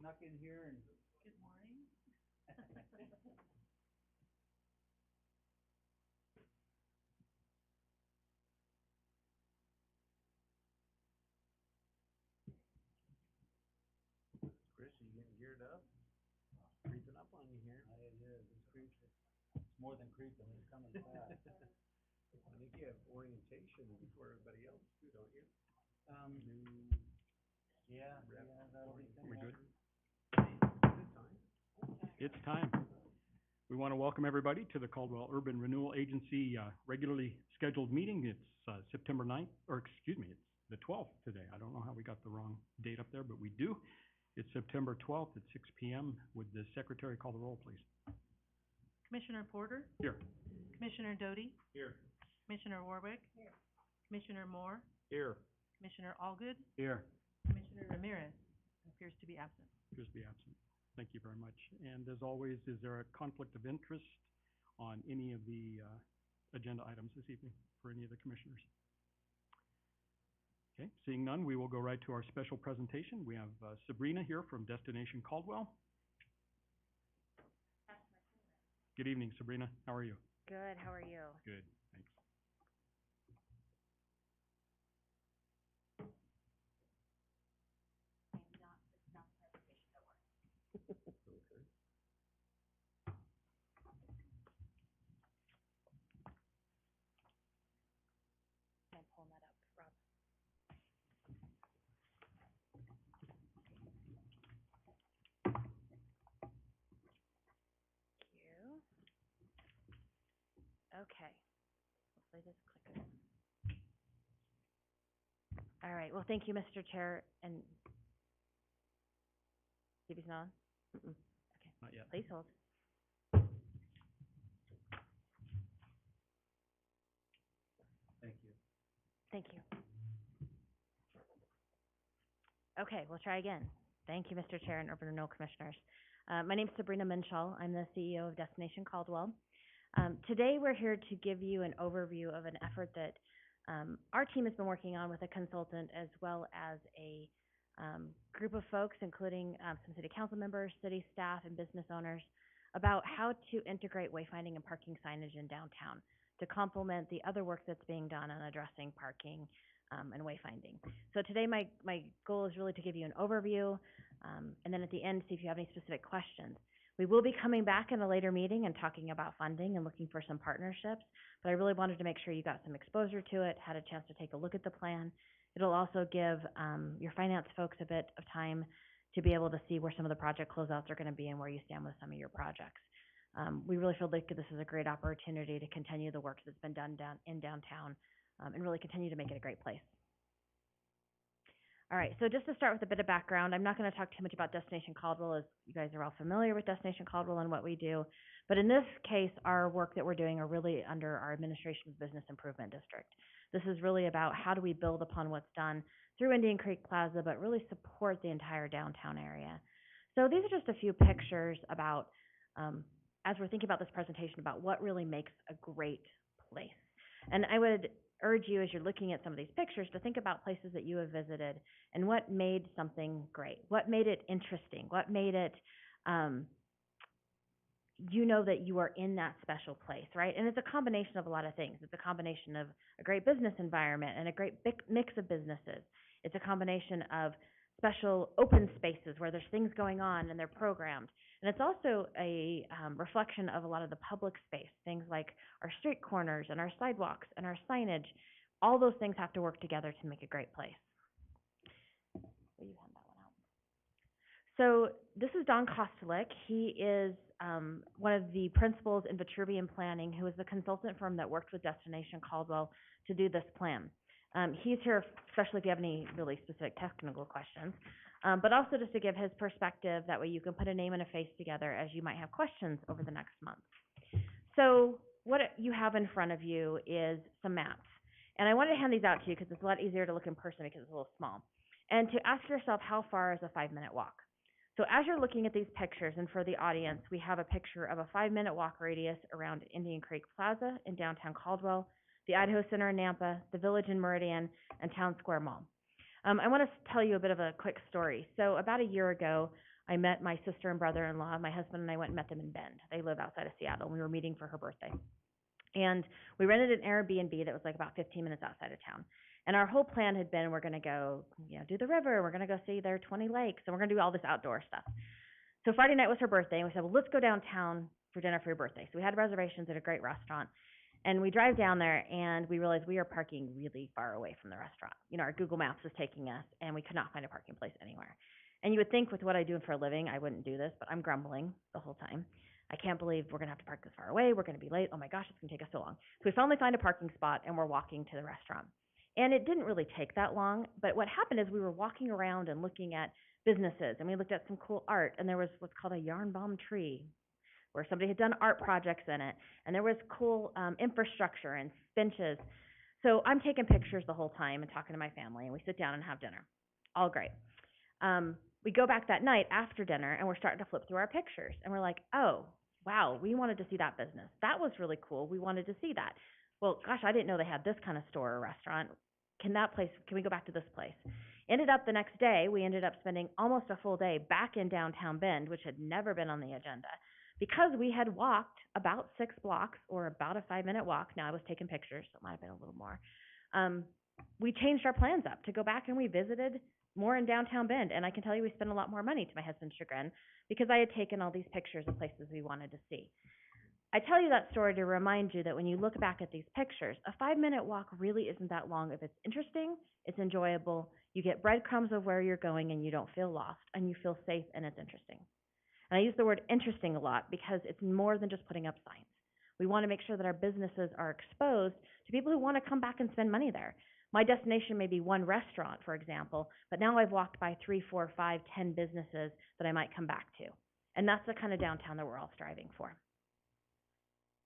snuck in here and. Good morning. Chris, are you getting geared up? Creeping up on you here. It is. It's creeping. It's more than creeping. It's coming fast. I think you have orientation before everybody else too, don't you? Yeah, that'll be Are we good? Good time. It's time. We want to welcome everybody to the Caldwell Urban Renewal Agency regularly scheduled meeting. It's September 9th, or excuse me, it's the 12th today. I don't know how we got the wrong date up there, but we do. It's September 12th at 6 p.m. Would the secretary call the roll, please? Commissioner Porter? Here. Commissioner Doty? Here. Commissioner Warwick? Here. Commissioner Moore? Here. Commissioner Allgood? Here. Commissioner Ramirez appears to be absent. Appears to be absent. Thank you very much. And as always, is there a conflict of interest on any of the agenda items this evening for any of the commissioners? Okay, seeing none, we will go right to our special presentation. We have Sabrina here from Destination Caldwell. Good evening, Sabrina. How are you? Good. How are you? Good. Thanks. Okay. I'm pulling that up, Rob. Thank you. Okay. Hopefully this clicks. All right. Well, thank you, Mr. Chair. And TV's not on? Okay. Not yet. Please hold. Thank you. Thank you. Okay, we'll try again. Thank you, Mr. Chair and Urban Renewal Commissioners. My name is Sabrina Minshall. I'm the CEO of Destination Caldwell. Today, we're here to give you an overview of an effort that our team has been working on with a consultant as well as a group of folks, including some city council members, city staff, and business owners, about how to integrate wayfinding and parking signage in downtown to complement the other work that's being done on addressing parking and wayfinding. So today, my goal is really to give you an overview, and then at the end, see if you have any specific questions. We will be coming back in a later meeting and talking about funding and looking for some partnerships, but I really wanted to make sure you got some exposure to it, had a chance to take a look at the plan. It'll also give your finance folks a bit of time to be able to see where some of the project closeouts are going to be and where you stand with some of your projects. We really feel like this is a great opportunity to continue the work that's been done in downtown and really continue to make it a great place. All right, so just to start with a bit of background, I'm not going to talk too much about Destination Caldwell, as you guys are all familiar with Destination Caldwell and what we do. But in this case, our work that we're doing are really under our Administration of Business Improvement District. This is really about how do we build upon what's done through Indian Creek Plaza, but really support the entire downtown area. So these are just a few pictures about, as we're thinking about this presentation, about what really makes a great place. And I would urge you, as you're looking at some of these pictures, to think about places that you have visited and what made something great, what made it interesting, what made it, you know that you are in that special place, right? And it's a combination of a lot of things. It's a combination of a great business environment and a great big mix of businesses. It's a combination of special open spaces where there's things going on and they're programmed. And it's also a reflection of a lot of the public space, things like our street corners and our sidewalks and our signage. All those things have to work together to make a great place. Will you hand that one out? So this is Don Kostelik. He is one of the principals in Vitruvian Planning, who is the consultant firm that worked with Destination Caldwell to do this plan. He's here especially if you have any really specific technical questions, but also just to give his perspective. That way you can put a name and a face together as you might have questions over the next month. So what you have in front of you is some maps. And I wanted to hand these out to you because it's a lot easier to look in person because it's a little small. And to ask yourself, how far is a 5-minute walk? So as you're looking at these pictures, and for the audience, we have a picture of a 5-minute walk radius around Indian Creek Plaza in downtown Caldwell, the Idaho Center in Nampa, the Village in Meridian, and Town Square Mall. I want to tell you a bit of a quick story. So about a year ago, I met my sister and brother-in-law. My husband and I went and met them in Bend. They live outside of Seattle, and we were meeting for her birthday. And we rented an Airbnb that was like about 15 minutes outside of town. And our whole plan had been, we're going to go, do the river. We're going to go see their 20 lakes, and we're going to do all this outdoor stuff. So Friday night was her birthday, and we said, well, let's go downtown for dinner for your birthday. So we had reservations at a great restaurant. And we drive down there, and we realized we are parking really far away from the restaurant. Our Google Maps was taking us, and we could not find a parking place anywhere. And you would think with what I do for a living, I wouldn't do this, but I'm grumbling the whole time. I can't believe we're going to have to park this far away. We're going to be late. Oh my gosh, it's going to take us so long. So we finally find a parking spot, and we're walking to the restaurant. And it didn't really take that long, but what happened is we were walking around and looking at businesses, and we looked at some cool art, and there was what's called a yarn bomb tree, where somebody had done art projects in it, and there was cool infrastructure and benches. So I'm taking pictures the whole time and talking to my family, and we sit down and have dinner. All great. We go back that night after dinner, and we're starting to flip through our pictures, and we're like, oh, wow, we wanted to see that business. That was really cool. We wanted to see that. Well, gosh, I didn't know they had this kind of store or restaurant. Can we go back to this place? Ended up the next day, we ended up spending almost a full day back in downtown Bend, which had never been on the agenda, because we had walked about 6 blocks, or about a 5-minute walk. Now, I was taking pictures, so it might have been a little more. We changed our plans up to go back, and we visited more in downtown Bend, and I can tell you we spent a lot more money, to my husband's chagrin, because I had taken all these pictures of places we wanted to see. I tell you that story to remind you that when you look back at these pictures, a 5-minute walk really isn't that long if it's interesting, it's enjoyable, you get breadcrumbs of where you're going, and you don't feel lost, and you feel safe, and it's interesting. And I use the word interesting a lot because it's more than just putting up signs. We want to make sure that our businesses are exposed to people who want to come back and spend money there. My destination may be one restaurant, for example, but now I've walked by 3, 4, 5, 10 businesses that I might come back to. And that's the kind of downtown that we're all striving for.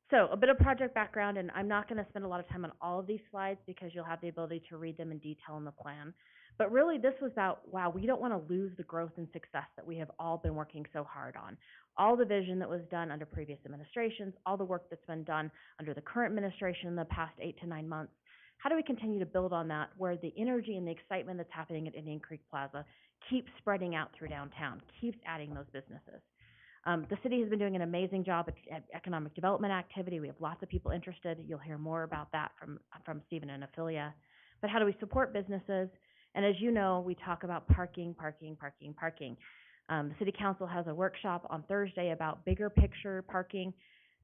So a bit of project background, and I'm not going to spend a lot of time on all of these slides because you'll have the ability to read them in detail in the plan. But really, this was about, wow, we don't want to lose the growth and success that we have all been working so hard on. All the vision that was done under previous administrations, all the work that's been done under the current administration in the past 8 to 9 months. How do we continue to build on that, where the energy and the excitement that's happening at Indian Creek Plaza keeps spreading out through downtown, keeps adding those businesses? The city has been doing an amazing job at economic development activity. We have lots of people interested. You'll hear more about that from Stephen and Ophelia. But how do we support businesses? And as you know, we talk about parking. The city council has a workshop on Thursday about bigger picture parking.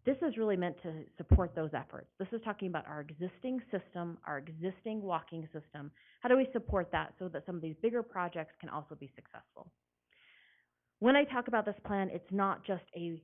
This is really meant to support those efforts. This is talking about our existing system, our existing walking system. How do we support that so that some of these bigger projects can also be successful? When I talk about this plan, it's not just a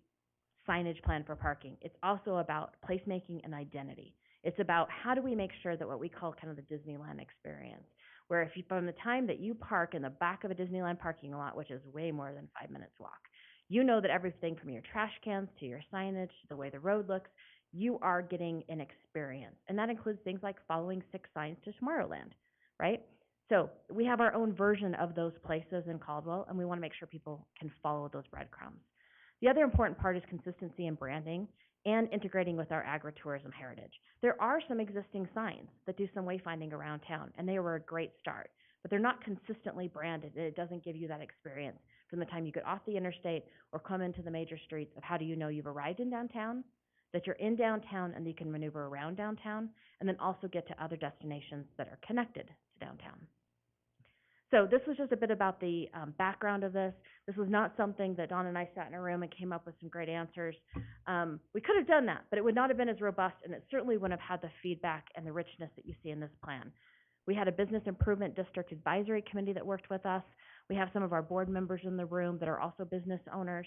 signage plan for parking. It's also about placemaking and identity. It's about how do we make sure that what we call kind of the Disneyland experience, where if you, from the time that you park in the back of a Disneyland parking lot, which is way more than 5 minutes walk, you know that everything from your trash cans to your signage to the way the road looks, you are getting an experience. And that includes things like following 6 signs to Tomorrowland, right? So we have our own version of those places in Caldwell, and we want to make sure people can follow those breadcrumbs. The other important part is consistency in branding and integrating with our agritourism heritage. There are some existing signs that do some wayfinding around town, and they were a great start, but they're not consistently branded, and it doesn't give you that experience from the time you get off the interstate or come into the major streets of how do you know you've arrived in downtown, that you're in downtown and you can maneuver around downtown, and then also get to other destinations that are connected to downtown. So this was just a bit about the background of this. This was not something that Dawn and I sat in a room and came up with some great answers. We could have done that, but it would not have been as robust, and it certainly wouldn't have had the feedback and the richness that you see in this plan. We had a Business Improvement District Advisory Committee that worked with us. We have some of our board members in the room that are also business owners.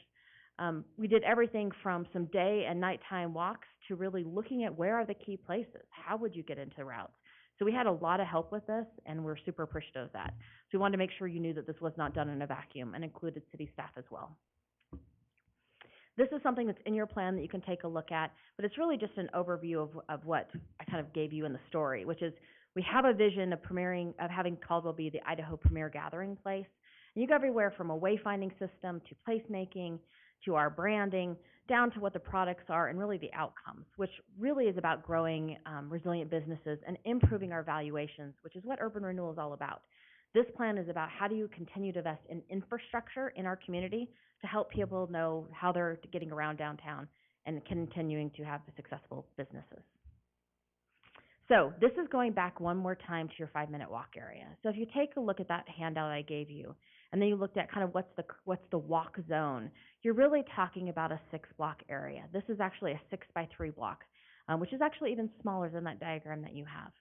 We did everything from some day and nighttime walks to really looking at where are the key places. How would you get into routes? So we had a lot of help with this, and we're super appreciative of that. So we wanted to make sure you knew that this was not done in a vacuum, and included city staff as well. This is something that's in your plan that you can take a look at, but it's really just an overview of what I kind of gave you in the story, which is we have a vision of having Caldwell be the Idaho premier gathering place. And you go everywhere from a wayfinding system to placemaking to our branding, down to what the products are and really the outcomes, which really is about growing resilient businesses and improving our valuations, which is what urban renewal is all about. This plan is about how do you continue to invest in infrastructure in our community to help people know how they're getting around downtown and continuing to have successful businesses. So this is going back one more time to your 5-minute walk area. So if you take a look at that handout I gave you, and then you looked at kind of what's the walk zone, you're really talking about a 6-block area. This is actually a 6x3 block, which is actually even smaller than that diagram that you have.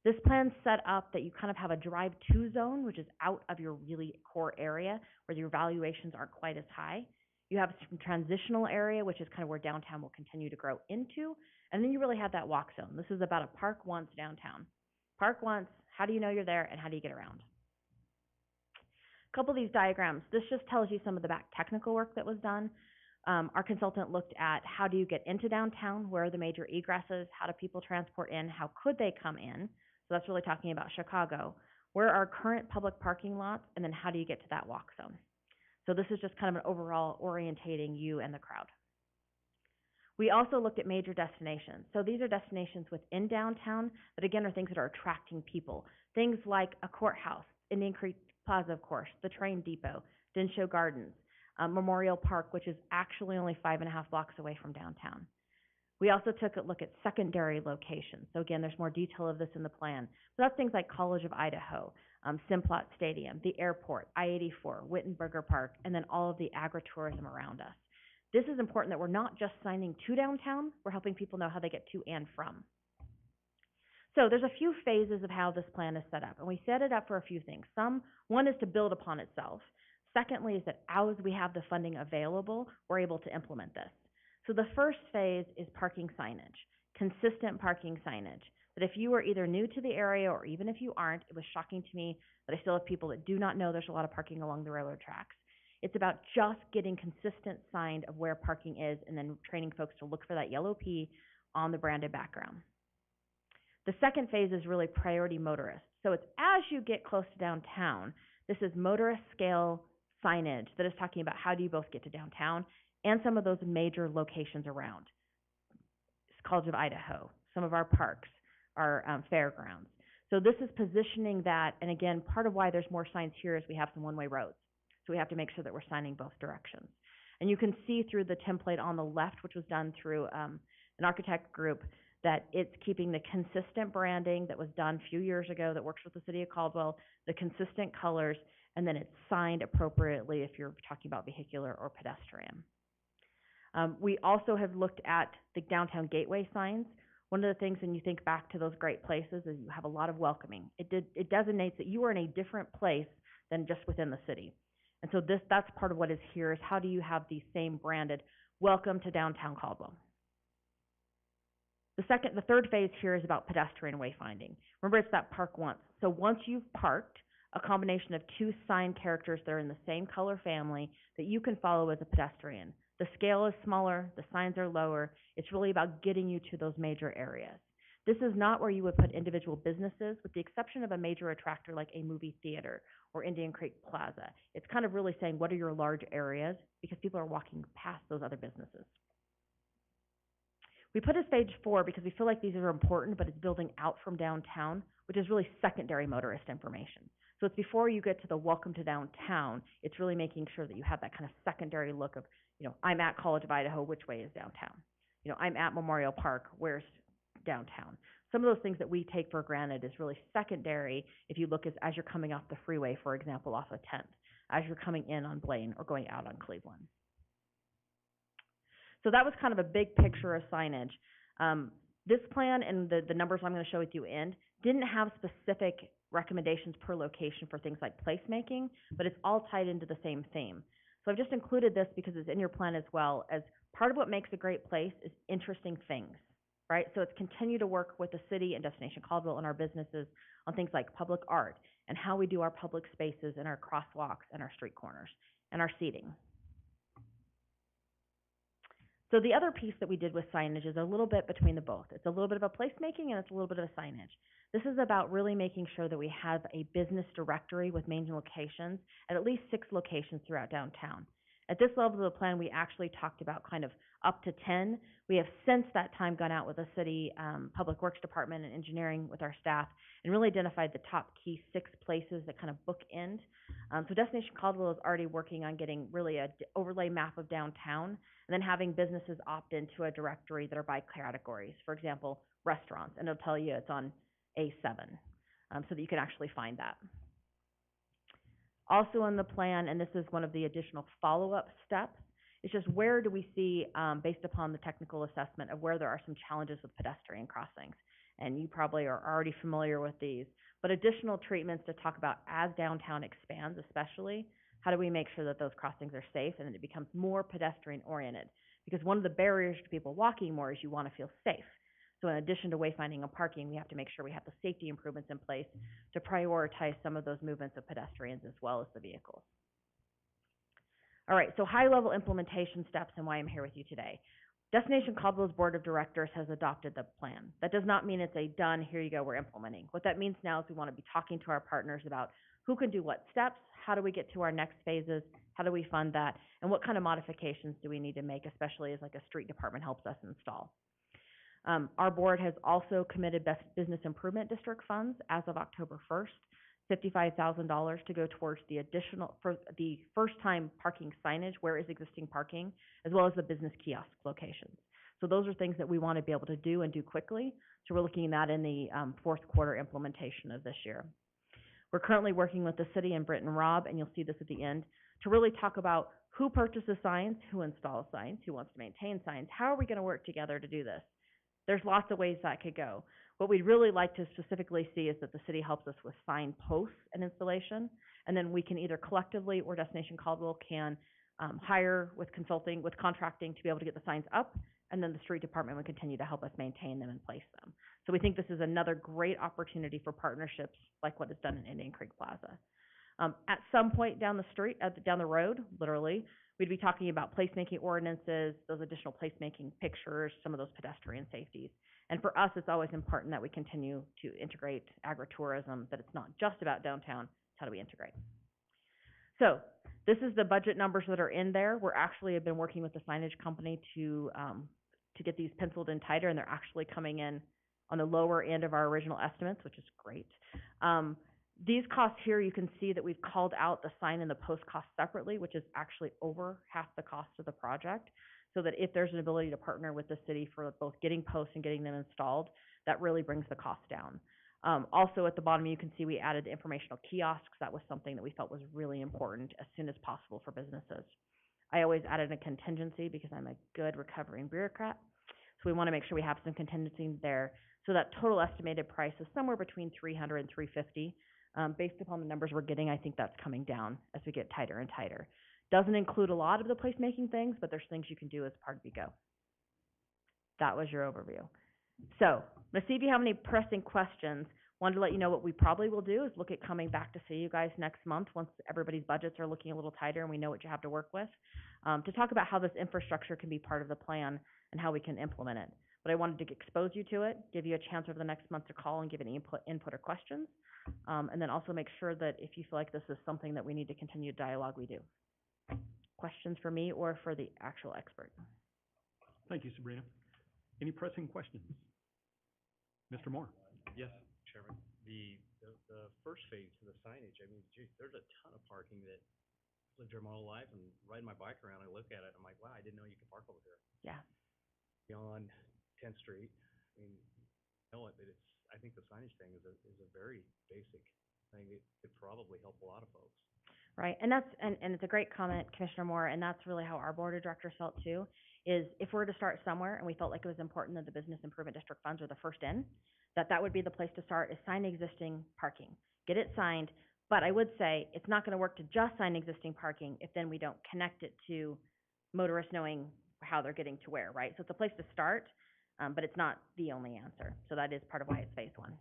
This plan's set up that you kind of have a drive-to zone, which is out of your really core area where your valuations aren't quite as high. You have some transitional area, which is kind of where downtown will continue to grow into. And then you really have that walk zone. This is about a park once downtown. Park once, how do you know you're there, and how do you get around? A couple of these diagrams, this just tells you some of the back technical work that was done. Our consultant looked at how do you get into downtown, where are the major egresses, how do people transport in, how could they come in? So that's really talking about Chicago. Where are current public parking lots, and then how do you get to that walk zone? So this is just kind of an overall orientating you and the crowd. We also looked at major destinations. So these are destinations within downtown that, again, are things that are attracting people. Things like a courthouse, Indian Creek Plaza, of course, the train depot, Dinshaw Gardens, Memorial Park, which is actually only 5.5 blocks away from downtown. We also took a look at secondary locations. So again, there's more detail of this in the plan. So that's things like College of Idaho, Simplot Stadium, the airport, I-84, Wittenberger Park, and then all of the agritourism around us. This is important that we're not just signing to downtown, we're helping people know how they get to and from. So there's a few phases of how this plan is set up, and we set it up for a few things. One is to build upon itself. Secondly is that as we have the funding available, we're able to implement this. So the first phase is parking signage, consistent parking signage. That if you are either new to the area or even if you aren't, it was shocking to me that I still have people that do not know there's a lot of parking along the railroad tracks. It's about just getting consistent sign of where parking is and then training folks to look for that yellow P on the branded background. The second phase is really priority motorists. So it's as you get close to downtown, this is motorist scale signage that is talking about how do you both get to downtown and some of those major locations around. It's College of Idaho, some of our parks, our fairgrounds. So this is positioning that, and again, part of why there's more signs here is we have some one-way roads. So we have to make sure that we're signing both directions. And you can see through the template on the left, which was done through an architect group, that it's keeping the consistent branding that was done a few years ago that works with the city of Caldwell, the consistent colors, and then it's signed appropriately if you're talking about vehicular or pedestrian. We also have looked at the downtown gateway signs. One of the things when you think back to those great places is you have a lot of welcoming. It designates that you are in a different place than just within the city. And so that's part of what is here is how do you have these same branded, welcome to downtown Caldwell. The third phase here is about pedestrian wayfinding. Remember, it's that park once. So once you've parked, a combination of two sign characters that are in the same color family that you can follow as a pedestrian. The scale is smaller, the signs are lower. It's really about getting you to those major areas. This is not where you would put individual businesses, with the exception of a major attractor like a movie theater or Indian Creek Plaza. It's kind of really saying, what are your large areas? Because people are walking past those other businesses. We put as phase 4 because we feel like these are important, but it's building out from downtown, which is really secondary motorist information. So it's before you get to the welcome to downtown, it's really making sure that you have that kind of secondary look of, I'm at College of Idaho, which way is downtown? I'm at Memorial Park, where's downtown? Some of those things that we take for granted is really secondary if you look as you're coming off the freeway, for example, off of 10th, as you're coming in on Blaine or going out on Cleveland. So that was kind of a big picture of signage. This plan and the numbers I'm going to show at the end didn't have specific recommendations per location for things like placemaking, but it's all tied into the same theme. So I've just included this because it's in your plan as well, as part of what makes a great place is interesting things, right? So it's continue to work with the city and Destination Caldwell and our businesses on things like public art and how we do our public spaces and our crosswalks and our street corners and our seating. So the other piece that we did with signage is a little bit between the both. It's a little bit of a placemaking and it's a little bit of a signage. This is about really making sure that we have a business directory with main locations at least 6 locations throughout downtown. At this level of the plan, we actually talked about kind of up to 10. We have since that time gone out with the city, Public Works Department and engineering with our staff and really identified the top key 6 places that kind of bookend. So Destination Caldwell is already working on getting really a overlay map of downtown and then having businesses opt into a directory that are by categories. For example, restaurants, and it'll tell you it's on A7, so that you can actually find that. Also in the plan, and this is one of the additional follow-up steps, it's just where do we see, based upon the technical assessment of where there are some challenges with pedestrian crossings. And you probably are already familiar with these, but additional treatments to talk about as downtown expands especially, how do we make sure that those crossings are safe and that it becomes more pedestrian oriented? Because one of the barriers to people walking more is you want to feel safe. So in addition to wayfinding and parking, we have to make sure we have the safety improvements in place to prioritize some of those movements of pedestrians as well as the vehicles. All right, so high-level implementation steps and why I'm here with you today. Destination Caldwell's Board of Directors has adopted the plan. That does not mean it's a done, here you go, we're implementing. What that means now is we want to be talking to our partners about who can do what steps, how do we get to our next phases, how do we fund that, and what kind of modifications do we need to make, especially as like a street department helps us install. Our board has also committed business improvement district funds as of October 1st, $55,000 to go towards the additional, for the first-time parking signage, where is existing parking, as well as the business kiosk locations. So those are things that we want to be able to do and do quickly. So we're looking at that in the fourth quarter implementation of this year. We're currently working with the city and Britt and Rob, and you'll see this at the end, to really talk about who purchases signs, who installs signs, who wants to maintain signs, how are we going to work together to do this? There's lots of ways that could go. What we'd really like to specifically see is that the city helps us with sign posts and installation, and then we can either collectively or Destination Caldwell can hire with consulting, with contracting to be able to get the signs up, and then the street department would continue to help us maintain them and place them. So we think this is another great opportunity for partnerships like what is done in Indian Creek Plaza. At some point down the street, down the road, literally, we'd be talking about placemaking ordinances, those additional placemaking pictures, some of those pedestrian safeties. And for us, it's always important that we continue to integrate agritourism, that it's not just about downtown, it's how do we integrate. So this is the budget numbers that are in there. We're actually have been working with the signage company to get these penciled in tighter, and they're actually coming in on the lower end of our original estimates, which is great. These costs here, you can see that we've called out the sign and the post cost separately, which is actually over half the cost of the project, so that if there's an ability to partner with the city for both getting posts and getting them installed, that really brings the cost down. Also at the bottom, you can see we added informational kiosks. That was something that we felt was really important as soon as possible for businesses. I always added a contingency because I'm a good recovering bureaucrat. So we want to make sure we have some contingency there. So that total estimated price is somewhere between $300 and $350. Based upon the numbers we're getting, I think that's coming down as we get tighter and tighter. Doesn't include a lot of the placemaking things, but there's things you can do as part of go. That was your overview. So let's see if you have any pressing questions. Wanted to let you know what we probably will do is look at coming back to see you guys next month once everybody's budgets are looking a little tighter and we know what you have to work with, to talk about how this infrastructure can be part of the plan and how we can implement it. But I wanted to expose you to it, give you a chance over the next month to call and give any input or questions, and then also make sure that if you feel like this is something that we need to continue dialogue, we do. Questions for me or for the actual expert? Thank you, Sabrina. Any pressing questions? Mr. Moore? Yes, Chairman. The first phase to the signage, I mean, geez, there's a ton of parking that lived here my whole life, and riding my bike around, I look at it, I'm like, wow, I didn't know you could park over here. Yeah. Beyond 10th Street, I mean, you know what, but I think the signage thing is a very basic thing. It could probably help a lot of folks. Right, and that's and it's a great comment, Commissioner Moore, and that's really how our board of directors felt too, is if we're to start somewhere, and we felt like it was important that the business improvement district funds are the first in, that would be the place to start, is sign existing parking. Get it signed, but I would say it's not gonna work to just sign existing parking if then we don't connect it to motorists knowing how they're getting to where, right? So it's a place to start, but it's not the only answer. So that is part of why it's phase one.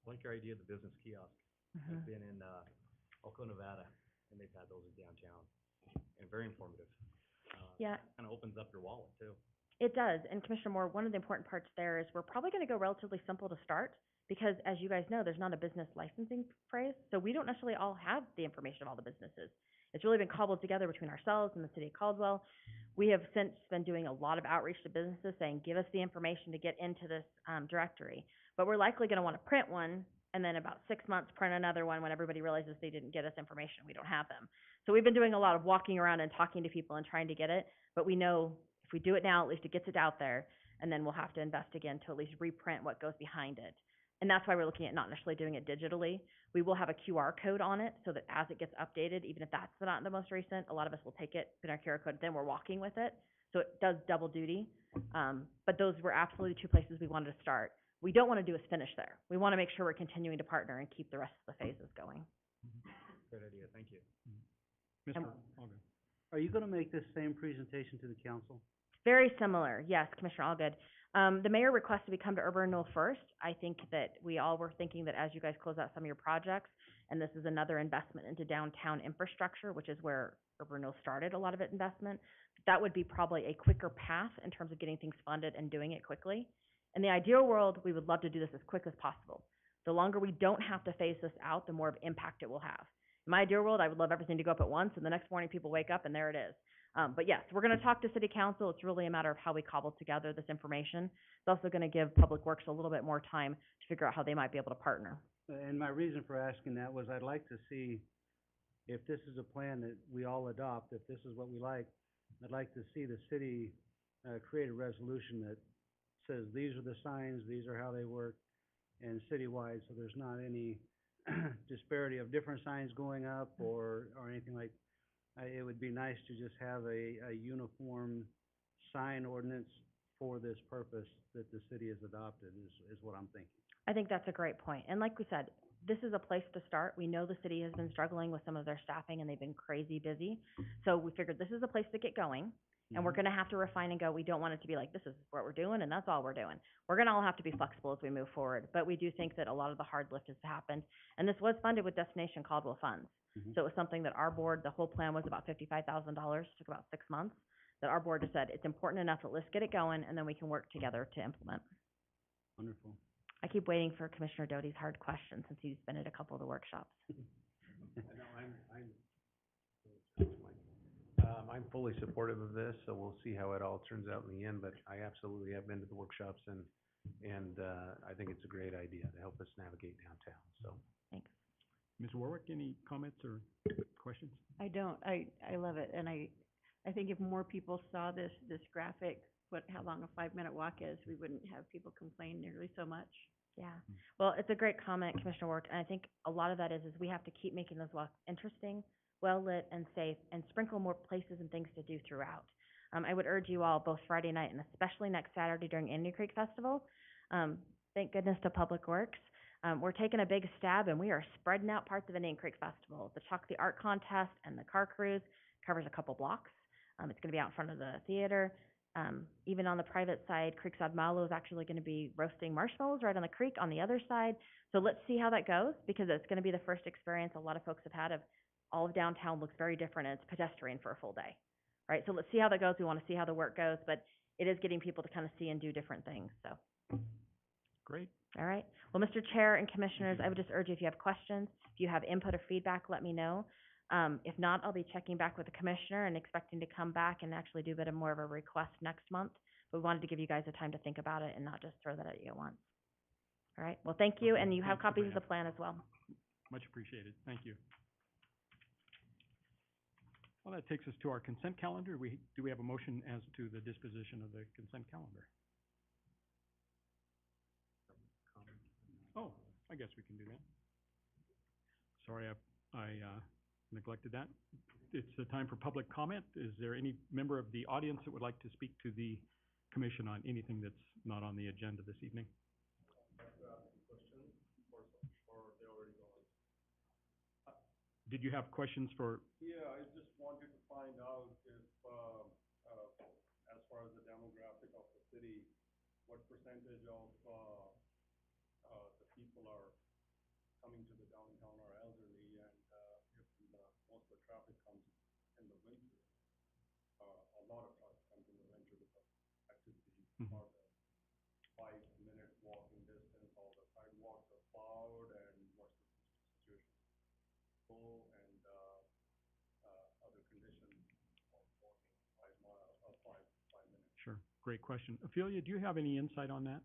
I like your idea of the business kiosk. I've been in Elko, Nevada, and they've had those in downtown, and very informative. Yeah. Kind of opens up your wallet too. It does, and Commissioner Moore, one of the important parts there is we're probably going to go relatively simple to start because, as you guys know, there's not a business licensing phrase, so we don't necessarily all have the information of all the businesses. It's really been cobbled together between ourselves and the city of Caldwell. We have since been doing a lot of outreach to businesses saying, give us the information to get into this directory. But we're likely going to want to print one and then about 6 months print another one when everybody realizes they didn't get us information. We don't have them. So we've been doing a lot of walking around and talking to people and trying to get it. But we know if we do it now, at least it gets it out there. And then we'll have to invest again to at least reprint what goes behind it. And that's why we're looking at not necessarily doing it digitally. We will have a QR code on it so that as it gets updated, even if that's not the most recent, a lot of us will take it, put our QR code, then we're walking with it. So it does double duty. But those were absolutely two places we wanted to start. We don't want to do is finish there. We want to make sure we're continuing to partner and keep the rest of the phases going. Great idea, thank you. Mr. Allgood. Are you gonna make this same presentation to the council? Very similar, yes, Commissioner Allgood. The mayor requested we come to Urban Renewal first. I think that we all were thinking that as you guys close out some of your projects, and this is another investment into downtown infrastructure, which is where Urban Renewal started a lot of its investment, that would be probably a quicker path in terms of getting things funded and doing it quickly. In the ideal world, we would love to do this as quick as possible. The longer we don't have to phase this out, the more of impact it will have. In my ideal world, I would love everything to go up at once, and the next morning people wake up and there it is. But yes, we're going to talk to City Council. It's really a matter of how we cobble together this information. It's also going to give Public Works a little bit more time to figure out how they might be able to partner. And my reason for asking that was I'd like to see if this is a plan that we all adopt, if this is what we like, I'd like to see the city create a resolution that says these are the signs, these are how they work, and citywide, so there's not any disparity of different signs going up or anything like. It would be nice to just have a uniform sign ordinance for this purpose that the city has adopted is what I'm thinking. I think that's a great point. And like we said, this is a place to start. We know the city has been struggling with some of their staffing and they've been crazy busy. So we figured this is a place to get going. And we're going to have to refine and go. We don't want it to be like, this is what we're doing and that's all we're doing. We're going to all have to be flexible as we move forward. But we do think that a lot of the hard lift has happened. And this was funded with Destination Caldwell funds. So it was something that our board, the whole plan was about $55,000, took about 6 months, that our board just said, it's important enough that let's get it going and then we can work together to implement. Wonderful. I keep waiting for Commissioner Doty's hard question since he's been at a couple of the workshops. I'm fully supportive of this, so we'll see how it all turns out in the end, but I absolutely have been to the workshops and I think it's a great idea to help us navigate downtown, so. Thanks. Ms. Warwick, any comments or questions? I don't. I love it, and I think if more people saw this graphic, how long a 5-minute walk is, we wouldn't have people complain nearly so much. Yeah. Well, it's a great comment, Commissioner Warwick, and I think a lot of that is we have to keep making those walks interesting, well-lit, and safe, and sprinkle more places and things to do throughout. I would urge you all, both Friday night and especially next Saturday during Indian Creek Festival, thank goodness to Public Works, we're taking a big stab and we are spreading out parts of Indian Creek Festival. The Chalk the Art Contest and the car cruise covers a couple blocks. It's going to be out in front of the theater. Even on the private side, Creekside Malo is actually going to be roasting marshmallows right on the creek on the other side. So let's see how that goes because it's going to be the first experience a lot of folks have had of all of downtown looks very different and it's pedestrian for a full day, right? So let's see how that goes. We want to see how the work goes, but it is getting people to kind of see and do different things, so. Great. All right. Well, Mr. Chair and Commissioners, I would just urge you, if you have questions, if you have input or feedback, let me know. If not, I'll be checking back with the Commissioner and expecting to come back and actually do a bit of more of a request next month. But we wanted to give you guys the time to think about it and not just throw that at you at once. All right. Well, thank you, and you have copies of the plan as well. Much appreciated. Thank you. Well, that takes us to our consent calendar. Do we have a motion as to the disposition of the consent calendar? Oh, I guess we can do that. Sorry, I neglected that. It's the time for public comment. Is there any member of the audience that would like to speak to the commission on anything that's not on the agenda this evening? Did you have questions for? Yeah, I just wanted to find out if, as far as the demographic of the city, what percentage of, the people are coming to the downtown are elderly, and, if most of the traffic comes in the winter, a lot of traffic comes in the winter because activities are the 5-minute walking distance, all the sidewalks are plowed, and what's the situation? And great question. Ophelia, do you have any insight on that?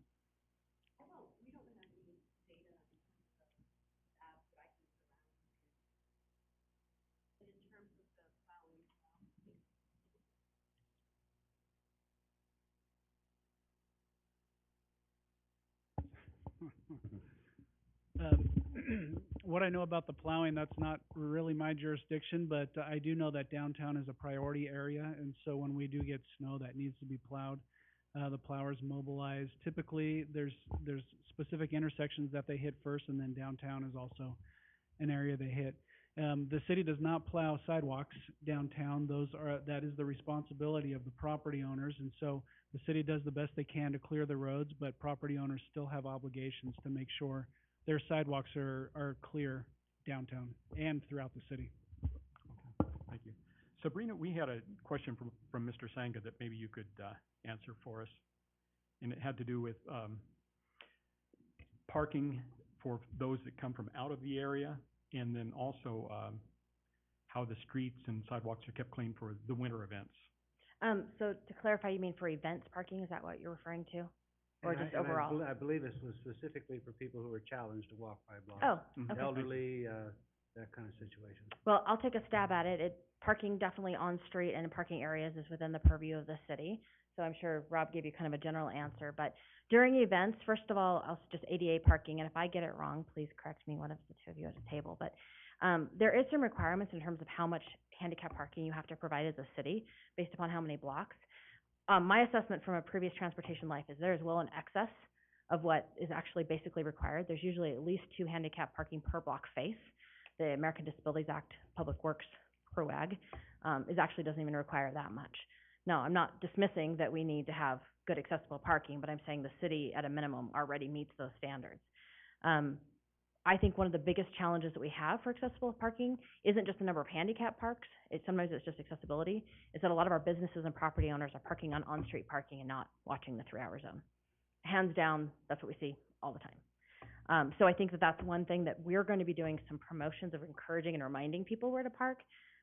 What I know about the plowing, that's not really my jurisdiction, but I do know that downtown is a priority area, and so when we do get snow that needs to be plowed, the plowers mobilize. Typically, there's specific intersections that they hit first, and then downtown is also an area they hit. The city does not plow sidewalks downtown. That is the responsibility of the property owners, and so the city does the best they can to clear the roads, but property owners still have obligations to make sure their sidewalks are clear downtown and throughout the city. Okay, thank you. Sabrina, we had a question from Mr. Sanga that maybe you could answer for us. And it had to do with parking for those that come from out of the area, and then also how the streets and sidewalks are kept clean for the winter events. So to clarify, you mean for events parking, is that what you're referring to? Or And just I overall? I believe this was specifically for people who were challenged to walk 5 blocks. Oh, okay. Elderly, that kind of situation. Well, I'll take a stab at it. Parking definitely on street and in parking areas is within the purview of the city. So I'm sure Rob gave you kind of a general answer. But during events, first of all, I'll just ADA parking, and if I get it wrong, please correct me, one of the two of you at the table. But there is some requirements in terms of how much handicap parking you have to provide as a city based upon how many blocks. My assessment from a previous transportation life is there is well in excess of what is actually basically required. There's usually at least 2 handicap parking per block face. The American Disabilities Act, Public Works, PROAG, doesn't even require that much. No, I'm not dismissing that we need to have good accessible parking, but I'm saying the city at a minimum already meets those standards. I think one of the biggest challenges that we have for accessible parking isn't just the number of handicap parks. Sometimes it's just accessibility. It's that a lot of our businesses and property owners are parking on-street parking and not watching the 3-hour zone. Hands down, that's what we see all the time. So I think that that's one thing that we're going to be doing some promotions of encouraging and reminding people where to park.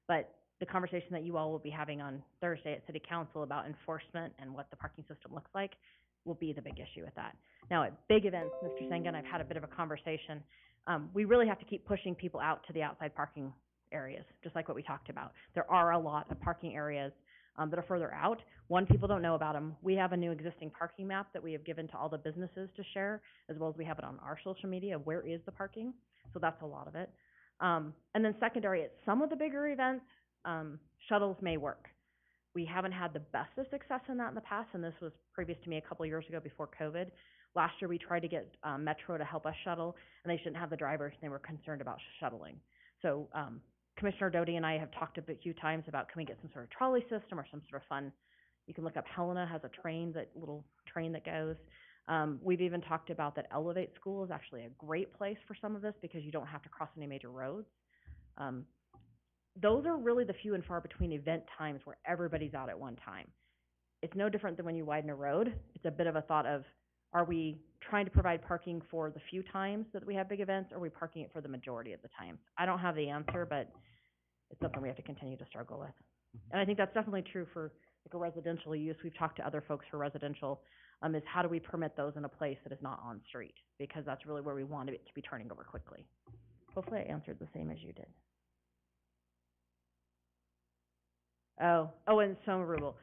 But the conversation that you all will be having on Thursday at City Council about enforcement and what the parking system looks like will be the big issue with that. Now, at big events, Mr. Senga and I've had a bit of a conversation. We really have to keep pushing people out to the outside parking areas, just like what we talked about. There are a lot of parking areas that are further out. One, people don't know about them. We have a new existing parking map that we have given to all the businesses to share, as well as we have it on our social media of where is the parking. So that's a lot of it. And then secondary, at some of the bigger events, shuttles may work. We haven't had the best of success in that in the past, and this was previous to me a couple of years ago before COVID. Last year, we tried to get Metro to help us shuttle, and they shouldn't have the drivers, and they were concerned about shuttling. So Commissioner Doty and I have talked a few times about, can we get some sort of trolley system or some sort of fun. You can look up Helena has a train, that little train that goes. We've even talked about that Elevate School is actually a great place for some of this because you don't have to cross any major roads. Those are really the few and far between event times where everybody's out at one time. It's no different than when you widen a road. It's a bit of a thought of, are we trying to provide parking for the few times that we have big events, or are we parking it for the majority of the time? I don't have the answer, but it's something we have to continue to struggle with. And I think that's definitely true for like a residential use. We've talked to other folks for residential, is how do we permit those in a place that is not on street? Because that's really where we want it to be turning over quickly. Hopefully I answered the same as you did. And snow removal.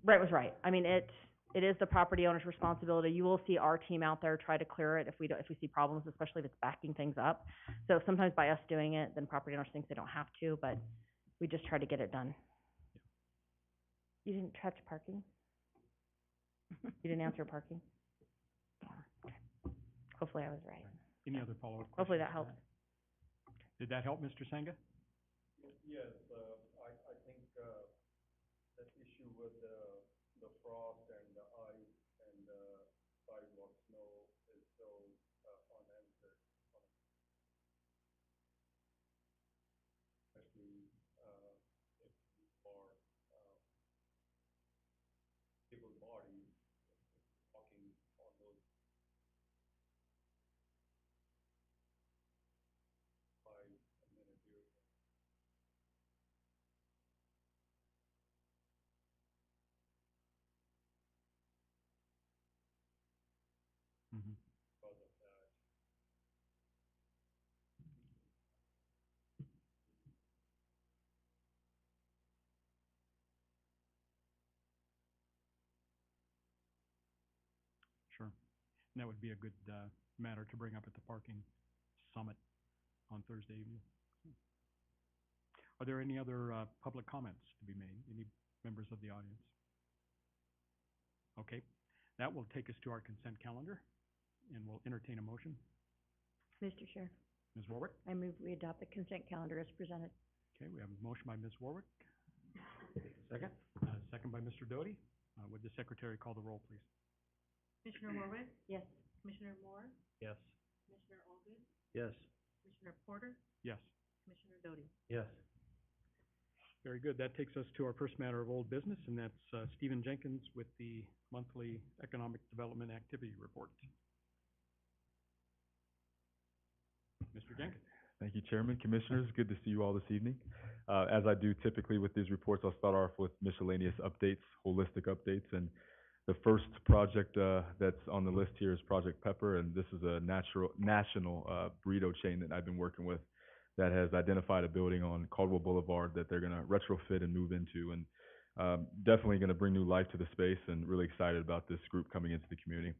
Brett was right. I mean, it is the property owner's responsibility. You will see our team out there try to clear it if we see problems, especially if it's backing things up. So sometimes by us doing it, then property owners think they don't have to, but we just try to get it done. You didn't touch parking? You didn't answer parking? Okay. Hopefully I was right. Any other follow-up questions? Hopefully that helps. Did that help, Mr. Senga? Yes, I think, that issue with the frost and the ice and the sidewalk snow is still, unanswered. Especially, if you are, able body walking on those 5-minute periods. And that would be a good, matter to bring up at the parking summit on Thursday evening. Are there any other, public comments to be made? Any members of the audience? Okay, that will take us to our consent calendar, and we'll entertain a motion. Mr. Chair, Ms. Warwick? I move we adopt the consent calendar as presented. Okay, we have a motion by Ms. Warwick, Second? second by Mr. Doty. Would the secretary call the roll, please? Commissioner Warwick? Yes. Commissioner Moore? Yes. Commissioner Allgood? Yes. Commissioner Porter? Yes. Commissioner Doty? Yes. Very good. That takes us to our first matter of old business, and that's Stephen Jenkins with the monthly economic development activity report. Mr. Jenkins. Thank you, Chairman, Commissioners. Good to see you all this evening. As I do typically with these reports, I'll start off with miscellaneous updates, holistic updates. And the first project that's on the list here is Project Pepper, and this is a national burrito chain that I've been working with that has identified a building on Caldwell Boulevard that they're going to retrofit and move into, and definitely going to bring new life to the space, and really excited about this group coming into the community.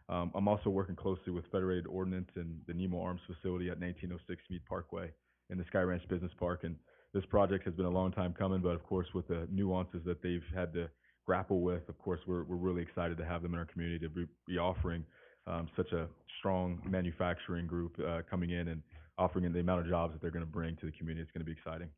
I'm also working closely with Federated Ordnance and the Nemo Arms facility at 1906 Mead Parkway in the Sky Ranch Business Park. And this project has been a long time coming, but of course with the nuances that they've had to grapple with, of course we're really excited to have them in our community to be offering such a strong manufacturing group coming in and offering in the amount of jobs that they're going to bring to the community. It's going to be exciting.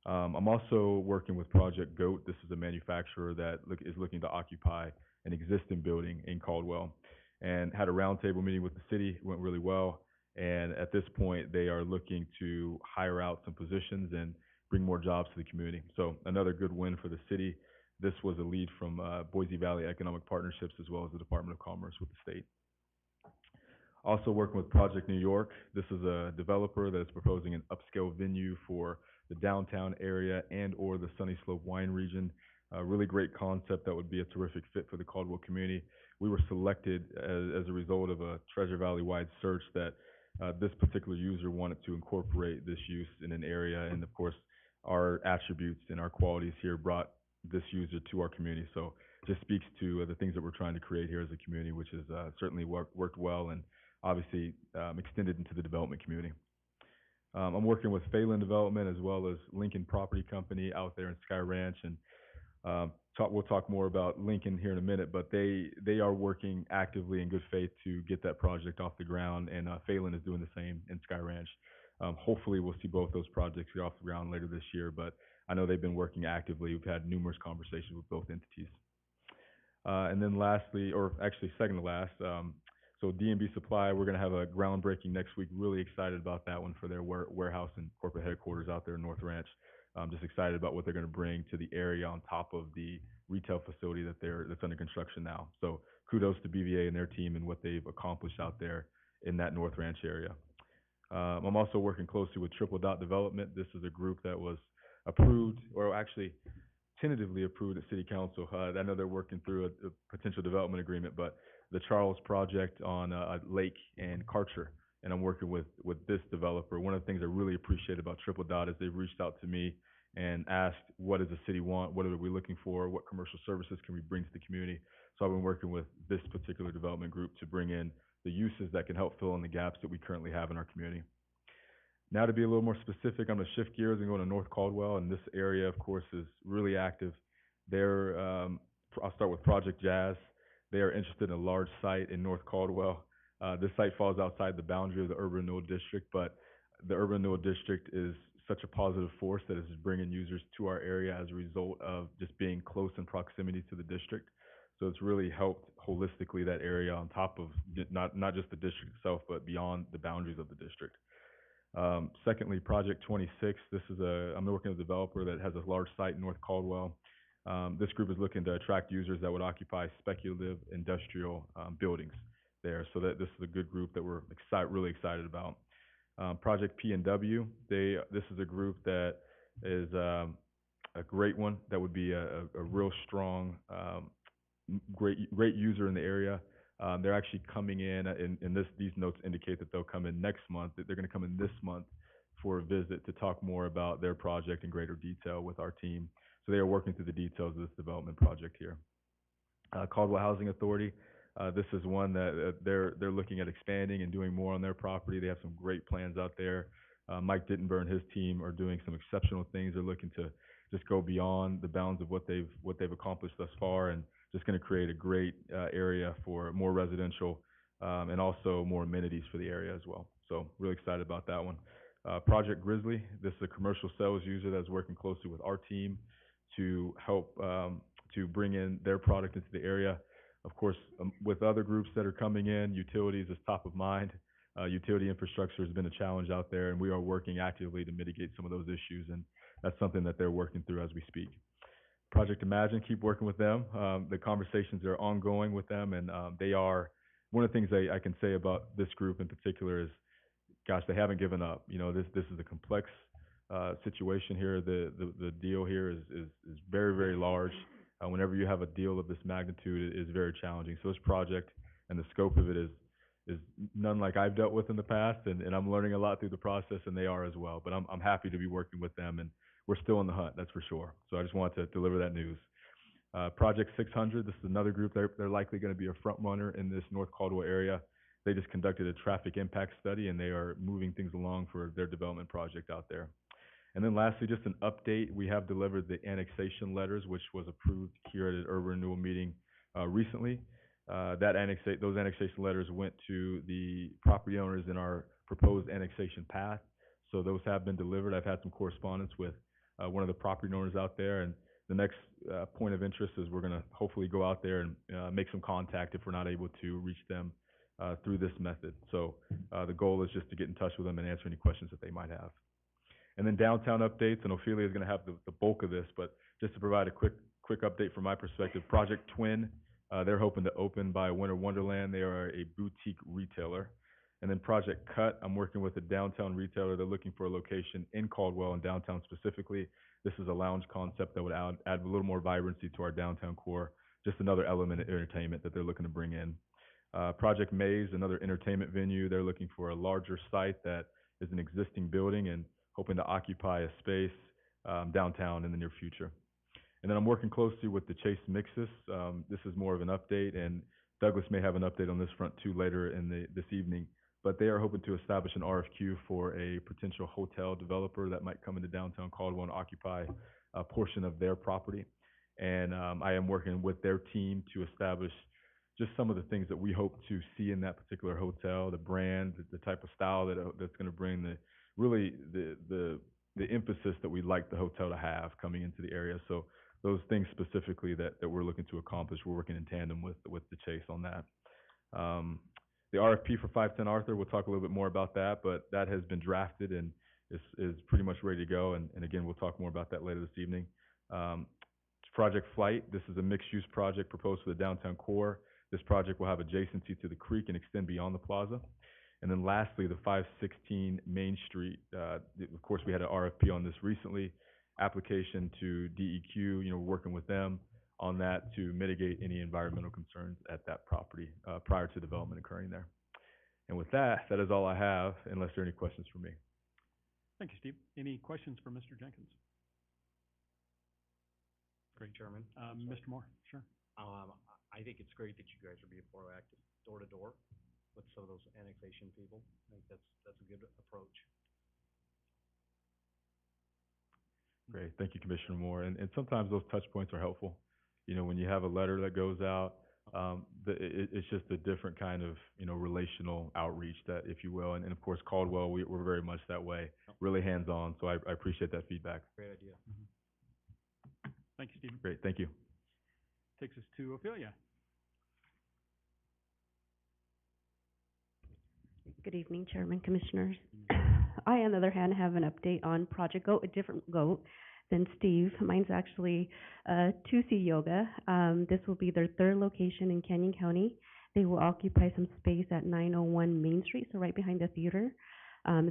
I'm also working with Project GOAT. This is a manufacturer that is looking to occupy an existing building in Caldwell, and had a roundtable meeting with the city. It went really well, and at this point they are looking to hire out some positions and bring more jobs to the community. So another good win for the city. This was a lead from Boise Valley Economic Partnerships as well as the Department of Commerce with the state. Also working with Project New York. This is a developer that is proposing an upscale venue for the downtown area and or the Sunny Slope wine region. A really great concept that would be a terrific fit for the Caldwell community. We were selected as a result of a Treasure Valley-wide search that this particular user wanted to incorporate this use in an area, and of course our attributes and our qualities here brought this user to our community. So just speaks to the things that we're trying to create here as a community, which has certainly worked well and obviously extended into the development community. I'm working with Phelan Development as well as Lincoln Property Company out there in Sky Ranch, and we'll talk more about Lincoln here in a minute, but they are working actively in good faith to get that project off the ground, and Phelan is doing the same in Sky Ranch. Hopefully we'll see both those projects get off the ground later this year, but I know they've been working actively. We've had numerous conversations with both entities. And then lastly, or actually second to last, so D&B Supply, we're going to have a groundbreaking next week. Really excited about that one for their warehouse and corporate headquarters out there in North Ranch. Just excited about what they're going to bring to the area on top of the retail facility that's under construction now. So kudos to BVA and their team and what they've accomplished out there in that North Ranch area. I'm also working closely with Triple Dot Development. This is a group that was approved, or actually tentatively approved at City Council. I know they're working through a potential development agreement, but the Charles project on a lake in Karcher, and I'm working with this developer. One of the things I really appreciate about Triple Dot is they've reached out to me and asked, what does the city want? What are we looking for? What commercial services can we bring to the community? So I've been working with this particular development group to bring in the uses that can help fill in the gaps that we currently have in our community. Now to be a little more specific, I'm going to shift gears and go to North Caldwell, and this area, of course, is really active. I'll start with Project Jazz. They are interested in a large site in North Caldwell. This site falls outside the boundary of the Urban Renewal District, but the Urban Renewal District is such a positive force that is bringing users to our area as a result of just being close in proximity to the district. So it's really helped holistically that area on top of not just the district itself, but beyond the boundaries of the district. Secondly, Project 26. I'm working with a developer that has a large site in North Caldwell. This group is looking to attract users that would occupy speculative industrial buildings there. So this is a good group that we're really excited about. Project P&W. This is a group that is a great one that would be a real strong, great user in the area. They're actually coming in, and these notes indicate that they'll come in next month. They're going to come in this month for a visit to talk more about their project in greater detail with our team. So they are working through the details of this development project here. Caldwell Housing Authority. This is one that they're looking at expanding and doing more on their property. They have some great plans out there. Mike Dittenburn and his team are doing some exceptional things. They're looking to just go beyond the bounds of what they've accomplished thus far, and just going to create a great area for more residential and also more amenities for the area as well. So really excited about that one. Project Grizzly, this is a commercial sales user that's working closely with our team to help to bring in their product into the area. Of course, with other groups that are coming in, utilities is top of mind. Utility infrastructure has been a challenge out there, and we are working actively to mitigate some of those issues, and that's something that they're working through as we speak. Project Imagine, keep working with them. The conversations are ongoing with them, and they are, one of the things I can say about this group in particular is, gosh, they haven't given up. You know, this is a complex situation here. The deal here is very, very large. Whenever you have a deal of this magnitude, it is very challenging. So this project and the scope of it is none like I've dealt with in the past, and I'm learning a lot through the process, and they are as well. But I'm happy to be working with them, and we're still on the hunt, that's for sure. So I just wanted to deliver that news. Project 600, this is another group. They're likely going to be a front runner in this North Caldwell area. They just conducted a traffic impact study, and they are moving things along for their development project out there. And then lastly, just an update. We have delivered the annexation letters, which was approved here at an urban renewal meeting recently. Those annexation letters went to the property owners in our proposed annexation path. So those have been delivered. I've had some correspondence with one of the property owners out there, and the next point of interest is we're going to hopefully go out there and make some contact if we're not able to reach them through this method. So the goal is just to get in touch with them and answer any questions that they might have. And then downtown updates, and Ophelia is going to have the bulk of this, but just to provide a quick update from my perspective, Project Twin, they're hoping to open by Winter Wonderland. They are a boutique retailer. And then Project Cut, I'm working with a downtown retailer. They're looking for a location in Caldwell and downtown specifically. This is a lounge concept that would add a little more vibrancy to our downtown core, just another element of entertainment that they're looking to bring in. Project Maze, another entertainment venue. They're looking for a larger site that is an existing building and hoping to occupy a space downtown in the near future. And then I'm working closely with the Chase Mixus. This is more of an update, and Douglas may have an update on this front too later in this evening. But they are hoping to establish an RFQ for a potential hotel developer that might come into downtown Caldwell and occupy a portion of their property. And I am working with their team to establish just some of the things that we hope to see in that particular hotel, the brand, the type of style that's going to bring the emphasis that we'd like the hotel to have coming into the area. So those things specifically that we're looking to accomplish, we're working in tandem with the Chase on that. The RFP for 510 Arthur, we'll talk a little bit more about that, but that has been drafted and is pretty much ready to go. And again, we'll talk more about that later this evening. Project Flight, this is a mixed-use project proposed for the downtown core. This project will have adjacency to the creek and extend beyond the plaza. And then lastly, the 516 Main Street. Of course, we had an RFP on this recently. Application to DEQ, we're working with them on that to mitigate any environmental concerns at that property prior to development occurring there. And with that, that is all I have, unless there are any questions for me. Thank you, Steve. Any questions for Mr. Jenkins? Great, Chairman. Mr. Moore, sure. I think it's great that you guys are being proactive, door to door, with some of those annexation people. I think that's a good approach. Great, thank you, Commissioner Moore. And sometimes those touch points are helpful. When you have a letter that goes out, it's just a different kind of, relational outreach that, if you will. And of course, Caldwell, we're very much that way, really hands-on. So I appreciate that feedback. Great idea. Mm-hmm. Thank you, Stephen. Great, thank you. Takes us to Ophelia. Good evening, Chairman, Commissioners. I, on the other hand, have an update on Project Goat, a different goat than Steve. Mine's actually 2C Yoga. This will be their third location in Canyon County. They will occupy some space at 901 Main Street, so right behind the theater.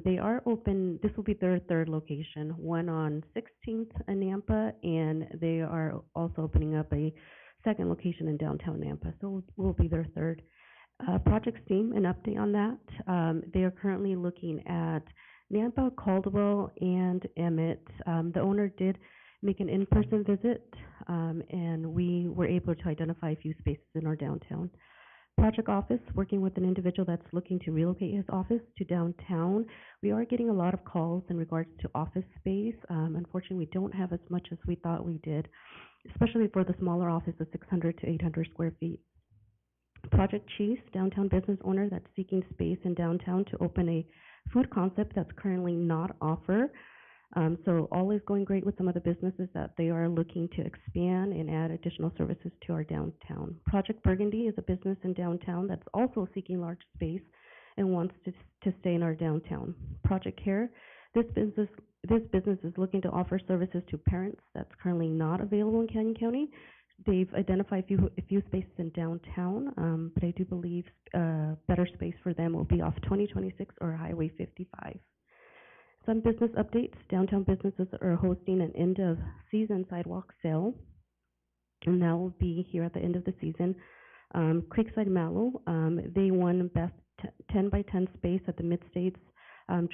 They are open, this will be their third location, one on 16th in Nampa, and they are also opening up a second location in downtown Nampa, so we'll be their third. Project Steam, an update on that. They are currently looking at Nampa, Caldwell, and Emmett. The owner did make an in-person visit, and we were able to identify a few spaces in our downtown. project office, working with an individual that's looking to relocate his office to downtown. We are getting a lot of calls in regards to office space. Unfortunately, we don't have as much as we thought we did, especially for the smaller office of 600 to 800 square feet. Project Cheese, downtown business owner that's seeking space in downtown to open a food concept that's currently not offer. So all is going great with some of the businesses that they are looking to expand and add additional services to our downtown. Project Burgundy is a business in downtown that's also seeking large space and wants to stay in our downtown. Project Care, this business is looking to offer services to parents that's currently not available in Canyon County. They've identified a few spaces in downtown, but I do believe better space for them will be off 2026 or Highway 55. Some business updates. Downtown businesses are hosting an end-of-season sidewalk sale, and that will be here at the end of the season. Creekside Mallow, they won Best 10 by 10 space at the Mid-States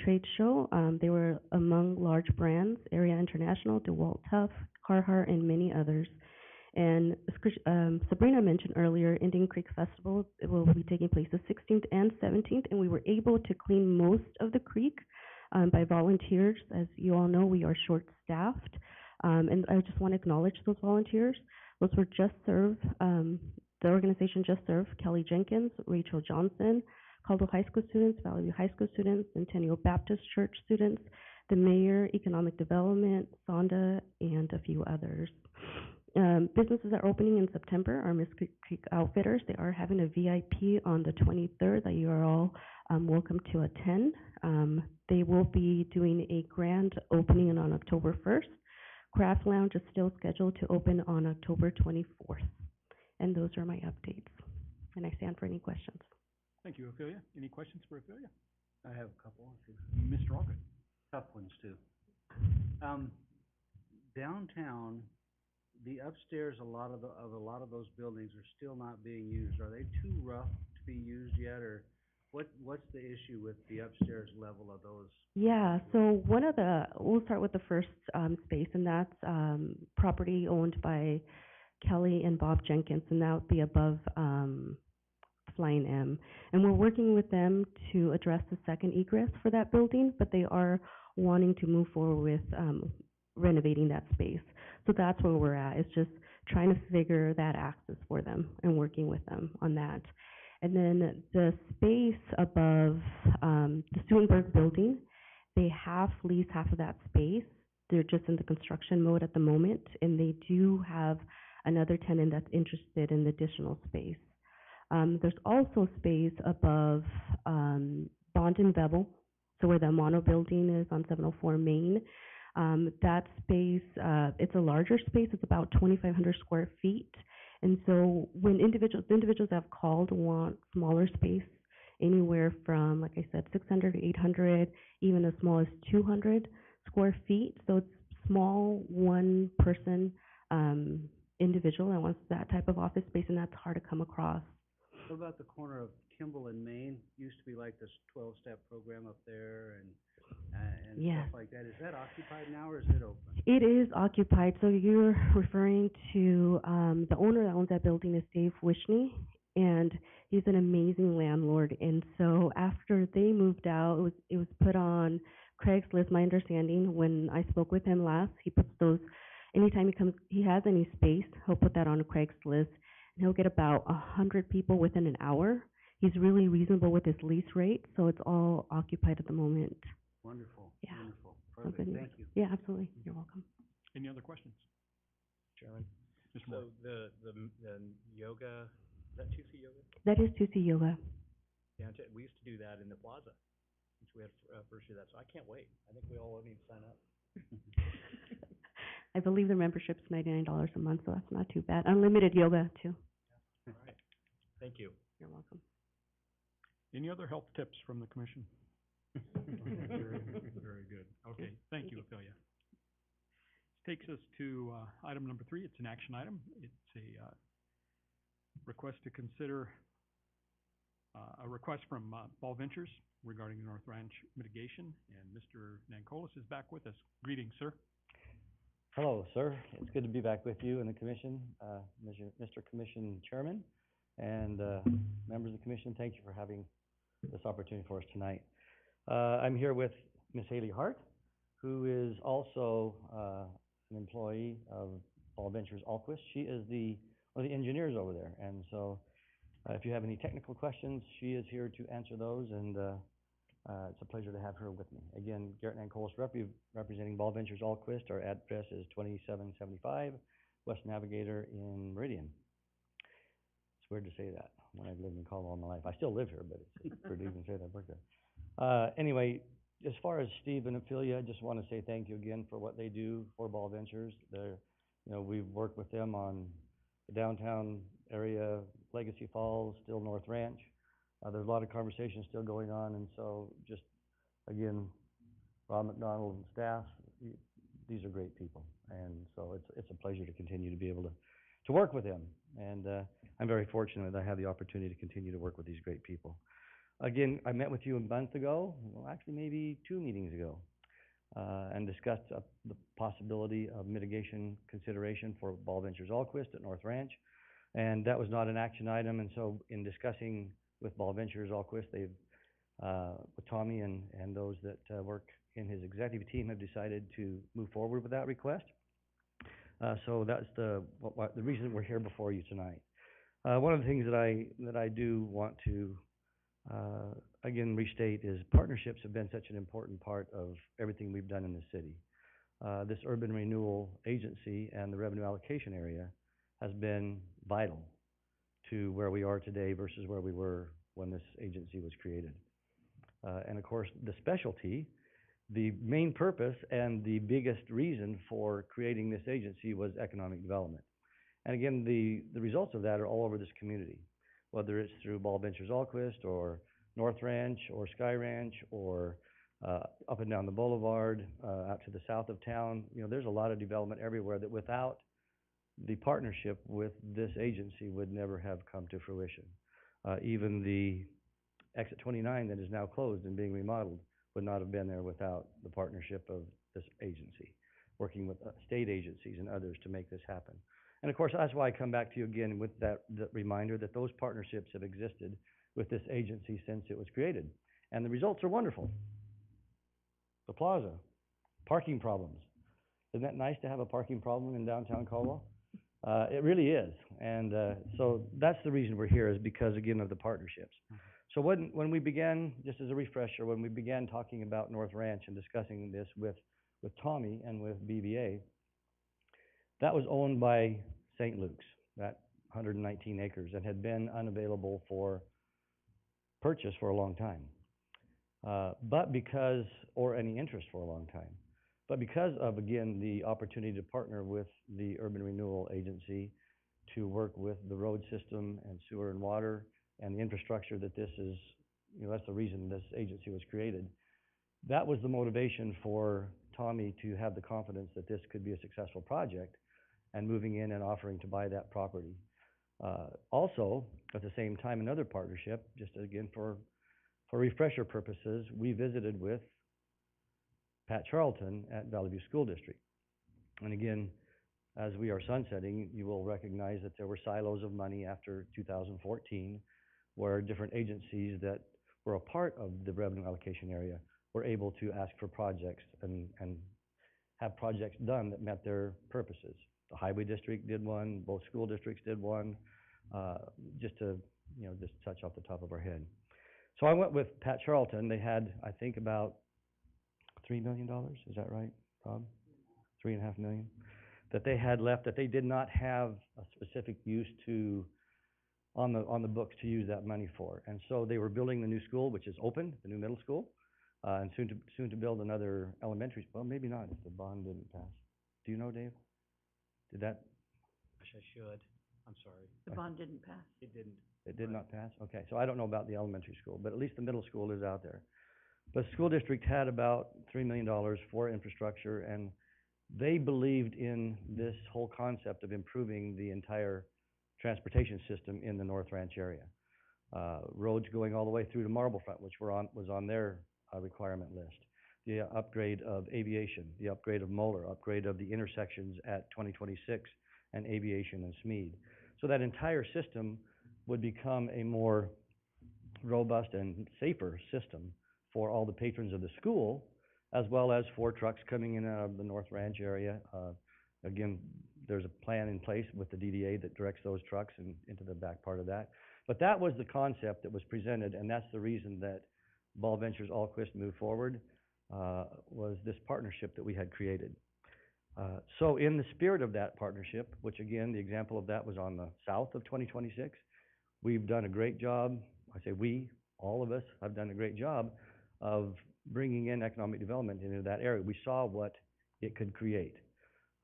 Trade Show. They were among large brands, Area International, DeWalt Tough, Carhartt, and many others. And Sabrina mentioned earlier, Indian Creek Festival will be taking place the 16th and 17th, and we were able to clean most of the creek by volunteers. As you all know, we are short-staffed, and I just want to acknowledge those volunteers. Those were Just Serve, the organization Just Serve, Kelly Jenkins, Rachel Johnson, Caldwell High School students, Valley View High School students, Centennial Baptist Church students, the mayor, Economic Development, Sonda, and a few others. Businesses are opening in September are Miss Creek Outfitters. They are having a VIP on the 23rd that you are all welcome to attend. They will be doing a grand opening on October 1st. Craft Lounge is still scheduled to open on October 24th. And those are my updates. And I stand for any questions. Thank you, Ophelia. Any questions for Ophelia? I have a couple, Mr. Algood? tough ones too. Downtown, the upstairs, a lot of those buildings are still not being used. Are they too rough to be used yet, or what's the issue with the upstairs level of those? Yeah, so we'll start with the first space, and that's property owned by Kelly and Bob Jenkins, and that would be above Flying M. And we're working with them to address the second egress for that building, but they are wanting to move forward with renovating that space. So that's where we're at. It's just trying to figure that access for them and working with them on that. And then the space above the Stuenberg building, they lease half of that space. They're just in the construction mode at the moment, and they do have another tenant that's interested in the additional space. There's also space above Bond and Bevel, so where the Mono building is on 704 Main. That space, it's a larger space. It's about 2,500 square feet. And so when individuals have called want smaller space, anywhere from, like I said, 600 to 800, even as small as 200 square feet. So it's small, one-person individual that wants that type of office space, and that's hard to come across. What about the corner of Kimball and Main? Used to be like this 12-step program up there and Yes. stuff like that. Is that occupied now, or is it open? It is occupied. So you're referring to the owner that owns that building is Dave Wishney, and he's an amazing landlord. And so after they moved out, it was put on Craigslist. My understanding, when I spoke with him last, he puts those anytime he has any space, he'll put that on Craigslist, and he'll get about 100 people within an hour. He's really reasonable with his lease rate, so it's all occupied at the moment. Wonderful. Yeah. Wonderful. So Perfect. good. Thank you. Yeah, absolutely. You're welcome. Any other questions? Chairman, Mr. Moore? so the yoga, is that 2C yoga? That is 2C Yoga. Downtown, we used to do that in the plaza, since we had first year that, so I can't wait. I think we all need to sign up. I believe the membership's $99 a month, so that's not too bad. Unlimited yoga too. All right, thank you. You're welcome. Any other health tips from the commission? Very, very good. Okay, thank you, Ophelia. This takes us to item number 3. It's an action item. It's a request to consider a request from Ball Ventures regarding the North Ranch mitigation, and Mr. Nancolis is back with us. Greetings, sir. Hello, sir. It's good to be back with you and the commission, Mr. Commission Chairman. and, members of the commission, thank you for having this opportunity for us tonight. I'm here with Ms. Haley Hart, who is also, an employee of Ball Ventures Alquist. She is one of the engineers over there, and so, if you have any technical questions, she is here to answer those, and, it's a pleasure to have her with me. Again, Garrett and Coles representing Ball Ventures Alquist. Our address is 2775 West Navigator in Meridian. It's weird to say that when I've lived in Caldwell all my life. I still live here, but it's weird to even say that I work there. Anyway, as far as Steve and Ophelia, I just want to say thank you again for what they do for Ball Ventures. They're, we've worked with them on the downtown area, Legacy Falls, still North Ranch. There's a lot of conversations still going on, and so just, again, Rob McDonald and staff, these are great people, and so it's a pleasure to continue to be able to work with them, and I'm very fortunate that I have the opportunity to continue to work with these great people. Again, I met with you a month ago, well, actually maybe 2 meetings ago, and discussed the possibility of mitigation consideration for Ball Ventures Alquist at North Ranch, and that was not an action item, and so in discussing with Ball Ventures Alquist, they've, with Tommy and those that work in his executive team have decided to move forward with that request. So that's the reason we're here before you tonight. One of the things that I do want to again restate is partnerships have been such an important part of everything we've done in the city. This urban renewal agency and the revenue allocation area has been vital to where we are today versus where we were when this agency was created. And of course, the specialty, the main purpose and the biggest reason for creating this agency was economic development. And again, the results of that are all over this community, whether it's through Ball Ventures Alquist or North Ranch or Sky Ranch or up and down the boulevard, out to the south of town. There's a lot of development everywhere that without the partnership with this agency would never have come to fruition. Even the exit 29 that is now closed and being remodeled would not have been there without the partnership of this agency, working with state agencies and others to make this happen. And of course, that's why I come back to you again with that reminder that those partnerships have existed with this agency since it was created. And the results are wonderful. The plaza, parking problems. Isn't that nice to have a parking problem in downtown Caldwell? It really is, and so that's the reason we're here, is because, again, of the partnerships. So when we began, just as a refresher, when we began talking about North Ranch and discussing this with Tommy and with BVA, that was owned by St. Luke's, that 119 acres, and had been unavailable for purchase for a long time, or any interest for a long time. But because of, again, the opportunity to partner with the Urban Renewal Agency to work with the road system and sewer and water and the infrastructure that this is, that's the reason this agency was created. That was the motivation for Tommy to have the confidence that this could be a successful project and moving in and offering to buy that property. Also, at the same time, another partnership, just again for refresher purposes, we visited with Pat Charlton at Valley View School District. And again, as we are sunsetting, you will recognize that there were silos of money after 2014, where different agencies that were a part of the revenue allocation area were able to ask for projects and have projects done that met their purposes. The Highway District did one, both school districts did one, just to, just touch off the top of our head. So I went with Pat Charlton. They had, I think, about $3 million, is that right, Rob? $3.5 million that they had left, that they did not have a specific use to, on the books to use that money for. And so they were building the new school, which is open, the new middle school, and soon to build another elementary school. Well, maybe not if the bond didn't pass. Do you know, Dave? Did that? Wish I should. I'm sorry. The bond didn't pass. It didn't. It did not pass? Okay, so I don't know about the elementary school, but at least the middle school is out there. But the school district had about $3 million for infrastructure, and they believed in this whole concept of improving the entire transportation system in the North Ranch area. Roads going all the way through to Marblefront, which was on their requirement list. The upgrade of Aviation, the upgrade of Moeller, upgrade of the intersections at 2026 and Aviation and Smead. So that entire system would become a more robust and safer system for all the patrons of the school, as well as for trucks coming in out of the North Ranch area. Again, there's a plan in place with the DDA that directs those trucks into the back part of that. But that was the concept that was presented, and that's the reason that Ball Ventures Allquist moved forward, was this partnership that we had created. So in the spirit of that partnership, which again, the example of that was on the south of 2026, we've done a great job. I say we, all of us have done a great job of bringing in economic development into that area. We saw what it could create.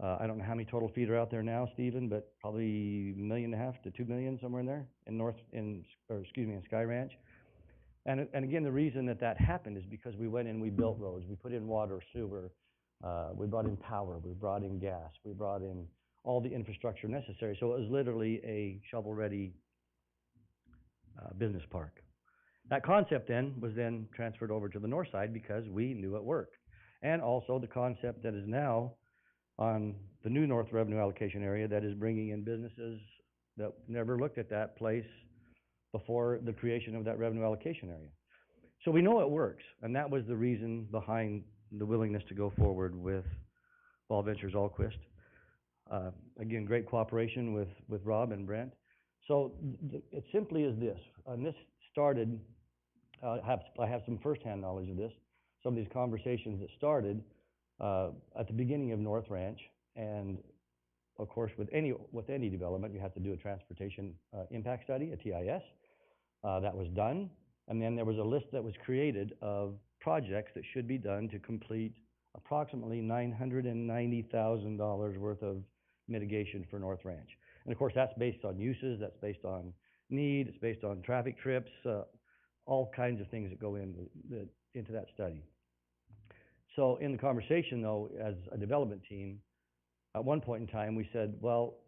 I don't know how many total feet are out there now, Stephen, but probably 1.5 million to 2 million, somewhere in there, in Sky Ranch. And again, the reason that happened is because we went in, we built roads, we put in water, sewer, we brought in power, we brought in gas, we brought in all the infrastructure necessary. So it was literally a shovel-ready business park. That concept then was then transferred over to the north side because we knew it worked. And also the concept that is now on the new North Revenue Allocation area that is bringing in businesses that never looked at that place before the creation of that revenue allocation area. So we know it works, and that was the reason behind the willingness to go forward with Ball Ventures Allquist. Again, great cooperation with Rob and Brent. So it simply is this, and this started, I have some firsthand knowledge of this, some of these conversations that started at the beginning of North Ranch, and of course with any development you have to do a transportation impact study, a TIS. That was done, and then there was a list that was created of projects that should be done to complete approximately $990,000 worth of mitigation for North Ranch. And of course that's based on uses, that's based on need, it's based on traffic trips, all kinds of things that go into that study. So in the conversation though, as a development team, at one point in time we said, well,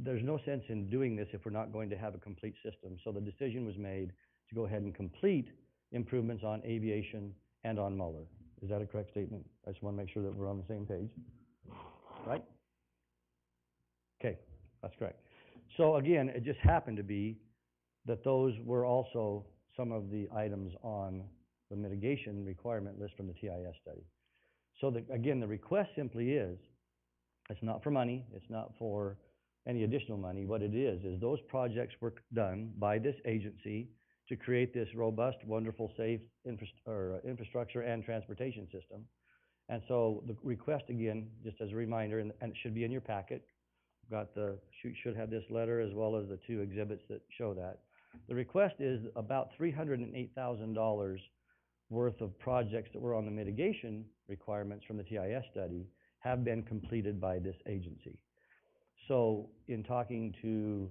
there's no sense in doing this if we're not going to have a complete system. So the decision was made to go ahead and complete improvements on Aviation and on Muller. Is that a correct statement? I just want to make sure that we're on the same page. Right? Okay, that's correct. So again, it just happened to be that those were also some of the items on the mitigation requirement list from the TIS study. So again, the request simply is, it's not for money, it's not for any additional money. What it is those projects were done by this agency to create this robust, wonderful, safe infrastructure and transportation system. And so the request, again, just as a reminder, and it should be in your packet, should have this letter as well as the 2 exhibits that show that. The request is about $308,000 worth of projects that were on the mitigation requirements from the TIS study have been completed by this agency. So in talking to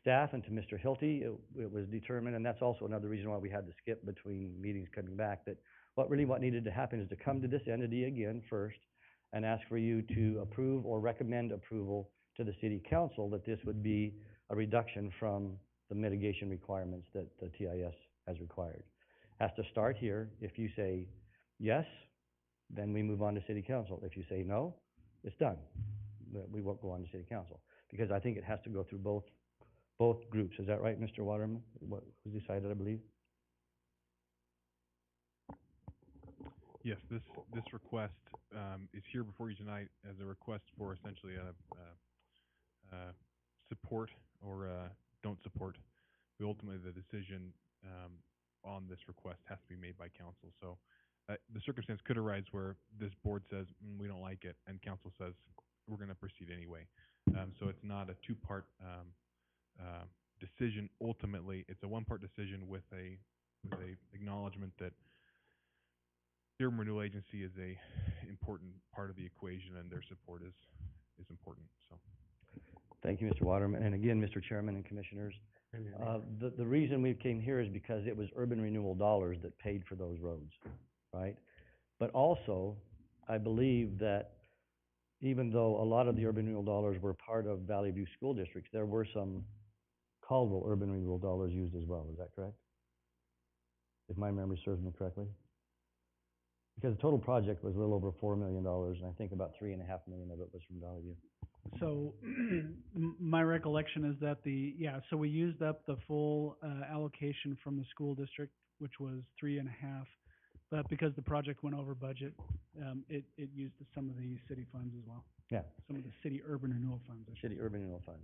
staff and to Mr. Hilty, it was determined, and that's also another reason why we had to skip between meetings coming back, that what needed to happen is to come to this entity again first and ask for you to approve or recommend approval to the city council that this would be a reduction from the mitigation requirements that the TIS has required. Has to start here. If you say yes, then we move on to city council. If you say no, it's done. We won't go on to city council, because I think it has to go through both groups. Is that right, Mr. Waterman? What was decided, I believe? Yes, this request is here before you tonight as a request for essentially a support or don't support. But ultimately, the decision on this request has to be made by council. So the circumstance could arise where this board says, we don't like it, and council says, we're going to proceed anyway. So it's not a two-part decision. Ultimately, it's a one-part decision with a acknowledgement that the Urban Renewal Agency is a important part of the equation, and their support is important. So, thank you, Mr. Waterman, and again, Mr. Chairman and Commissioners. The reason we came here is because it was urban renewal dollars that paid for those roads, right? But also, I believe that even though a lot of the urban renewal dollars were part of Valley View School Districts, there were some Caldwell urban renewal dollars used as well. Is that correct? If my memory serves me correctly? Because the total project was a little over $4 million, and I think about $3.5 million of it was from Valley View. So, my recollection is that so we used up the full, allocation from the school district, which was 3.5. But because the project went over budget, it used some of the city funds as well, Yeah, some of the city urban renewal funds, I should City Urban Renewal Fund.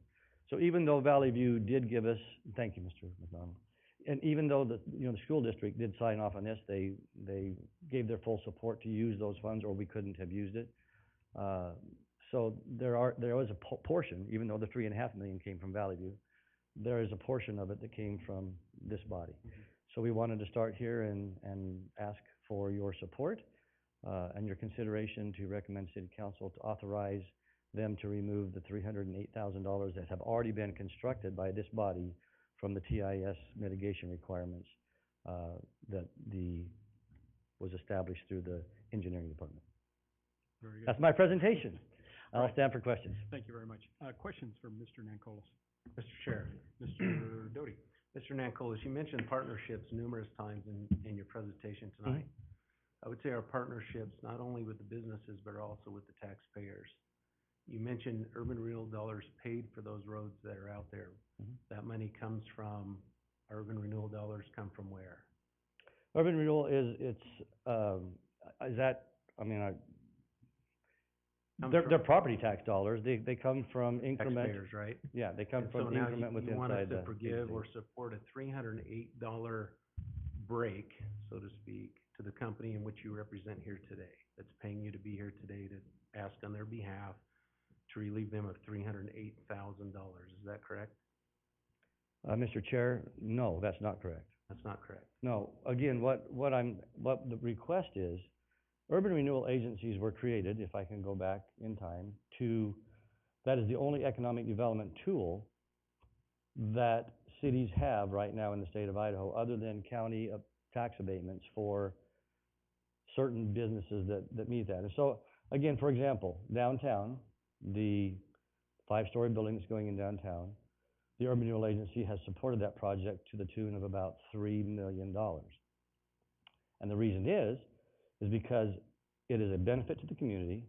So even though Valley View did give us, thank you, Mr. McDonald, and even though the school district did sign off on this, they gave their full support to use those funds, or we couldn't have used it. So there was a portion, even though the 3.5 million came from Valley View, there is a portion of it that came from this body. So we wanted to start here and ask for your support, and your consideration to recommend City Council to authorize them to remove the $308,000 that have already been constructed by this body from the TIS mitigation requirements, that was established through the engineering department. Very good. That's my presentation. I'll Right. stand for questions. Thank you very much. Questions from Mr. Nancolas? Mr. Chair. Mr. Doty? Mr. Nancolas, you mentioned partnerships numerous times in your presentation tonight. I would say our partnerships, not only with the businesses, but also with the taxpayers. You mentioned urban renewal dollars paid for those roads that are out there. That money comes from, urban renewal dollars come from where? Urban renewal they're property tax dollars. They come from increment. Taxpayers, right? Yeah, they come And from so now increment with you want us inside to the forgive or agency. support a $308 break, so to speak, to the company in which you represent here today, that's paying you to be here today to ask on their behalf to relieve them of $308,000. Is that correct? Mr. Chair, no, that's not correct. That's not correct. No, again, what the request is, urban renewal agencies were created, if I can go back in time, that is the only economic development tool that cities have right now in the state of Idaho, other than county tax abatements for certain businesses that meet that. And so, again, for example, downtown, the 5-story building that's going in downtown, the urban renewal agency has supported that project to the tune of about $3 million. And the reason is because it is a benefit to the community,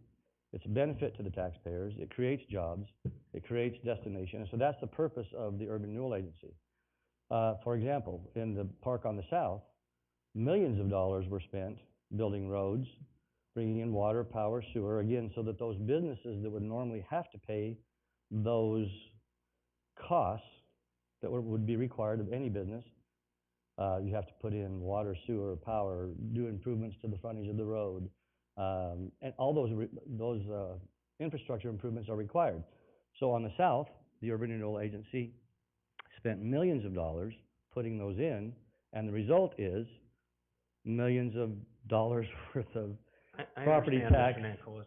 it's a benefit to the taxpayers, it creates jobs, it creates destination, and so that's the purpose of the urban renewal agency. For example, in the park on the south, millions of dollars were spent building roads, bringing in water, power, sewer, again, so that those businesses that would normally have to pay those costs that would be required of any business, you have to put in water, sewer, power, do improvements to the frontage of the road, and all those infrastructure improvements are required. So on the south, the urban renewal agency spent millions of dollars putting those in, and the result is millions of dollars worth of property tax.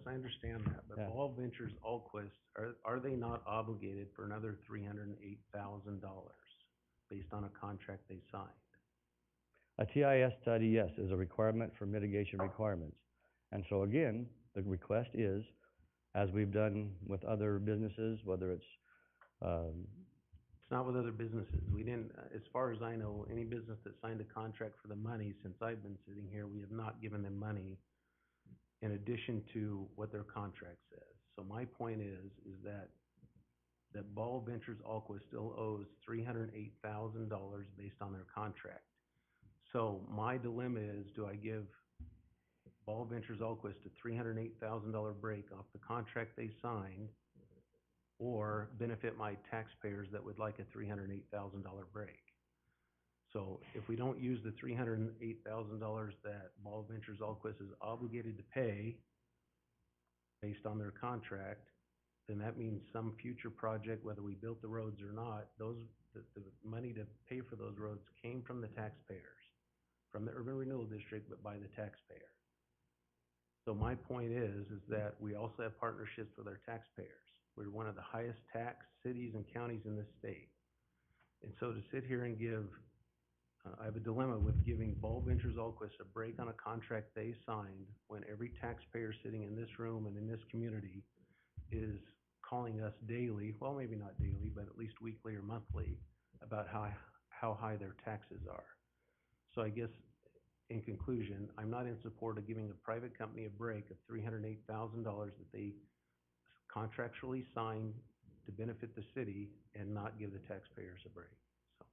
I understand that, but Yeah. Ball Ventures, Alquist, are they not obligated for another $308,000 based on a contract they signed? A TIS study, yes, is a requirement for mitigation requirements. And so again, the request is, as we've done with other businesses, whether it's, It's not with other businesses. We didn't, as far as I know, any business that signed a contract for the money, since I've been sitting here, we have not given them money in addition to what their contract says. So my point is that Ball Ventures Alquist still owes $308,000 based on their contract. So my dilemma is, do I give Ball Ventures Alquist a $308,000 break off the contract they signed, or benefit my taxpayers that would like a $308,000 break? So if we don't use the $308,000 that Ball Ventures Alquist is obligated to pay based on their contract, then that means some future project, whether we built the roads or not, the money to pay for those roads came from the taxpayers, from the urban renewal district, but by the taxpayer. So my point is that we also have partnerships with our taxpayers. We're one of the highest tax cities and counties in this state. And so to sit here and give, I have a dilemma with giving Ball Ventures Alquist a break on a contract they signed when every taxpayer sitting in this room and in this community is calling us daily, well, maybe not daily, but at least weekly or monthly, about how high their taxes are. So I guess, in conclusion, I'm not in support of giving a private company a break of $308,000 that they contractually signed to benefit the city and not give the taxpayers a break, so.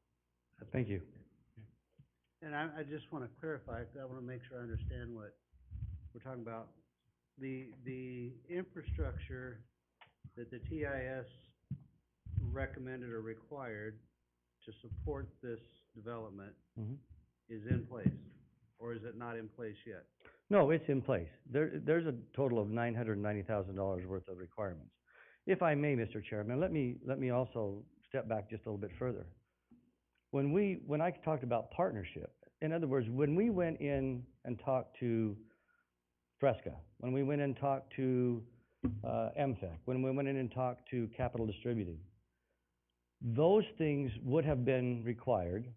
that's Thank you. And I just wanna clarify, 'cause I wanna make sure I understand what we're talking about. The infrastructure that the TIS recommended or required to support this development Mhm. is in place, or is it not in place yet? No, it's in place. There's a total of $990,000 worth of requirements. If I may, Mr. Chairman, let me also step back just a little bit further. When I talked about partnership, in other words, when we went in and talked to Fresca, when we went and talked to, MFEC, when we went in and talked to Capital Distributing, those things would have been required.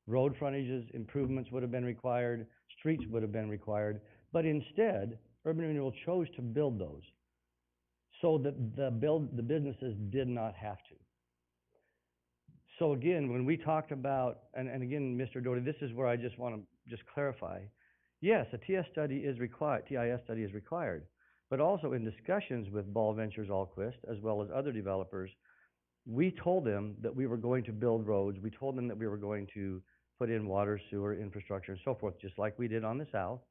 Road frontages, improvements would have been required, streets would have been required, but instead, Urban Renewal chose to build those so that the businesses did not have to. So again, when we talked about, and again, Mr. Doty, this is where I just want to clarify. Yes, a TIS study is required, but also in discussions with Ball Ventures Allquist, as well as other developers, we told them that we were going to build roads, we told them that we were going to put in water, sewer, infrastructure, and so forth, just like we did on the south.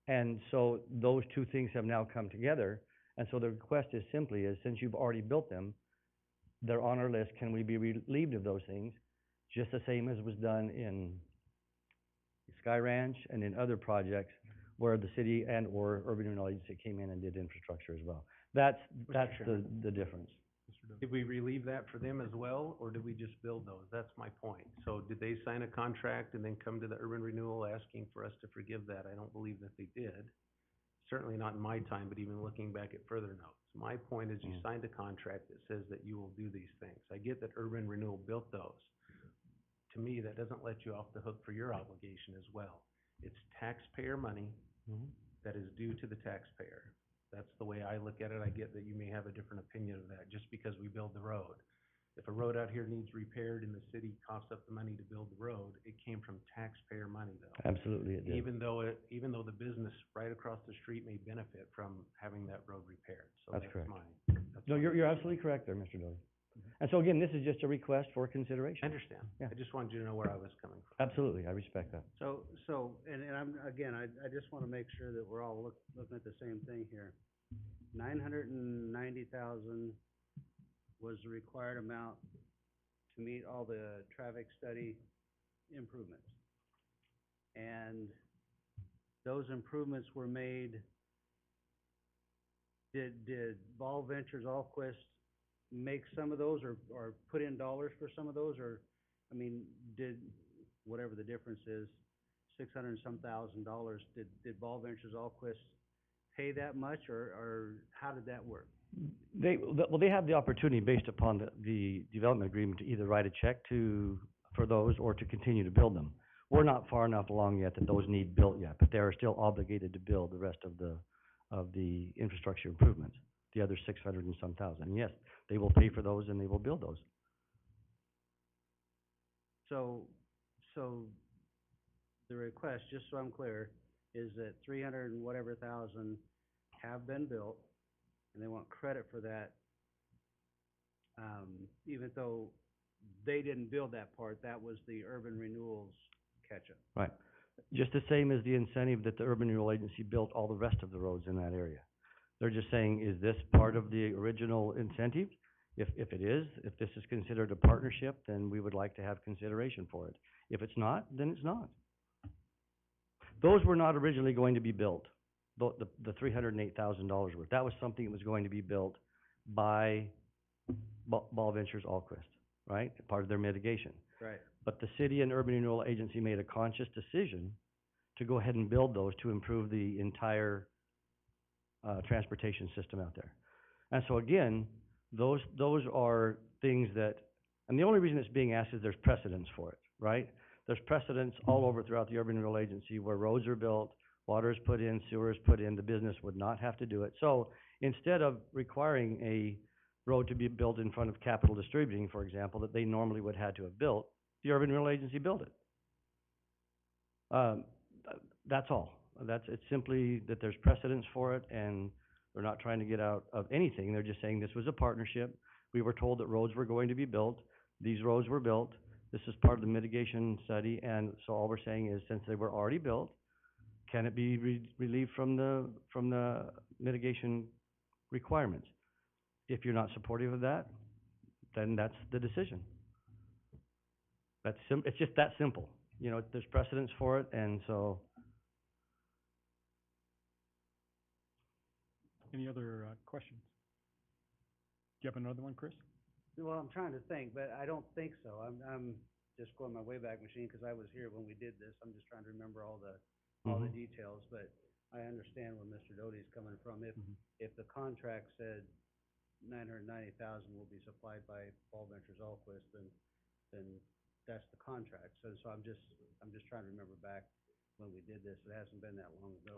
And so those two things have now come together, and so the request is simply, since you've already built them, they're on our list, can we be relieved of those things? Just the same as was done in Sky Ranch and in other projects where the city and or Urban Renewal Agency came in and did infrastructure as well. That's the difference. Did we relieve that for them as well, or did we just build those? That's my point. So did they sign a contract and then come to the urban renewal asking for us to forgive that? I don't believe that they did. Certainly not in my time, but even looking back at further notes. My point is you signed a contract that says that you will do these things. I get that urban renewal built those. To me, that doesn't let you off the hook for your obligation as well. It's taxpayer money that is due to the taxpayer. That's the way I look at it. I get that you may have a different opinion of that, just because we build the road. If a road out here needs repaired and the city coughs up the money to build the road, it came from taxpayer money though. Absolutely it did. Even though the business right across the street may benefit from having that road repaired. So That's correct. that's No, my- you're absolutely correct there, Mr. Doty. And so again, this is just a request for I consideration. understand. Yeah. I just wanted you to know where I was coming from. Absolutely, I respect that. And I'm, again, I just wanna make sure that we're all looking at the same thing here. 990,000 was the required amount to meet all the traffic study improvements. And those improvements were made, did Ball Ventures Allquist make some of those or put in dollars for some of those, or, I mean, did, whatever the difference is, $600 and some thousand, did Ball Ventures Allquist pay that much, or how did that work? They have the opportunity based upon the development agreement to either write a check for those or to continue to build them. We're not far enough along yet that those need built yet, but they are still obligated to build the rest of the infrastructure improvements, the other 600 and some thousand. Yes, they will pay for those and they will build those. So the request, just so I'm clear, is that 300 and whatever thousand have been built, and they want credit for that, even though they didn't build that part, that was the urban renewal's catch-up. Right. Just the same as the incentive that the Urban Renewal Agency built all the rest of the roads in that area. They're just saying, is this part of the original incentive? If it is, if this is considered a partnership, then we would like to have consideration for it. If it's not, then it's not. Those were not originally going to be built, the $308,000 worth. That was something that was going to be built by Ball Ventures Allquist, right? Part of their mitigation. Right. But the city and urban renewal agency made a conscious decision to go ahead and build those to improve the entire transportation system out there. And so again, those are things that, and the only reason it's being asked is there's precedence for it, right? There's precedence all over throughout the urban renewal agency where roads are built, water is put in, sewer is put in, the business would not have to do it. So instead of requiring a road to be built in front of Capital Distributing, for example, that they normally would have had to have built, the urban renewal agency built it. That's all. It's simply that there's precedence for it, and They're not trying to get out of anything. They're just saying this was a partnership. We were told that roads were going to be built. These roads were built. This is part of the mitigation study, and so all we're saying is, since they were already built, can it be relieved from the mitigation requirements? If you're not supportive of that, then that's the decision. It's just that simple. You know, there's precedence for it, and so. Any other, questions? Do you have another one, Chris? Well, I'm trying to think, but I don't think so. I'm just going my Wayback Machine, because I was here when we did this. I'm just trying to remember all the details, but I understand where Mr. Doty's coming from. If the contract said $990,000 will be supplied by Paul Ventures Alquist, then that's the contract. So I'm just trying to remember back when we did this. It hasn't been that long ago.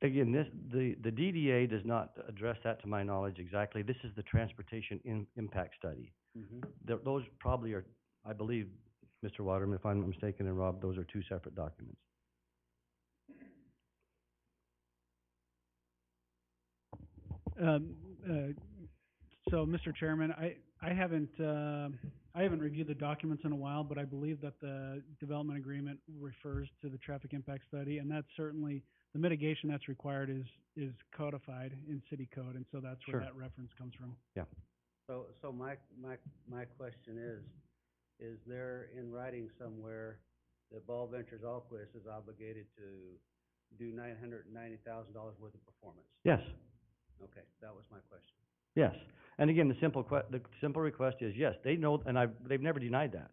Again, the DDA does not address that to my knowledge exactly. This is the transportation impact study. Those probably are, I believe, Mr. Waterman, if I'm not mistaken, and Rob, those are two separate documents. So, Mr. Chairman, I haven't reviewed the documents in a while, but I believe that the development agreement refers to the traffic impact study, and that's certainly, the mitigation that's required is codified in city code, and so that's where that reference comes from. Yeah. So my question is there in writing somewhere that Ball Ventures Alquist is obligated to do $990,000 worth of performance? Yes. Okay, that was my question. Yes. And again, the simple request is, yes, they know, and they've never denied that.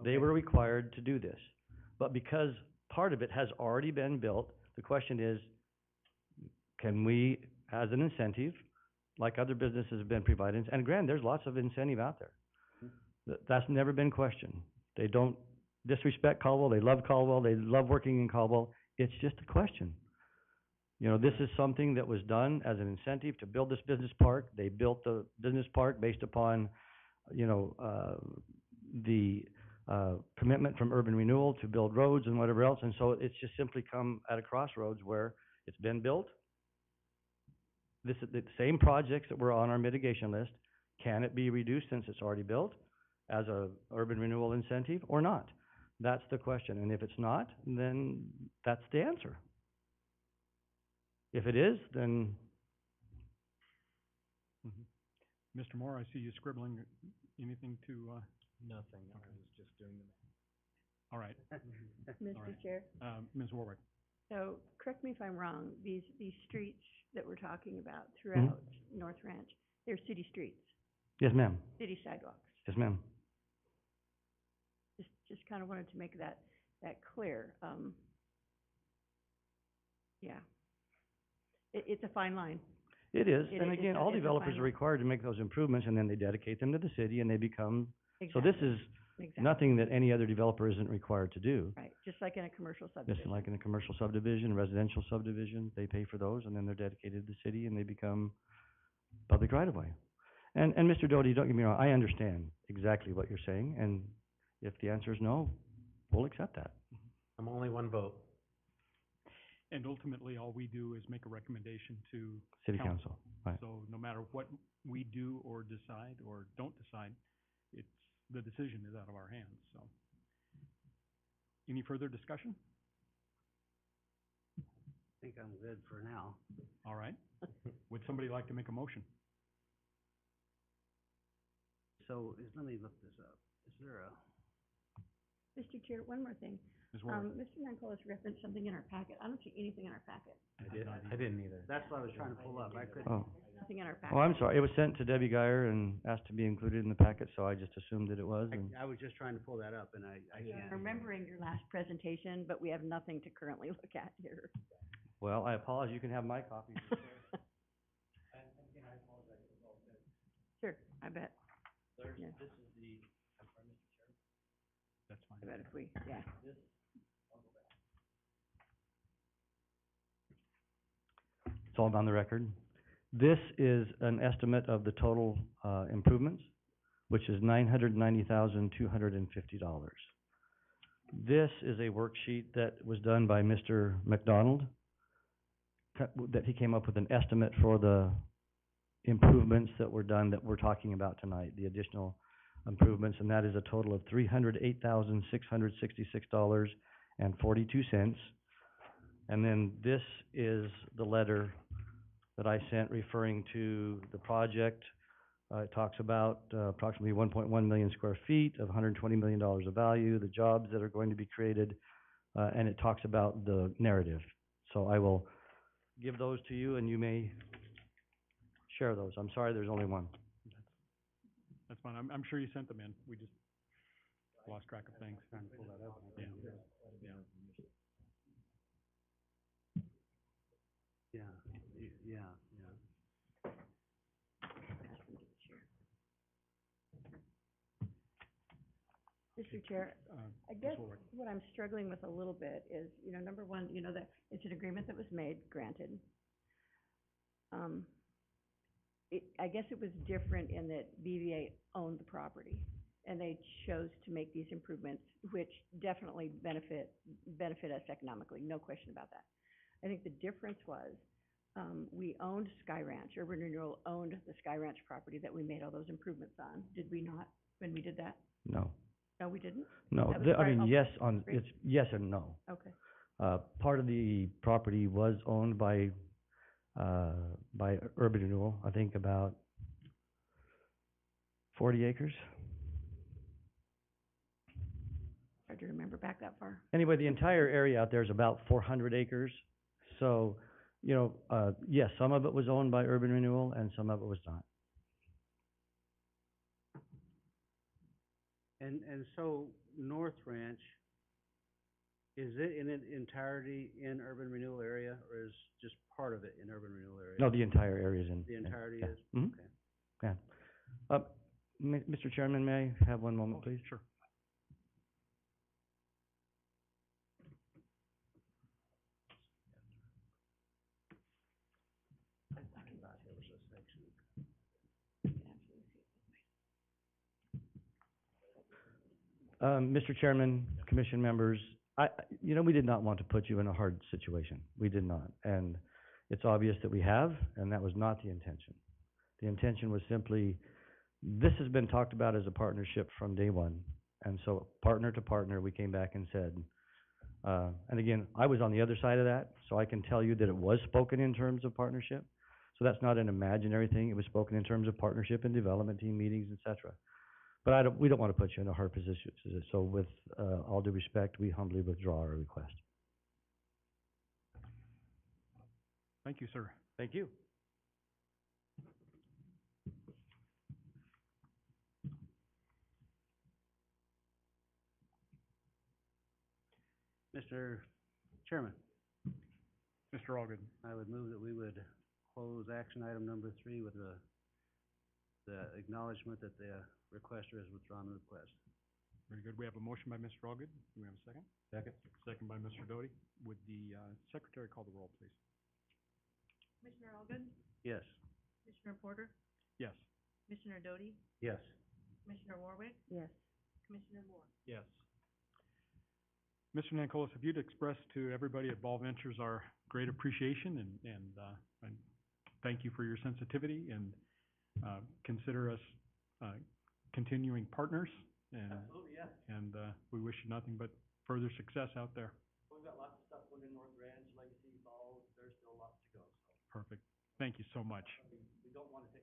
They were required to do this. But because part of it has already been built, the question is, can we, as an incentive, like other businesses have been provided, and granted, there's lots of incentive out there. That's never been questioned. They don't disrespect Caldwell, they love Caldwell, they love working in Caldwell. It's just a question. You know, this is something that was done as an incentive to build this business park. They built the business park based upon, you know, the commitment from Urban Renewal to build roads and whatever else. And so it's just simply come at a crossroads where it's been built. This is the same projects that were on our mitigation list. Can it be reduced since it's already built as a Urban Renewal incentive or not? That's the question. And if it's not, then that's the answer. If it is, then. Mr. Moore, I see you scribbling. Anything to, Nothing, I was just doing the math. all right. Mr. Chair, Ms. Warwick. so correct me if I'm wrong, these streets that we're talking about throughout North Ranch, they're city streets, Yes, ma'am. city sidewalks. Yes, ma'am. Just kind of wanted to make that clear. Yeah. It's a fine line. It is. It And is again, a- all it's a developers fine are line. required to make those improvements, and then they dedicate them to the city, and they become. So Exactly. this is Exactly. nothing that any other developer isn't required to do. Right, just like in a commercial Just subdivision. like in a commercial subdivision, residential subdivision, they pay for those, and then they're dedicated to the city, and they become public right-of-way. And Mr. Doty, don't get me wrong, I understand exactly what you're saying, and if the answer is no, we'll accept that. I'm only one vote. And ultimately, all we do is make a recommendation to City council, right. So no matter what we do or decide or don't decide, it's, the decision is out of our hands, so. Any further discussion? I think I'm good for now. All right. Would somebody like to make a motion? So, let me look this up. Is there a? Mr. Chair, one more thing. Ms. Warwick? Mr. Nancolas referenced something in our packet. I don't see anything in our packet. I didn't either. That's what I was trying to pull up. I couldn't. Oh. Nothing in our packet. Oh, I'm sorry, it was sent to Debbie Geyer and asked to be included in the packet, so I just assumed that it was, and. I was just trying to pull that up, and I can't. I'm remembering your last presentation, but we have nothing to currently look at here. Well, I apologize, you can have my copy. Sure, I bet. There's, Yeah. this is the, I'm sorry, Mr. Chair. That's fine. I bet if we, yeah. It's all on the record. This is an estimate of the total, improvements, which is $990,250. This is a worksheet that was done by Mr. McDonald. that he came up with an estimate for the improvements that were done that we're talking about tonight, the additional improvements, and that is a total of $308,666.42. And then this is the letter that I sent referring to the project. It talks about approximately 1.1 million square feet of $120 million of value, the jobs that are going to be created, and it talks about the narrative. So I will give those to you, and you may share those. I'm sorry, there's only one. That's fine. I'm sure you sent them in. We just lost track of things. Trying to pull that up. Yeah. Yeah, yeah, yeah. Mr. Chair, I guess what I'm struggling with a little bit is, number one, that it's an agreement that was made, granted. I guess it was different in that BVA owned the property, and they chose to make these improvements, which definitely benefit us economically, no question about that. I think the difference was, we owned Sky Ranch, Urban Renewal owned the Sky Ranch property that we made all those improvements on, did we not, when we did that? No. No, we didn't? No, That was part- yes, great. it's yes and no. Okay. Part of the property was owned by Urban Renewal, I think about 40 acres. Hard to remember back that far. Anyway, the entire area out there is about 400 acres. So, yes, some of it was owned by Urban Renewal and some of it was not. And so North Ranch, is it in its entirety in urban renewal area, or is just part of it in urban renewal area? No, the entire area is in. The entirety yeah. is? Mhm. Okay. Yeah. Mr. Chairman, may I have one moment, please? Sure. Mr. Chairman, commission members, we did not want to put you in a hard situation. We did not. And it's obvious that we have, and that was not the intention. The intention was simply, this has been talked about as a partnership from day one. And so partner to partner, we came back and said, and again, I was on the other side of that, so I can tell you that it was spoken in terms of partnership. So that's not an imaginary thing. It was spoken in terms of partnership and development team meetings, et cetera. But we don't want to put you in a hard position. So with all due respect, we humbly withdraw our request. Thank you, sir. Thank you. Mr. Chairman, Mr. Allgood. I would move that we would close action item number 3 with the acknowledgement that the requester has withdrawn the request. Very good. We have a motion by Mr. Allgood. Do we have a second? Second. Second by Mr. Doty. Would the secretary call the roll, please? Commissioner Allgood? Yes. Commissioner Porter? Yes. Commissioner Doty? Yes. Commissioner Warwick? Yes. Commissioner Moore? Yes. Mr. Nancolis, if you'd express to everybody at Ball Ventures our great appreciation and thank you for your sensitivity and consider us continuing partners. And, absolutely, yeah. And we wish you nothing but further success out there. We've got lots of stuff going in North Ranch, Legacy Falls. There's still lots to go. So. Perfect. Thank you so much. We do not want to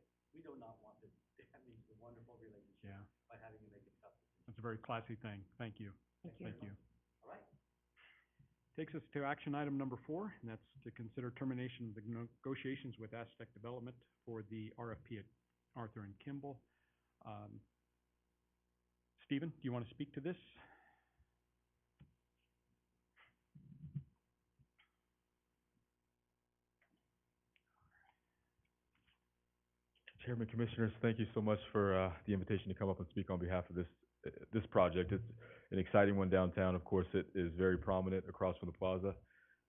damage the wonderful relationship by having to make a tough decision. That's a very classy thing. Thank you. Thank you. Thank you. All right. Takes us to action item number 4, and that's to consider termination of the negotiations with Aztec Development for the RFP at Arthur and Kimball. Stephen, do you want to speak to this? Chairman, Commissioners, thank you so much for the invitation to come up and speak on behalf of this project. It's an exciting one downtown. Of course, it is very prominent across from the plaza.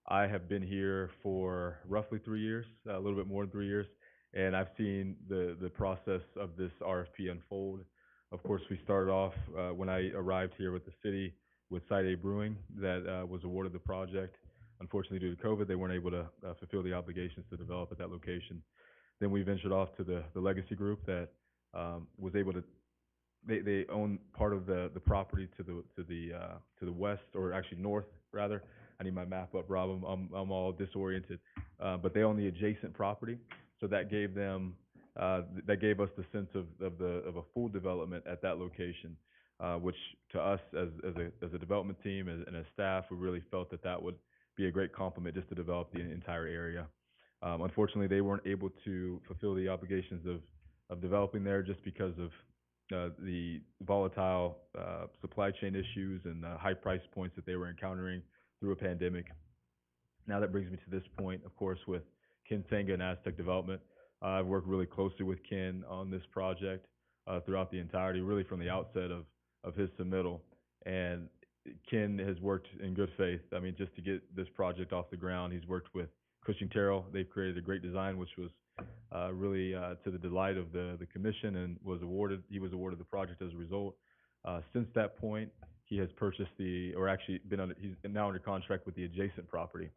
I have been here for roughly 3 years, a little bit more than 3 years, and I've seen the process of this RFP unfold. Of course, we started off when I arrived here with the city with Site A Brewing that was awarded the project. unfortunately due to COVID, they weren't able to fulfill the obligations to develop at that location. Then we ventured off to the Legacy Group that was able to. They own part of the property to the west, or actually north rather. I need my map up, Rob. I'm all disoriented. But they own the adjacent property, so that gave them that gave us the sense of a full development at that location, which to us as a development team and as staff, we really felt that would be a great complement just to develop the entire area. Unfortunately, they weren't able to fulfill the obligations of developing there just because of the volatile supply chain issues and the high price points that they were encountering through a pandemic. Now that brings me to this point, of course, with Ken Senga and Aztec Development. I've worked really closely with Ken on this project throughout the entirety, really from the outset of his submittal. And Ken has worked in good faith. I mean, just to get this project off the ground, he's worked with Cushing Terrell. They've created a great design, which was really to the delight of the commission, and he was awarded the project as a result. Since that point, he has purchased he's now under contract with the adjacent property.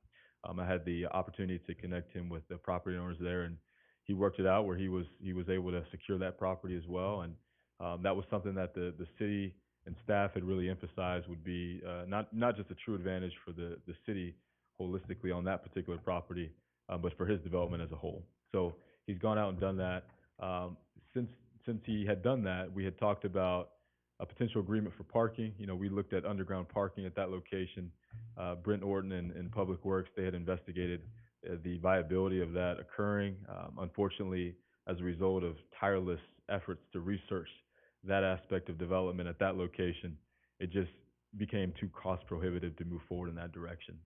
I had the opportunity to connect him with the property owners there, and he worked it out where he was able to secure that property as well. And that was something that the city and staff had really emphasized would be not just a true advantage for the city holistically on that particular property, but for his development as a whole. So he's gone out and done that. Since he had done that, we had talked about a potential agreement for parking. You know, we looked at underground parking at that location. Brent Orton and Public Works, they had investigated the viability of that occurring. Unfortunately, as a result of tireless efforts to research that aspect of development at that location, it just became too cost prohibitive to move forward in that direction.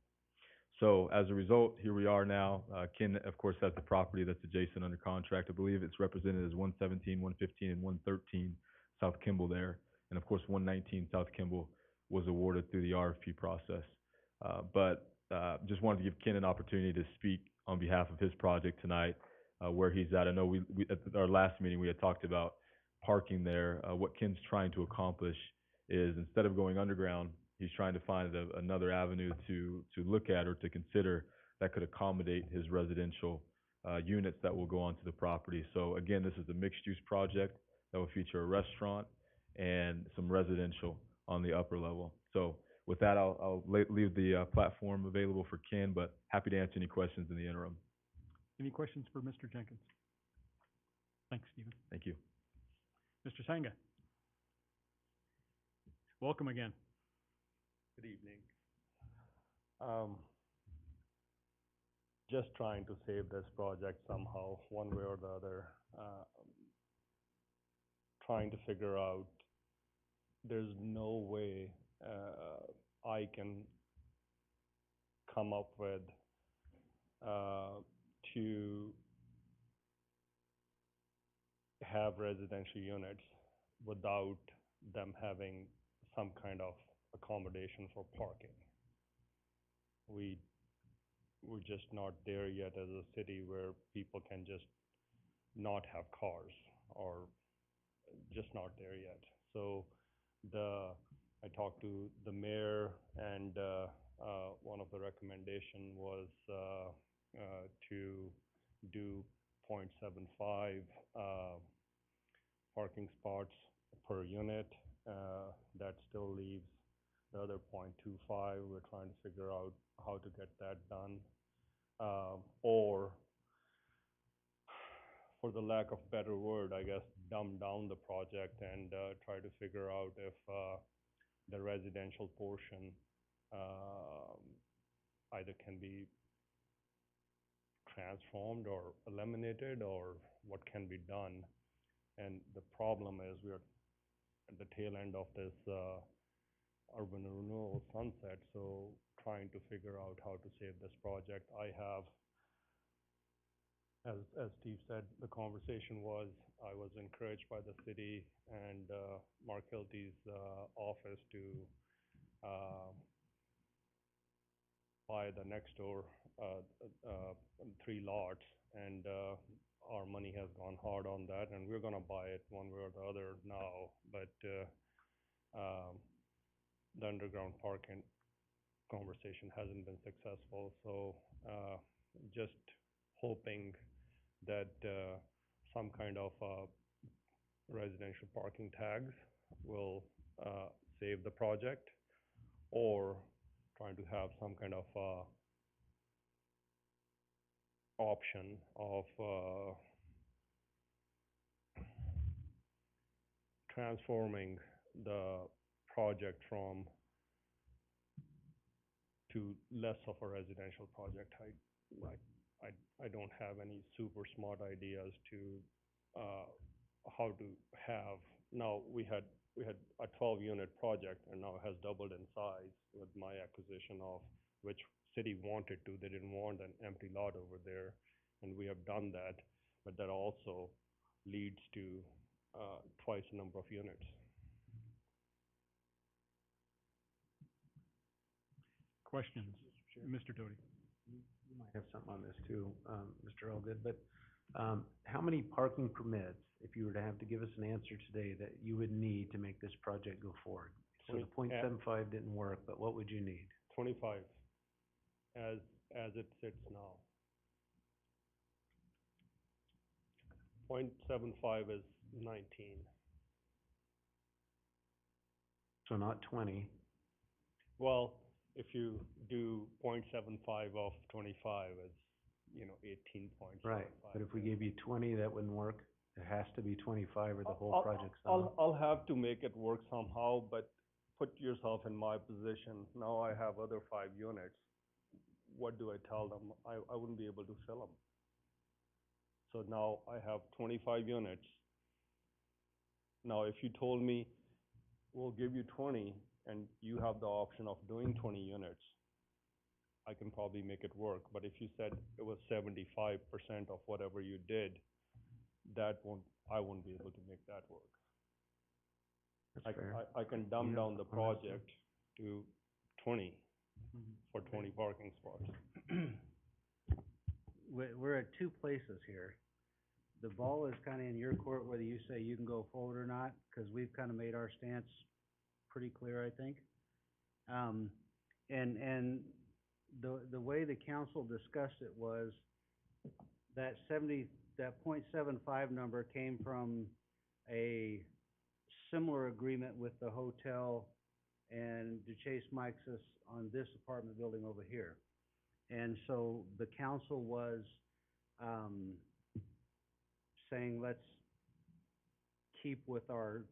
So as a result, here we are now. Ken, of course, has the property that's adjacent under contract. I believe it's represented as 117, 115, and 113 South Kimball there. And of course, 119 South Kimball was awarded through the RFP process. But just wanted to give Ken an opportunity to speak on behalf of his project tonight, where he's at. I know we at our last meeting, we had talked about parking there. What Ken's trying to accomplish is, instead of going underground, he's trying to find another avenue to look at or to consider that could accommodate his residential units that will go onto the property. So again, this is a mixed-use project that will feature a restaurant and some residential on the upper level. So with that, I'll leave the platform available for Ken, but happy to answer any questions in the interim. Any questions for Mr. Jenkins? Thanks, Stephen. Thank you. Mr. Senga. Welcome again. Good evening. Just trying to save this project somehow, one way or the other. Trying to figure out, there's no way I can come up with to have residential units without them having some kind of accommodation for parking. We're just not there yet as a city where people can just not have cars, or just not there yet. So I talked to the mayor, and one of the recommendation was to do 0.75 parking spots per unit. That still leaves the other 0.25. We're trying to figure out how to get that done. Or, for the lack of better word, I guess, dumb down the project and try to figure out if the residential portion either can be transformed or eliminated, or what can be done. And the problem is, we are at the tail end of this urban renewal sunset, so trying to figure out how to save this project. I have, as Steve said, the conversation was, I was encouraged by the city and Mark Hilty's office to buy the next door 3 lots, and our money has gone hard on that, and we're gonna buy it one way or the other now. But the underground parking conversation hasn't been successful, so, just hoping that, some kind of, residential parking tags will, save the project, or trying to have some kind of, option of, transforming the project to less of a residential project. I don't have any super smart ideas to, how to have, now we had a 12-unit project, and now it has doubled in size with my acquisition of, which city wanted to, they didn't want an empty lot over there, and we have done that, but that also leads to, twice the number of units. Questions? Mr. Doty? You might have something on this too, Mr. Allgood, but, how many parking permits, if you were to have to give us an answer today, that you would need to make this project go forward? So the 0.75 didn't work, but what would you need? 25, as it sits now. 0.75 is 19. So not 20. Well, if you do 0.75 of 25, it's, 18.75. Right, but if we gave you 20, that wouldn't work? It has to be 25 or the whole project's done. I'll have to make it work somehow, but put yourself in my position. Now I have other 5 units. What do I tell them? I wouldn't be able to fill them. So now I have 25 units. Now, if you told me, we'll give you 20, and you have the option of doing 20 units, I can probably make it work. But if you said it was 75% of whatever you did, I won't be able to make that work. That's fair. I can dumb down the project to 20 for 20 parking spots. We're at two places here. The ball is kind of in your court, whether you say you can go forward or not, because we've kind of made our stance pretty clear, I think. And the way the council discussed it was that 0.75 number came from a similar agreement with the hotel and DeChase Mixus on this apartment building over here. And so the council was, saying, let's keep with our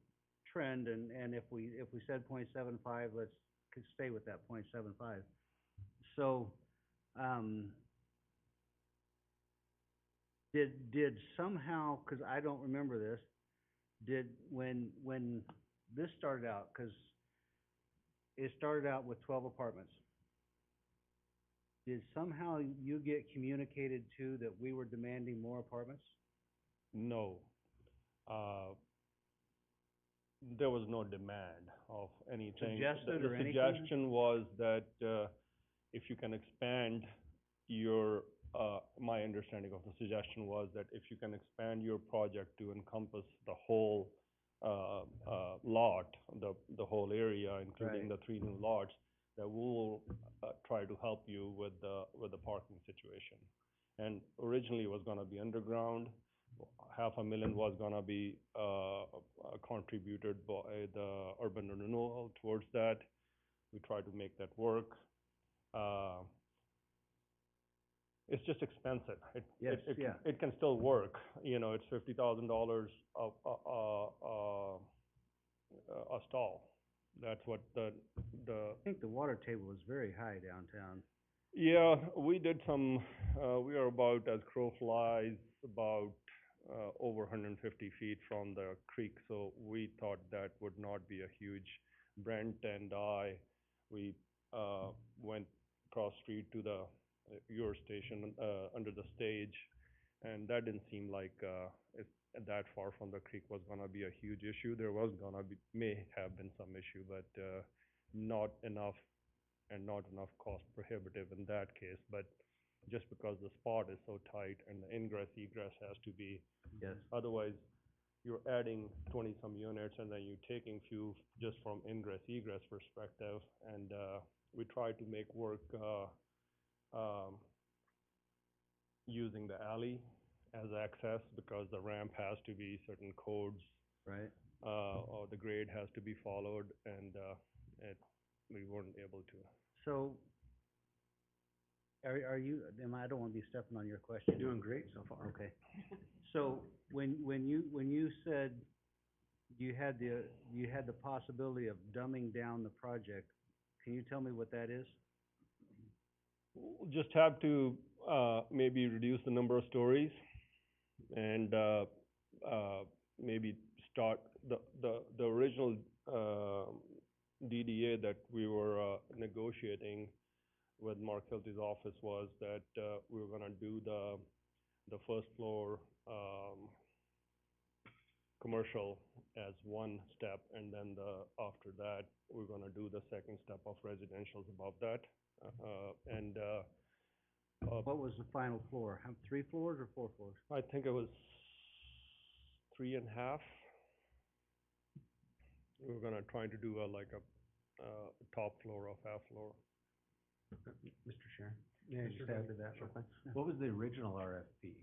trend, and if we said 0.75, let's stay with that 0.75. So, did somehow, because I don't remember this, when this started out, because it started out with 12 apartments, did somehow you get communicated to that we were demanding more apartments? No. There was no demand of anything. Suggested or anything? The suggestion was that, if you can expand your, my understanding of the suggestion was that if you can expand your project to encompass the whole, lot, the whole area, including the 3 new lots, that we will, try to help you with the parking situation. And originally it was gonna be underground. $500,000 was gonna be, contributed by the urban renewal towards that. We tried to make that work. It's just expensive. It can still work. It's $50,000 a stall. That's what the. I think the water table was very high downtown. Yeah, we did some. We are about, as crow flies, about over 150 feet from the creek, so we thought that would not be a huge. Brent and I, we went cross street to the your station under the stage, and that didn't seem like that far from the creek was gonna be a huge issue. There was gonna be, may have been some issue, but not enough, and not enough cost prohibitive in that case. But just because the spot is so tight and the ingress egress has to be, Yes. otherwise you're adding 20-some units, and then you're taking few just from ingress, egress perspective, and, we try to make work, using the alley as access, because the ramp has to be certain codes, Right. or the grade has to be followed, and, we weren't able to. So, are you, I don't wanna be stepping on your question. You're doing great so far. Okay. So, when you said you had the possibility of dumbing down the project, can you tell me what that is? Just have to, maybe reduce the number of stories, and, maybe start, the original, DDA that we were, negotiating with Mark Hilty's office was that, we were gonna do the first floor, commercial as one step, and then after that, we're gonna do the second step of residential's above that. And, What was the final floor? 3 floors or 4 floors? I think it was 3.5. We were gonna try to do like a top floor of half floor. Mr. Chair, may I just add to that real quick? What was the original RFP?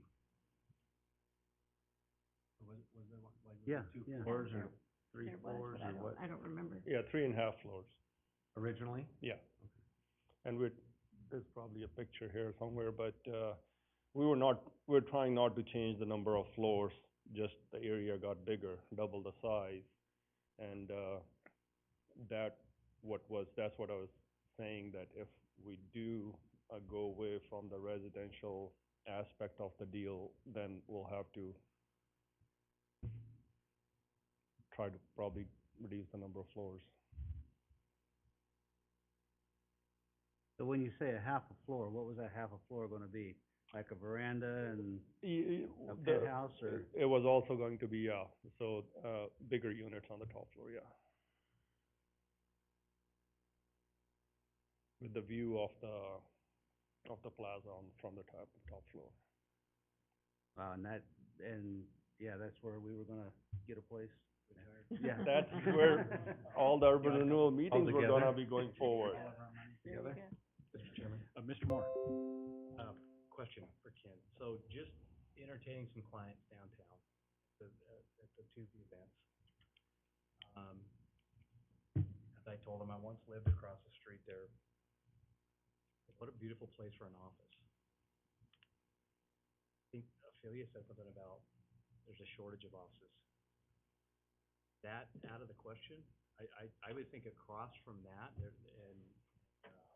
Was there one, like, Yeah, two yeah. floors or three There was, floors but or what? I don't remember. Yeah, 3.5 floors. Originally? Yeah. And there's probably a picture here somewhere, but, we're trying not to change the number of floors, just the area got bigger, double the size. And, that's what I was saying, that if we do, go away from the residential aspect of the deal, then we'll have to try to probably reduce the number of floors. So when you say a half a floor, what was that half a floor gonna be? Like a veranda and a penthouse, or? It was also going to be, so, bigger units on the top floor, yeah. With the view of the plaza from the top floor. Yeah, that's where we were gonna get a place. Yeah, that's where all the urban renewal meetings were together? gonna be going forward. Together? Mr. Chairman. Mr. Moore? Question for Ken. So just entertaining some clients downtown at the two events. As I told them, I once lived across the street there. What a beautiful place for an office. I think Ophelia said something about there's a shortage of offices. That out of the question, I would think across from that, there, and,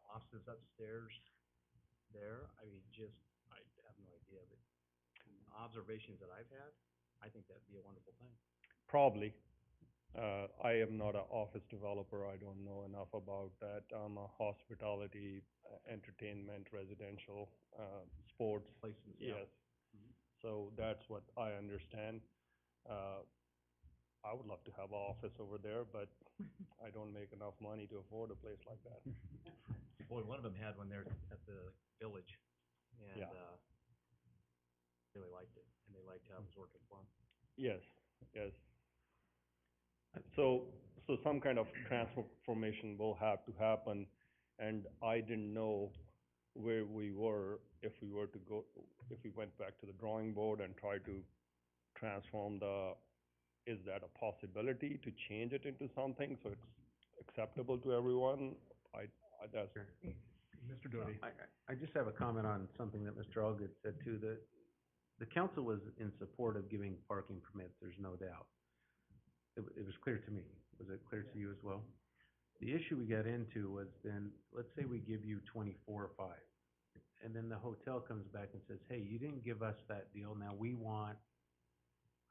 offices upstairs there, I mean, I have no idea, but observations that I've had, I think that'd be a wonderful thing. Probably. I am not an office developer. I don't know enough about that. I'm a hospitality, entertainment, residential, sports. Places, yeah. Yes. So that's what I understand. I would love to have an office over there, but I don't make enough money to afford a place like that. Boy, one of them had one there at the Village, and, Yeah. Really liked it, and they liked how it was working for them. Yes, yes. So some kind of transformation will have to happen, and I didn't know where we were if we went back to the drawing board and try to transform is that a possibility to change it into something so it's acceptable to everyone? That's. Mr. Doty? I just have a comment on something that Mr. Allgood said too, that the council was in support of giving parking permits, there's no doubt. It was clear to me. Was it clear to you as well? The issue we got into was then, let's say we give you 24 or 5, and then the hotel comes back and says, hey, you didn't give us that deal, now we want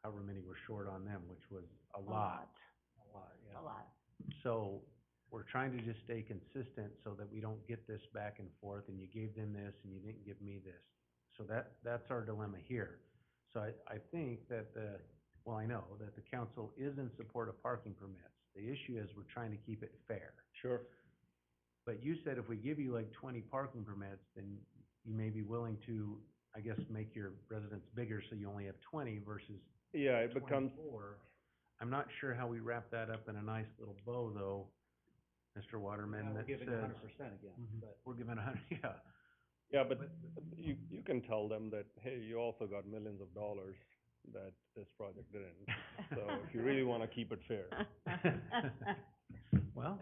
however many we're short on them, which was a lot. A lot. So, we're trying to just stay consistent so that we don't get this back and forth, and you gave them this and you didn't give me this. So that's our dilemma here. So I think that I know that the council is in support of parking permits. The issue is we're trying to keep it fair. Sure. But you said if we give you like 20 parking permits, then you may be willing to, I guess, make your residence bigger so you only have 20 versus Yeah, it becomes, 24. I'm not sure how we wrap that up in a nice little bow, though, Mr. Waterman, that says. again, but. We're giving 100, yeah. yeah, but you can tell them that, hey, you also got millions of dollars that this project didn't. So if you really wanna keep it fair. Well,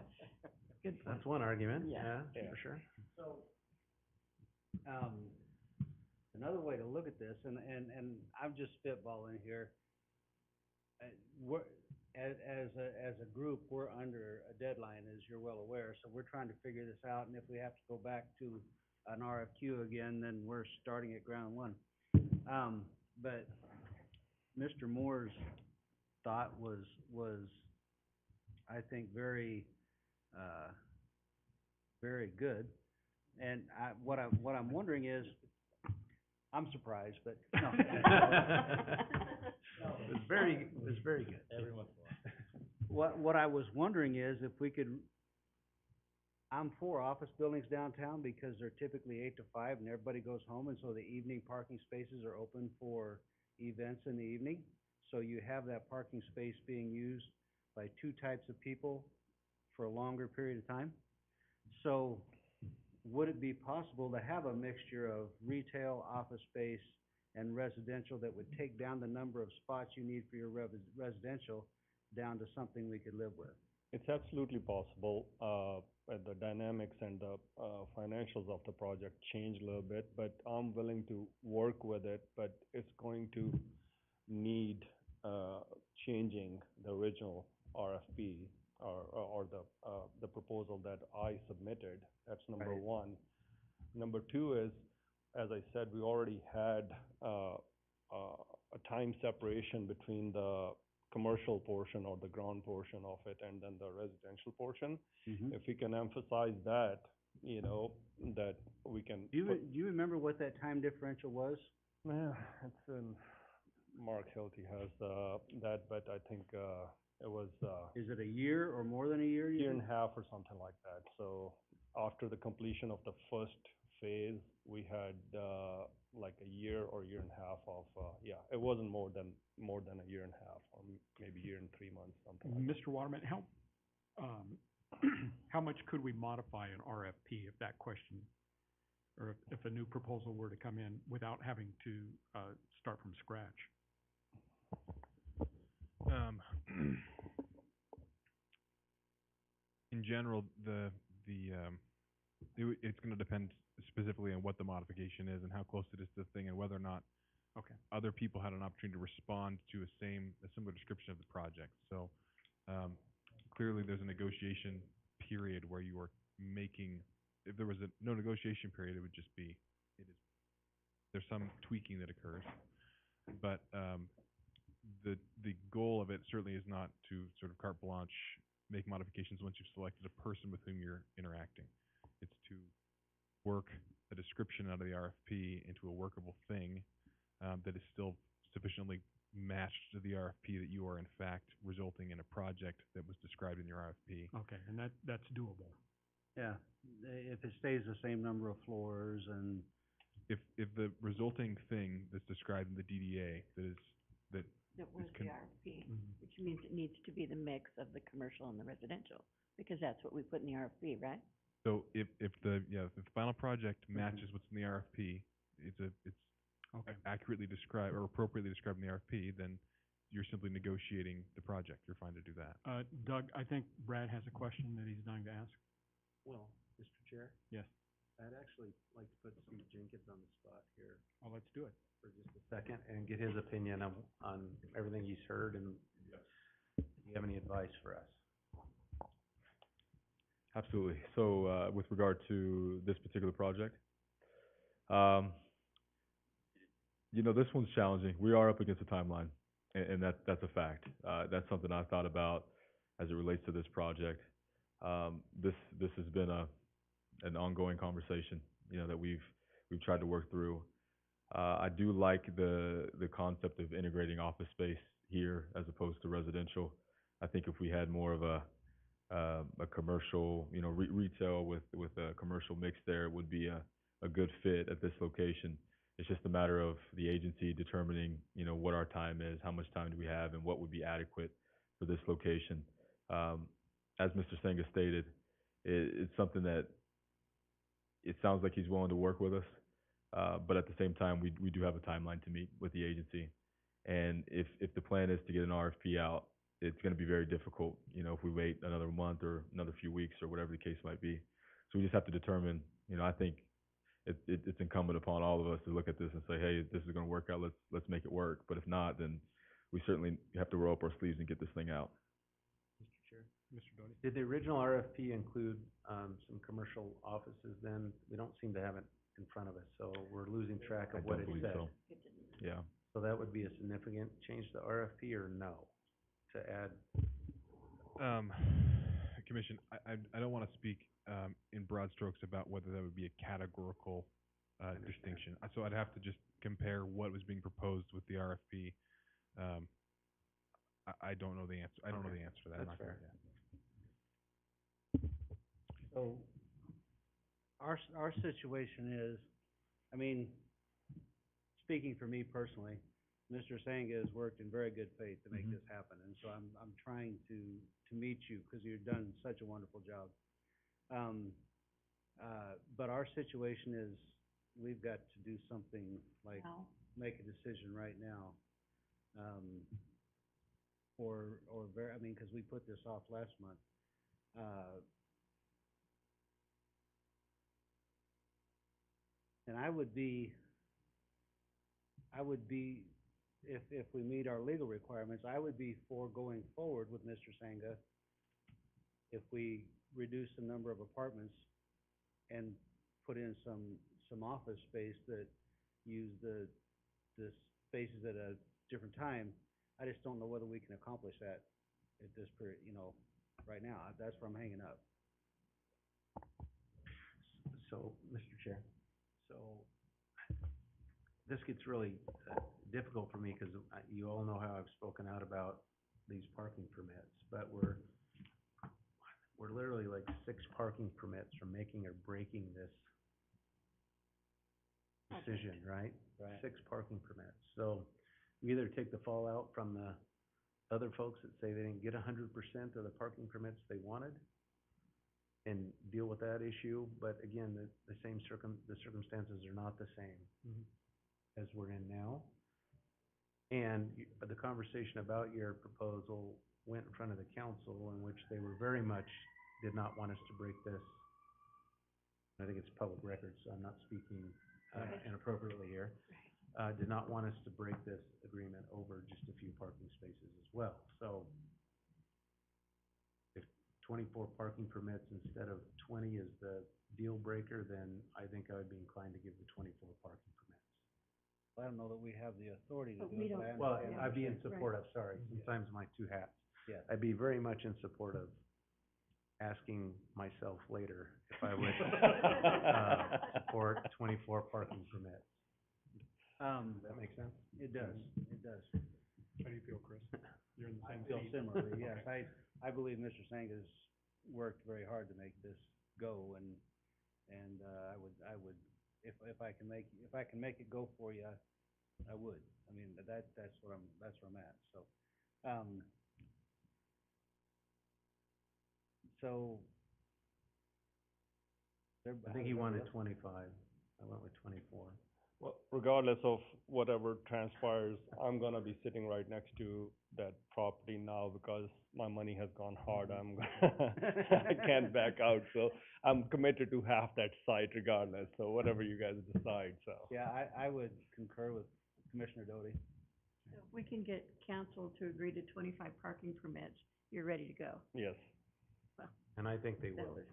Good point. that's one argument, Yeah. yeah, for sure. So, another way to look at this, and I'm just spitballing here. We're, as a group, we're under a deadline, as you're well aware, so we're trying to figure this out, and if we have to go back to an RFQ again, then we're starting at ground one. But Mr. Moore's thought was, I think, very good. And what I'm wondering is, I'm surprised, but no. It was very good. Everyone's one. What I was wondering is if we could, I'm for office buildings downtown because they're typically 8 to 5 and everybody goes home, and so the evening parking spaces are open for events in the evening. So you have that parking space being used by two types of people for a longer period of time. So would it be possible to have a mixture of retail, office space, and residential that would take down the number of spots you need for your residential down to something we could live with? It's absolutely possible. The dynamics and the financials of the project change a little bit, but I'm willing to work with it, but it's going to need changing the original RFP or the proposal that I submitted. That's number Right. one. Number two is, as I said, we already had a time separation between the commercial portion or the ground portion of it and then the residential portion. Mm-hmm. If we can emphasize that, you know, that we can. Do you remember what that time differential was? Yeah, it's in, Mark Hilty has that, but I think it was Is it a year or more than a year? year and a half or something like that. So after the completion of the first phase, we had like a year or year and a half of yeah, it wasn't more than a year and a half, or maybe year and 3 months, something like that. Mr. Waterman, how much could we modify an RFP if that question, or if a new proposal were to come in without having to start from scratch? In general, it's gonna depend specifically on what the modification is and how close it is to the thing and whether or not Okay. other people had an opportunity to respond to a similar description of the project. So, clearly there's a negotiation period where you are making, if there was no negotiation period, it would just be, there's some tweaking that occurs. But, the goal of it certainly is not to sort of carte blanche make modifications once you've selected a person with whom you're interacting. It's to work a description out of the RFP into a workable thing that is still sufficiently matched to the RFP that you are in fact resulting in a project that was described in your RFP. Okay, and that's doable. Yeah, if it stays the same number of floors and. If the resulting thing that's described in the DDA that That was the RFP, Mhm. which means it needs to be the mix of the commercial and the residential, because that's what we put in the RFP, right? So if the final project matches what's in the RFP, it's Okay. accurately described or appropriately described in the RFP, then you're simply negotiating the project. You're fine to do that. Doug, I think Brad has a question that he's dying to ask. Well, Mr. Chair, Yes. I'd actually like to put Steve Jenkins on the spot here Well, let's do it. for just a second and get his opinion on everything he's heard, and if you have any advice for us. Absolutely. So, with regard to this particular project, this one's challenging. We are up against a timeline, and that's a fact. That's something I've thought about as it relates to this project. This has been an ongoing conversation, that we've tried to work through. I do like the concept of integrating office space here as opposed to residential. I think if we had more of a commercial, retail with a commercial mix there, it would be a good fit at this location. It's just a matter of the agency determining, you know, what our time is, how much time do we have, and what would be adequate for this location. As Mr. Senga stated, it's something that it sounds like he's willing to work with us, but at the same time, we do have a timeline to meet with the agency. And if the plan is to get an RFP out, it's gonna be very difficult, you know, if we wait another month or another few weeks or whatever the case might be. So we just have to determine, you know, I think it's incumbent upon all of us to look at this and say, hey, if this is gonna work out, let's make it work. But if not, then we certainly have to roll up our sleeves and get this thing out. Mr. Chair? Mr. Doty? Did the original RFP include, some commercial offices then? We don't seem to have it in front of us, so we're losing track I of what don't it believe said. so. Yeah. So that would be a significant change to the RFP or no, to add? Commission, I don't wanna speak, in broad strokes about whether that would be a categorical, distinction. So I'd have to just compare what was being proposed with the RFP. I don't know the answer, I don't know the answer to that. I'm That's not gonna- fair. So, our situation is, I mean, speaking for me personally, Mr. Sangha has worked in very good faith to make Mhm. this happen, and so I'm trying to meet you, because you've done such a wonderful job. But our situation is, we've got to do something like make a decision right now. I mean, because we put this off last month. And I would be, if we meet our legal requirements, I would be for going forward with Mr. Sangha if we reduce the number of apartments and put in some office space that use the spaces at a different time. I just don't know whether we can accomplish that at this period, you know, right now. That's where I'm hanging up. So, Mr. Chair, so this gets really difficult for me, because you all know how I've spoken out about these parking permits, but we're literally like 6 parking permits from making or breaking this decision, right? Right. 6 parking permits. So we either take the fallout from the other folks that say they didn't get 100% of the parking permits they wanted and deal with that issue, but again, the circumstances are not the same as we're in now. And the conversation about your proposal went in front of the council, in which they were very much, did not want us to break this. I think it's public record, so I'm not speaking inappropriately here. Did not want us to break this agreement over just a few parking spaces as well. So if 24 parking permits instead of 20 is the deal breaker, then I think I would be inclined to give the 24 parking permits. I don't know that we have the authority to But do we it, but I don't- Well, understand. I'd be in Right. support of, sorry, sometimes my 2 hats. Yeah. I'd be very much in support of asking myself later if I would support 24 parking permits. Does that make sense? It does, it does. How do you feel, Chris? You're in the I same feel seat. similarly, yes. I believe Mr. Sangha's worked very hard to make this go, and I would, if I can make it go for you, I would. I mean, that's where I'm at, so. So. I think he wanted 25. I went with 24. Well, regardless of whatever transpires, I'm gonna be sitting right next to that property now because my money has gone hard. I can't back out, so I'm committed to half that site regardless, so whatever you guys decide, so. Yeah, I would concur with Commissioner Doty. So if we can get council to agree to 25 parking permits, you're ready to go. Yes. And I think they That will. was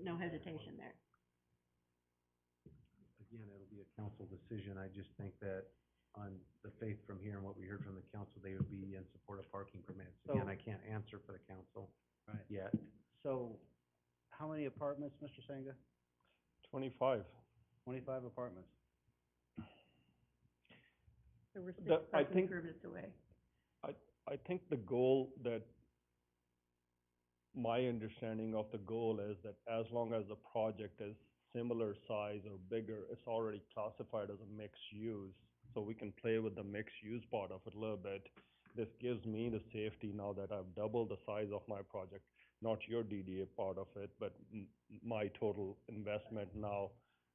no hesitation there. Again, it'll be a council decision. I just think that on the faith from here and what we heard from the council, they would be in support of parking permits. Again, I can't answer for the council Right. yet. So, how many apartments, Mr. Sangha? 25. 25 apartments. So we're 6 I parking think- permits away. I think the goal that, my understanding of the goal is that as long as the project is similar size or bigger, it's already classified as a mixed use. So we can play with the mixed use part of it a little bit. This gives me the safety now that I've doubled the size of my project, not your DDA part of it, but my total investment now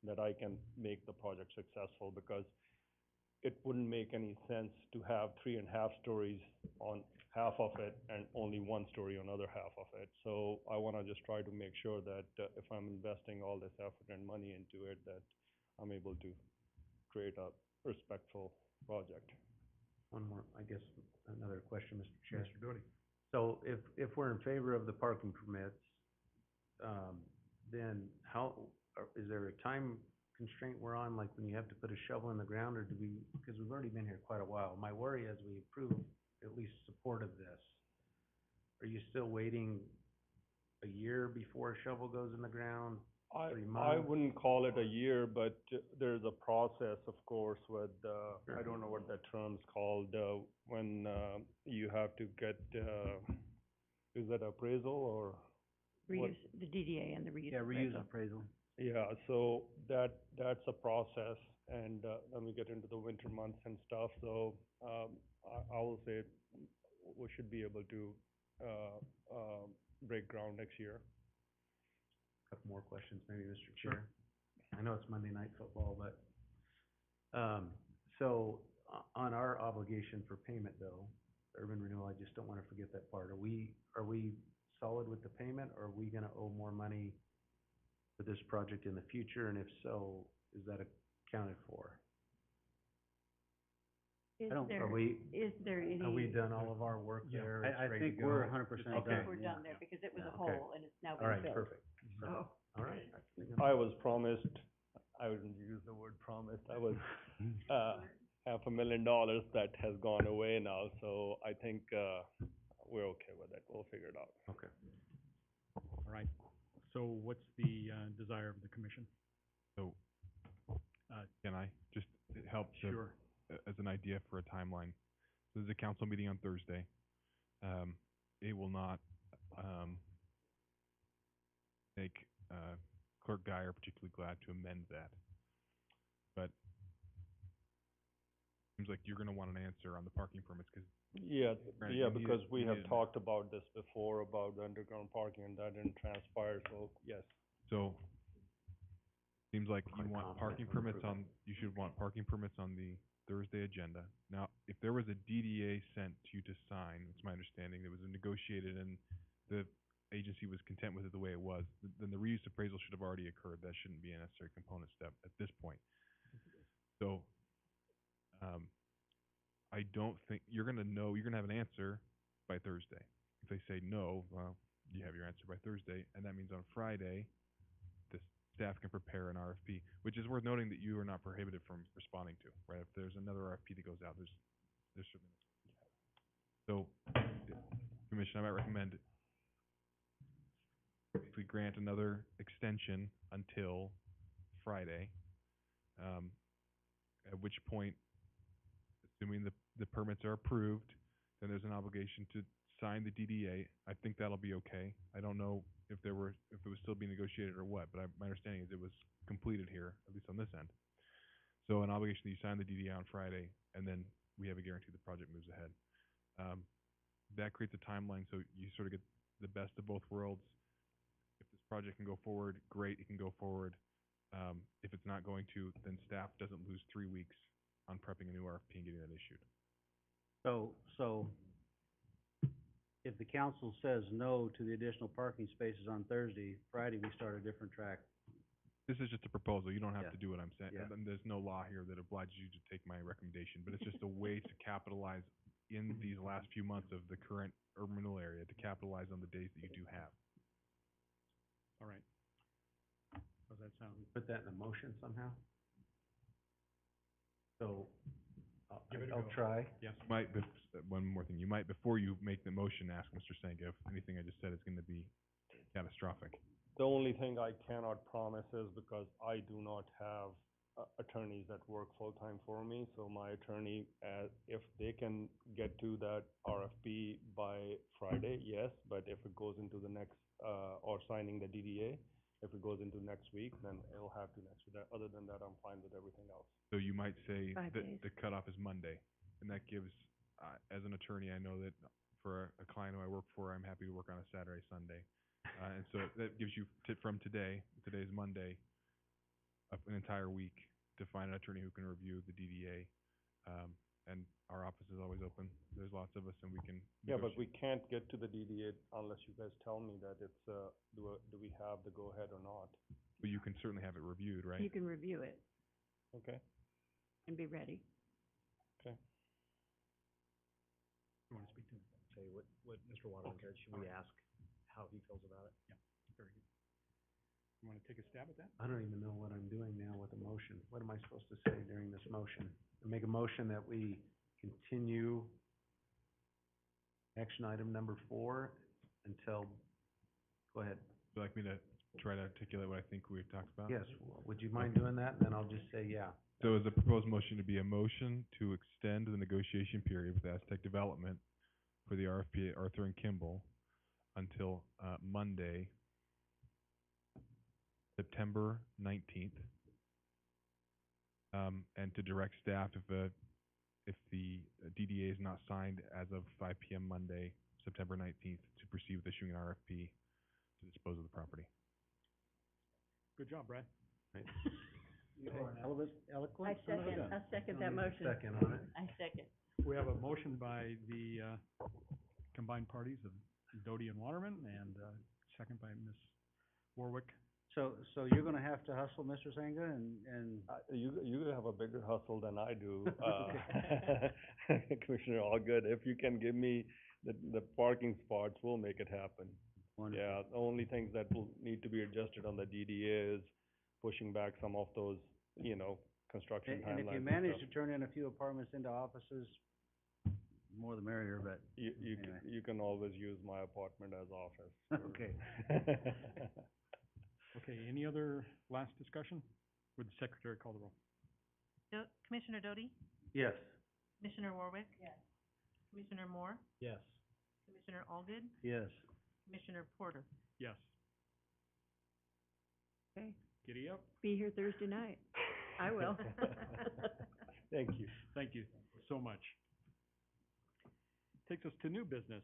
that I can make the project successful, because it wouldn't make any sense to have 3.5 stories on half of it and only 1 story on other half of it. So I wanna just try to make sure that if I'm investing all this effort and money into it, that I'm able to create a respectful project. One more, I guess, another question, Mr. Chair. Mr. Doty. So if we're in favor of the parking permits, then is there a time constraint we're on, like when you have to put a shovel in the ground, or do we, because we've already been here quite a while. My worry is we approve at least support of this. Are you still waiting a year before a shovel goes in the ground? 3 months? I wouldn't call it a year, but there's a process, of course, with, I don't know what that term's called, when, you have to get, is that appraisal or? Reuse, the DDA and the reuse. Yeah, reuse appraisal. appraisal. Yeah, so that's a process, and, then we get into the winter months and stuff, so, I will say we should be able to, break ground next year. Couple more questions, maybe, Mr. Chair. I know it's Monday Night Football, but, so, on our obligation for payment though, urban renewal, I just don't wanna forget that part. Are we solid with the payment, or are we gonna owe more money for this project in the future, and if so, is that accounted for? Is don't- there, Are we, is there any? have we done all of our work Yeah. there? It's I ready to think go? we're 100% I done. think we're yeah. done there, because it was a Okay. hole and it's now All been right, filled. perfect. So, All right. I was promised, I wouldn't use the word promised, I was, $500,000 that has gone away now, so I think, we're okay with it, we'll figure it out. Okay. All right. So what's the, desire of the commission? So, can I just help to, Sure. as an idea for a timeline? So there's a council meeting on Thursday. It will not, make, Clerk Guyer particularly glad to amend that. But seems like you're gonna want an answer on the parking permits, cause Yeah, Granted, yeah, you needed- because we you have needed- talked about this before, about the underground parking, and that didn't transpire, so yes. so seems like you Quite want confident parking we'll permits approve on, you should want parking permits on the Thursday agenda. Now, if there was a DDA sent to you to sign, it's my understanding, it was negotiated and the agency was content with it the way it was, then the reuse appraisal should have already occurred. That shouldn't be a necessary component step at this point. So, I don't think, you're gonna have an answer by Thursday. If they say no, well, you have your answer by Thursday, and that means on Friday, the staff can prepare an RFP, which is worth noting that you are not prohibited from responding to, right? If there's another RFP that goes out, there's certainly. So, Commission, I might recommend if we grant another extension until Friday, at which point, assuming the permits are approved, then there's an obligation to sign the DDA. I think that'll be okay. I don't know if it was still being negotiated or what, but my understanding is it was completed here, at least on this end. So an obligation that you sign the DDA on Friday, and then we have a guarantee the project moves ahead. That creates a timeline, so you sort of get the best of both worlds. If this project can go forward, great, it can go forward. If it's not going to, then staff doesn't lose 3 weeks on prepping a new RFP and getting that issued. So if the council says no to the additional parking spaces on Thursday, Friday we start a different track. This is just a proposal, you don't have Yeah. to do what I'm saying, Yeah. and there's no law here that obliges you to take my recommendation, but it's just a way to capitalize in these last few months of the current urban renewal area, to capitalize on the days that you do have. All right. How's that sound? Put that in a motion somehow? So, Give it a I'll go. try. Yes. One more thing, you might, before you make the motion, ask Mr. Senga if anything I just said is gonna be catastrophic. The only thing I cannot promise is because I do not have attorneys that work full-time for me, so my attorney, if they can get to that RFP by Friday, yes, but if it goes into the next, or signing the DDA, If it goes into next week, then it'll have to next week. Other than that, I'm fine with everything else. So you might say 5 that days. the cutoff is Monday, and that gives, as an attorney, I know that for a client who I work for, I'm happy to work on a Saturday, Sunday. And so that gives you, from today's Monday, an entire week to find an attorney who can review the DDA. And our office is always open. There's lots of us, and we can Yeah, but we negotiate. can't get to the DDA unless you guys tell me that it's, do we have the go-ahead or not? But you can certainly have it reviewed, right? You can review it Okay, and be ready. okay. You wanna speak to it? Say what Mr. Waterman said, should we ask how he feels about it? Very good. You wanna take a stab at that? I don't even know what I'm doing now with the motion. What am I supposed to say during this motion? I make a motion that we continue action item number 4 until, go ahead. Would you like me to try to articulate what I think we've talked about? Yes, would you mind doing that? And then I'll just say, yeah. So is the proposed motion to be a motion to extend the negotiation period with Aztec Development for the RFP at Arthur and Kimball until Monday, September 19th, and to direct staff if the DDA is not signed as of 5 p.m. Monday, September 19th, to proceed with issuing an RFP to dispose of the property. Good job, Brad. Right. You are eloquent. son of a gun. I second that Don't need a motion. second on it. I second. We have a motion by the combined parties of Doty and Waterman, and second by Ms. Warwick. So you're gonna have to hustle, Mr. Sangha, and You have a bigger hustle than I do. Okay. Commissioner Allgood, if you can give me the parking spots, we'll make it happen. wonderful. Yeah, the only things that will need to be adjusted on the DDA is pushing back some of those, construction timelines. And if you manage to turn in a few apartments into offices, more the merrier, but anyway. You can always use my apartment as office. Okay. Okay, any other last discussion? Would the secretary call the roll? Commissioner Doty? Yes. Commissioner Warwick? Yes. Commissioner Moore? Yes. Commissioner Allgood? Yes. Commissioner Porter? Yes. Okay, Giddy up. be here Thursday night. I will. Thank you. Thank you so much. Takes us to new business,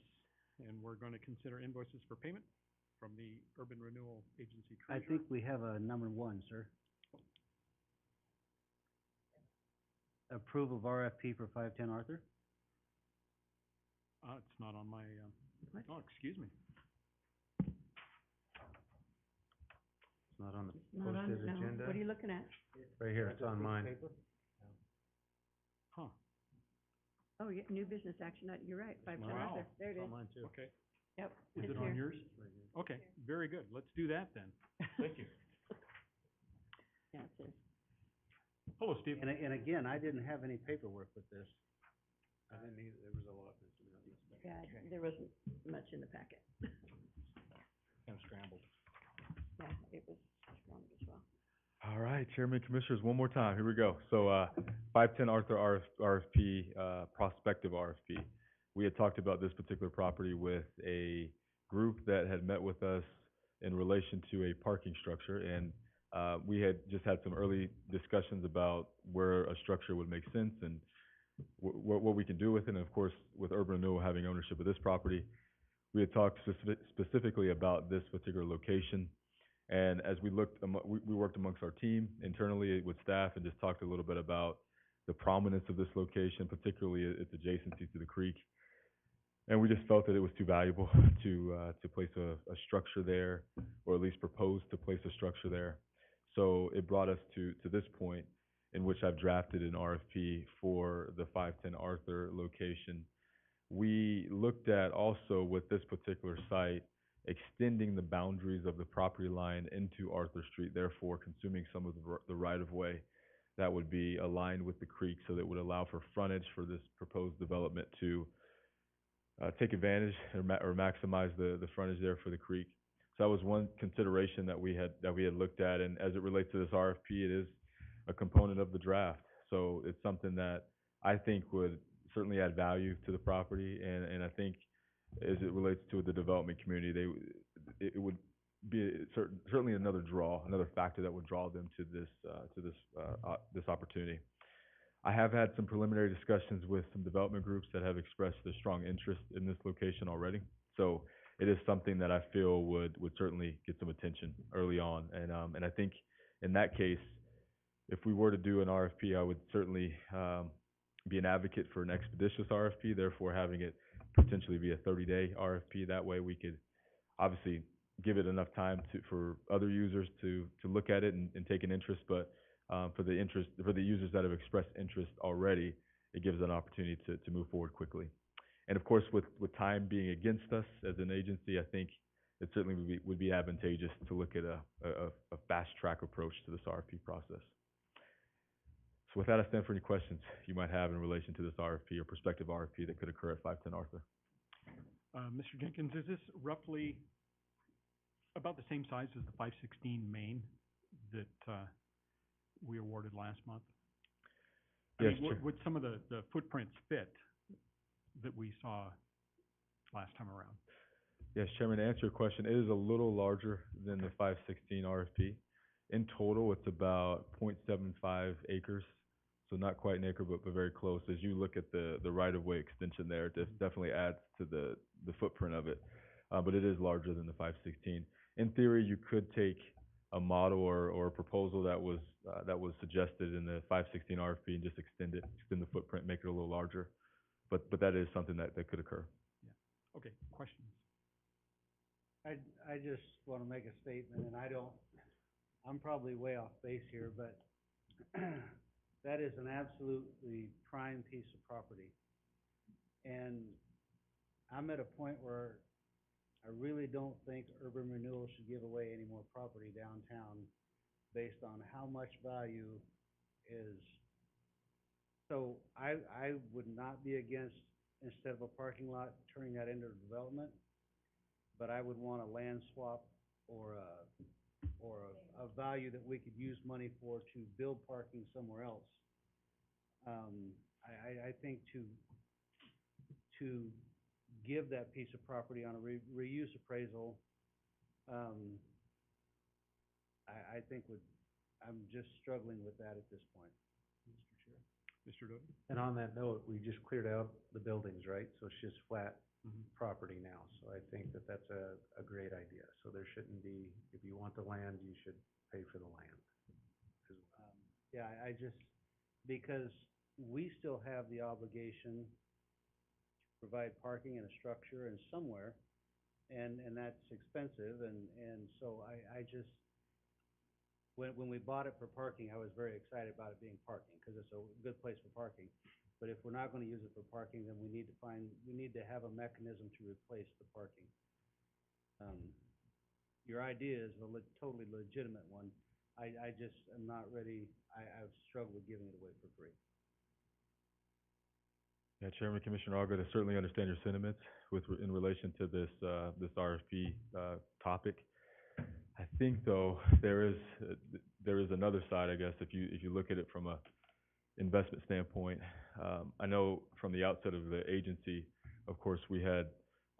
and we're going to consider invoices for payment from the Urban Renewal Agency I Treasurer. think we have a number 1, sir. Approval of RFP for 510 Arthur? It's not on my, What? oh, excuse me. It's not on the Not on, posted no, agenda. what are you looking at? Right here, it's on mine. Huh, Oh, yeah, new business action, you're right, 510 Wow. Arthur, there it It's is. on mine too. okay. Yep, Is it's it on here. yours? Okay, very good. Let's do that then. Thank you. Yeah, it says. Hello, Steve. And again, I didn't have any paperwork with this. I didn't either, there was a lot missing out. Yeah, there wasn't much in the packet. Kind of scrambled. Yeah, it was strong as well. All right, Chairman, Commissioners, one more time, here we go. So, 510 Arthur RFP, prospective RFP. We had talked about this particular property with a group that had met with us in relation to a parking structure, and we had just had some early discussions about where a structure would make sense and what we can do with it. And of course, with Urban Renewal having ownership of this property, we had talked specifically about this particular location. And as we looked, we worked amongst our team internally with staff and just talked a little bit about the prominence of this location, particularly its adjacency to the creek. And we just felt that it was too valuable to place a structure there, or at least propose to place a structure there. So it brought us to this point in which I've drafted an RFP for the 510 Arthur location. We looked at also with this particular site, extending the boundaries of the property line into Arthur Street, therefore consuming some of the right-of-way that would be aligned with the creek, so that would allow for frontage for this proposed development to take advantage or maximize the frontage there for the creek. So that was one consideration that we had looked at, and as it relates to this RFP, it is a component of the draft. So it's something that I think would certainly add value to the property, and I think as it relates to the development community, it would certainly another factor that would draw them to this opportunity. I have had some preliminary discussions with some development groups that have expressed their strong interest in this location already. So it is something that I feel would certainly get some attention early on. And I think in that case, if we were to do an RFP, I would certainly be an advocate for an expeditious RFP, therefore having it potentially be a 30-day RFP. That way we could obviously give it enough time for other users to look at it and take an interest, but for the users that have expressed interest already, it gives an opportunity to move forward quickly. And of course, with time being against us as an agency, I think it certainly would be advantageous to look at a fast track approach to this RFP process. So with that, I stand for any questions you might have in relation to this RFP or prospective RFP that could occur at 510 Arthur. Mr. Jenkins, is this roughly about the same size as the 516 main that we awarded last month? Yes, would some of the footprints fit that we saw last time around? Yes, Chairman, to answer your question, it is a little larger than the 516 RFP. In total, it's about 0.75 acres, so not quite an acre, but very close. As you look at the right-of-way extension there, it definitely adds to the footprint of it, but it is larger than the 516. In theory, you could take a model or a proposal that was suggested in the 516 RFP and just extend the footprint, make it a little larger. But that is something that could occur. Yeah. Okay. Questions? I just want to make a statement, and I'm probably way off base here, but that is an absolutely prime piece of property. And I'm at a point where I really don't think urban renewal should give away any more property downtown based on how much value is. So I would not be against, instead of a parking lot, turning that into development, but I would want a land swap or a value that we could use money for to build parking somewhere else. I think to give that piece of property on a reuse appraisal, I think I'm just struggling with that at this point, Mr. Chair. Mr. Doty? And on that note, we just cleared out the buildings, right? So it's just flat property now. So I think that that's a great idea. So there shouldn't be, if you want the land, you should pay for the land as well. Yeah, I just, because we still have the obligation to provide parking and a structure and somewhere, and that's expensive, and so I just, when we bought it for parking, I was very excited about it being parking, because it's a good place for parking. But if we're not gonna use it for parking, then we need to have a mechanism to replace the parking. Your idea is a totally legitimate one. I just am not ready, I've struggled with giving it away for free. Yeah, Chairman, Commissioner Argo, I certainly understand your sentiments in relation to this RFP topic. I think, though, there is another side, I guess, if you look at it from a investment standpoint. I know from the outset of the agency, of course, we had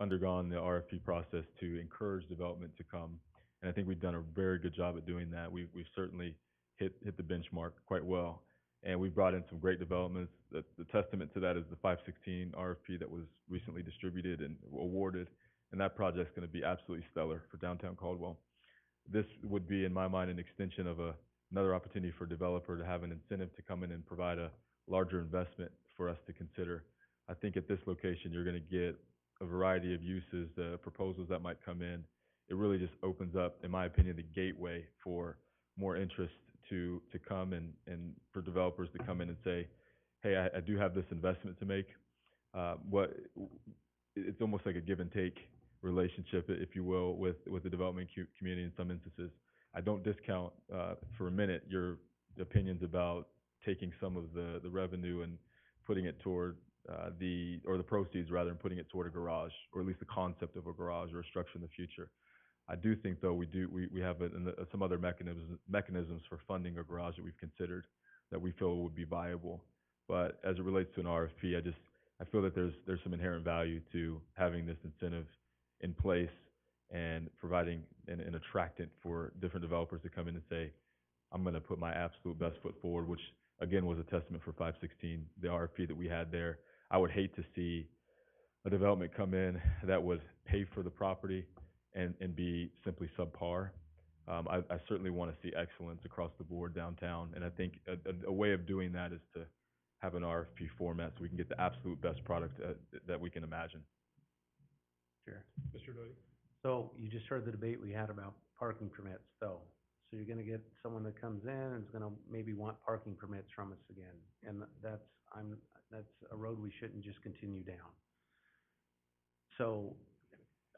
undergone the RFP process to encourage development to come, and I think we've done a very good job at doing that. We've certainly hit the benchmark quite well, and we've brought in some great developments. The testament to that is the 516 RFP that was recently distributed and awarded, and that project's going to be absolutely stellar for downtown Caldwell. This would be, in my mind, an extension of another opportunity for a developer to have an incentive to come in and provide a larger investment for us to consider. I think at this location, you're going to get a variety of uses, the proposals that might come in. It really just opens up, in my opinion, the gateway for more interest to come and for developers to come in and say, hey, I do have this investment to make. It's almost like a give and take relationship, if you will, with the development community in some instances. I don't discount for a minute your opinions about taking some of the revenue and putting it toward the proceeds rather, and putting it toward a garage, or at least the concept of a garage or a structure in the future. I do think, though, we have some other mechanisms for funding a garage that we've considered that we feel would be viable. But as it relates to an RFP, I feel that there's some inherent value to having this incentive in place, and providing an attractant for different developers to come in and say, I'm gonna put my absolute best foot forward, which again was a testament for 516, the RFP that we had there. I would hate to see a development come in that would pay for the property and be simply subpar. I certainly want to see excellence across the board downtown, and I think a way of doing that is to have an RFP format so we can get the absolute best product that we can imagine. Sure. Mr. Doty? So you just heard the debate we had about parking permits, though. So you're gonna get someone that comes in and is gonna maybe want parking permits from us again. And that's a road we shouldn't just continue down. So,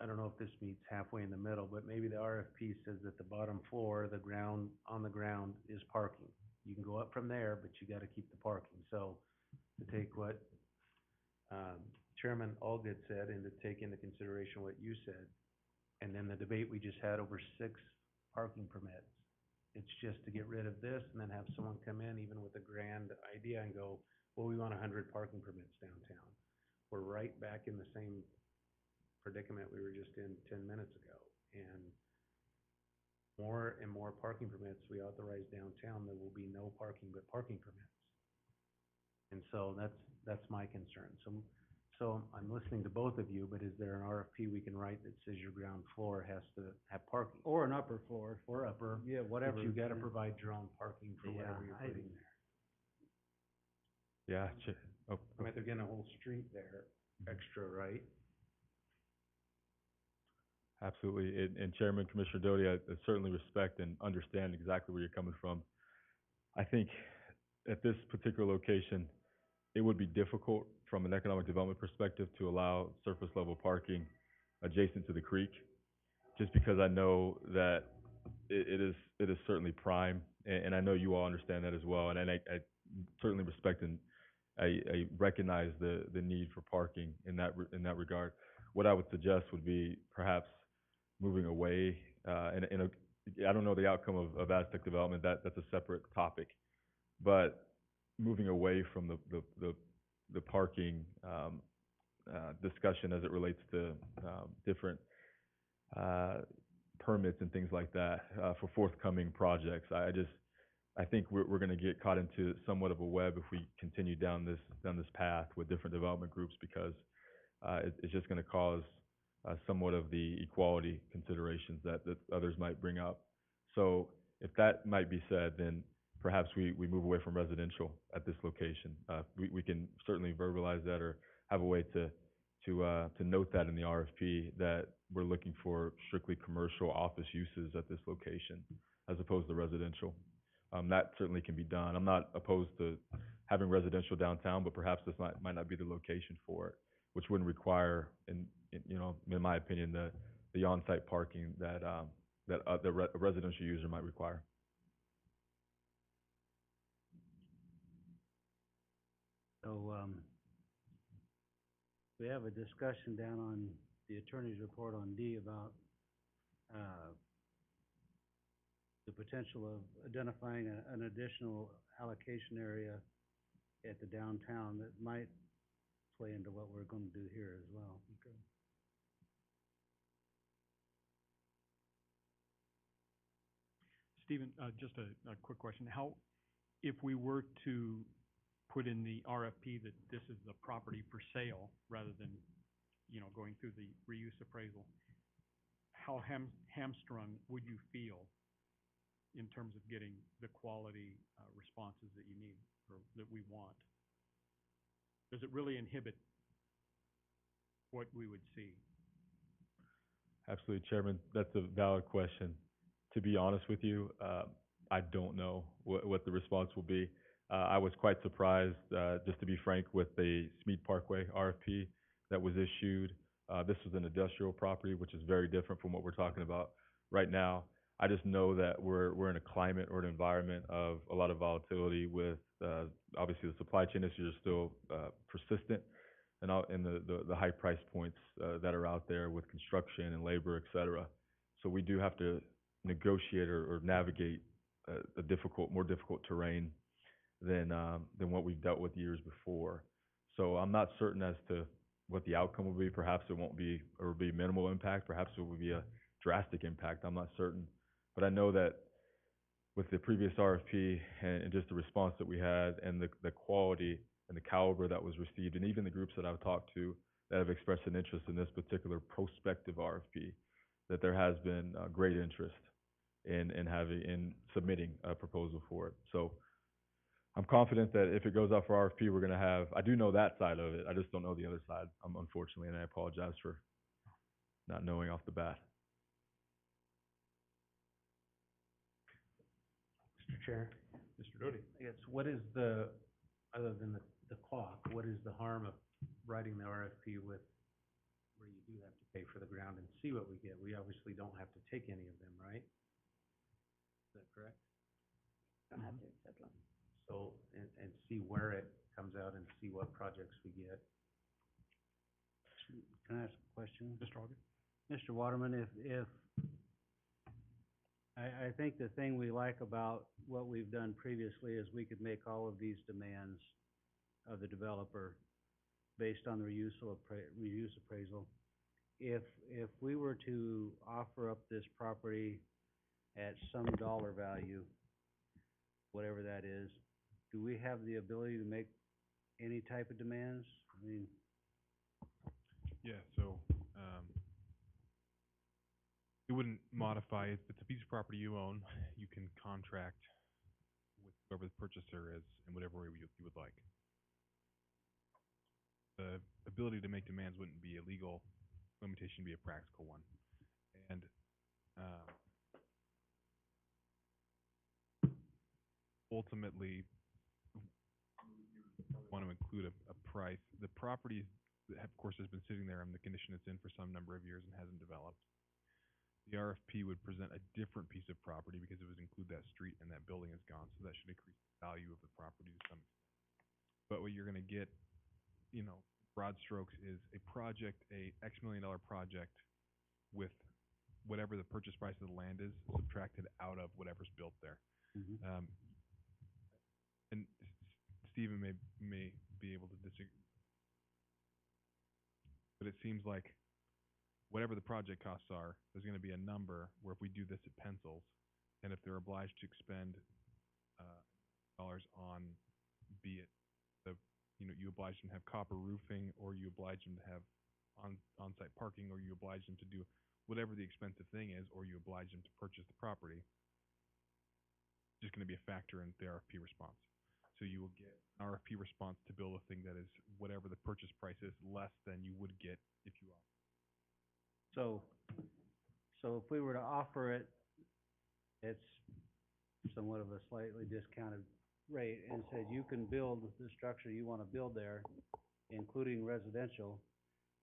I don't know if this meets halfway in the middle, but maybe the RFP says that the bottom floor, on the ground is parking. You can go up from there, but you gotta keep the parking. So, to take what, Chairman Allgood said and to take into consideration what you said, and then the debate we just had over 6 parking permits. It's just to get rid of this and then have someone come in even with a grand idea and go, well, we want 100 parking permits downtown. We're right back in the same predicament we were just in 10 minutes ago. And more and more parking permits we authorize downtown, there will be no parking but parking permits. And so that's my concern. So I'm listening to both of you, but is there an RFP we can write that says your ground floor has to have parking? Or an upper floor. Or upper. Yeah, whatever. But you gotta provide your own parking for whatever Yeah, you're putting there. Yeah, I mean, they're getting a whole street there, extra, right? absolutely. And Chairman, Commissioner Doty, I certainly respect and understand exactly where you're coming from. I think at this particular location, it would be difficult from an economic development perspective to allow surface level parking adjacent to the creek, just because I know that it is certainly prime, and I know you all understand that as well, and I certainly respect and I recognize the need for parking in that regard. What I would suggest would be perhaps moving away, I don't know the outcome of Aztec development, that's a separate topic, but moving away from the parking discussion as it relates to different permits and things like that for forthcoming projects. I think we're going to get caught into somewhat of a web if we continue down this path with different development groups, because it's just going to cause somewhat of the equality considerations that others might bring up. So if that might be said, then perhaps we move away from residential at this location. We can certainly verbalize that or have a way to note that in the RFP that we're looking for strictly commercial office uses at this location as opposed to residential. That certainly can be done. I'm not opposed to having residential downtown, but perhaps this might not be the location for it, which wouldn't require, in my opinion, the on-site parking that a residential user might require. So, we have a discussion down on the attorney's report on D about, the potential of identifying an additional allocation area at the downtown that might play into what we're gonna do here as well. Okay. Stephen, just a quick question. If we were to put in the RFP that this is the property for sale rather than, going through the reuse appraisal, how hamstrung would you feel in terms of getting the quality responses that you need or that we want? Does it really inhibit what we would see? Absolutely, Chairman. That's a valid question. To be honest with you, I don't know what the response will be. I was quite surprised, just to be frank, with the Smead Parkway RFP that was issued. This was an industrial property, which is very different from what we're talking about right now. I just know that we're in a climate or an environment of a lot of volatility with, obviously the supply chain issues are still persistent, and the high price points that are out there with construction and labor, et cetera. So we do have to negotiate or navigate more difficult terrain than what we've dealt with years before. So I'm not certain as to what the outcome will be. Perhaps it won't be, or be minimal impact. Perhaps it will be a drastic impact, I'm not certain. But I know that with the previous RFP and just the response that we had and the quality and the caliber that was received, and even the groups that I've talked to that have expressed an interest in this particular prospective RFP, that there has been great interest in submitting a proposal for it. So I'm confident that if it goes out for RFP, we're gonna have, I do know that side of it, I just don't know the other side, unfortunately, and I apologize for not knowing off the bat. Mr. Chair, Mr. Doty? I guess, what is the, other than the clock, what is the harm of writing the RFP with, where you do have to pay for the ground and see what we get? We obviously don't have to take any of them, right? Is that correct? Don't have to accept one. So, and see where it comes out and see what projects we get. Can I ask a question? Mr. Auger? Mr. Waterman, if I think the thing we like about what we've done previously is we could make all of these demands of the developer based on the reuse appraisal. If we were to offer up this property at some dollar value, whatever that is, do we have the ability to make any type of demands? I mean, Yeah, so, it wouldn't modify, if it's a piece of property you own, you can contract with whoever the purchaser is in whatever way you would like. The ability to make demands wouldn't be a legal limitation, be a practical one. And, ultimately, want to include a price. The property, of course, has been sitting there in the condition it's in for some number of years and hasn't developed. The RFP would present a different piece of property because it would include that street and that building is gone, so that should increase the value of the property to some extent. But what you're gonna get, broad strokes, is a project, a X million dollar project with whatever the purchase price of the land is subtracted out of whatever's built there. And Stephen may be able to disagree, but it seems like whatever the project costs are, there's going to be a number where if we do this, it pencils, and if they're obliged to expend dollars on, be it you oblige them to have copper roofing, or you oblige them to have on-site parking, or you oblige them to do whatever the expensive thing is, or you oblige them to purchase the property, it's just going to be a factor in the RFP response. So you will get an RFP response to build a thing that is whatever the purchase price is, less than you would get if you offer. So if we were to offer it, it's somewhat of a slightly discounted rate, and said you can build the structure you wanna build there, including residential,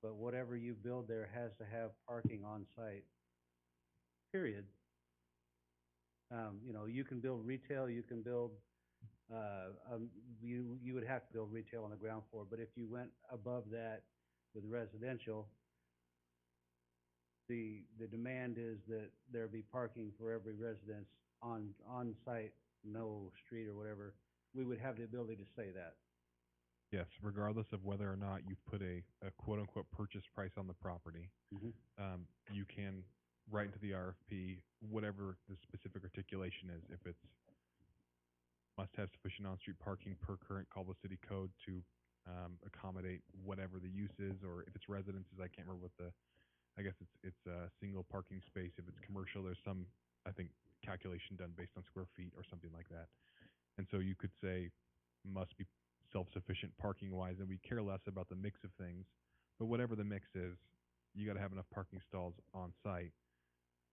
but whatever you build there has to have parking on site, period. You can build retail, you can build, you would have to build retail on the ground floor, but if you went above that with residential, the demand is that there be parking for every residence on site, no street or whatever. We would have the ability to say that. Yes, regardless of whether or not you put a quote-unquote purchase price on the property, you can write into the RFP whatever the specific articulation is. If it's must have sufficient on-street parking per current Caldwell City Code to accommodate whatever the use is, or if it's residences, I can't remember what I guess it's a single parking space. If it's commercial, there's some, I think, calculation done based on square feet or something like that. And so you could say must be self-sufficient parking-wise, and we care less about the mix of things. But whatever the mix is, you got to have enough parking stalls on site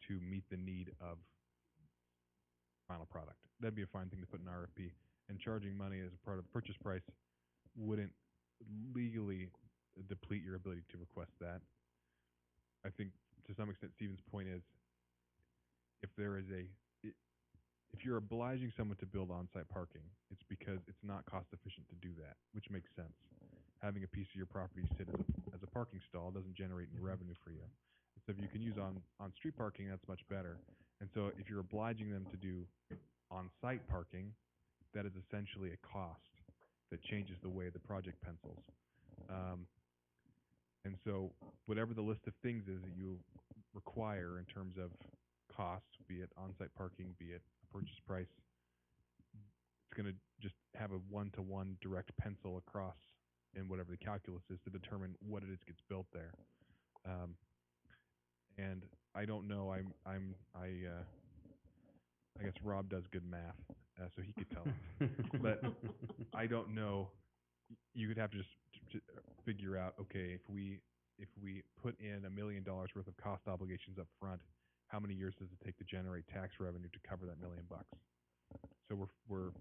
to meet the need of final product. That'd be a fine thing to put in RFP. And charging money as a part of the purchase price wouldn't legally deplete your ability to request that. I think to some extent Stephen's point is, if you're obliging someone to build on-site parking, it's because it's not cost efficient to do that, which makes sense. Having a piece of your property sit as a parking stall doesn't generate any revenue for you. So if you can use on-street parking, that's much better. And so if you're obliging them to do on-site parking, that is essentially a cost that changes the way the project pencils. And so whatever the list of things is that you require in terms of cost, be it on-site parking, be it a purchase price, it's gonna just have a one-to-one direct pencil across in whatever the calculus is to determine what it is gets built there. And I don't know, I guess Rob does good math, so he could tell us. But I don't know, you could have to just figure out, okay, if we put in $1 million worth of cost obligations up front, how many years does it take to generate tax revenue to cover that $1 million? So we're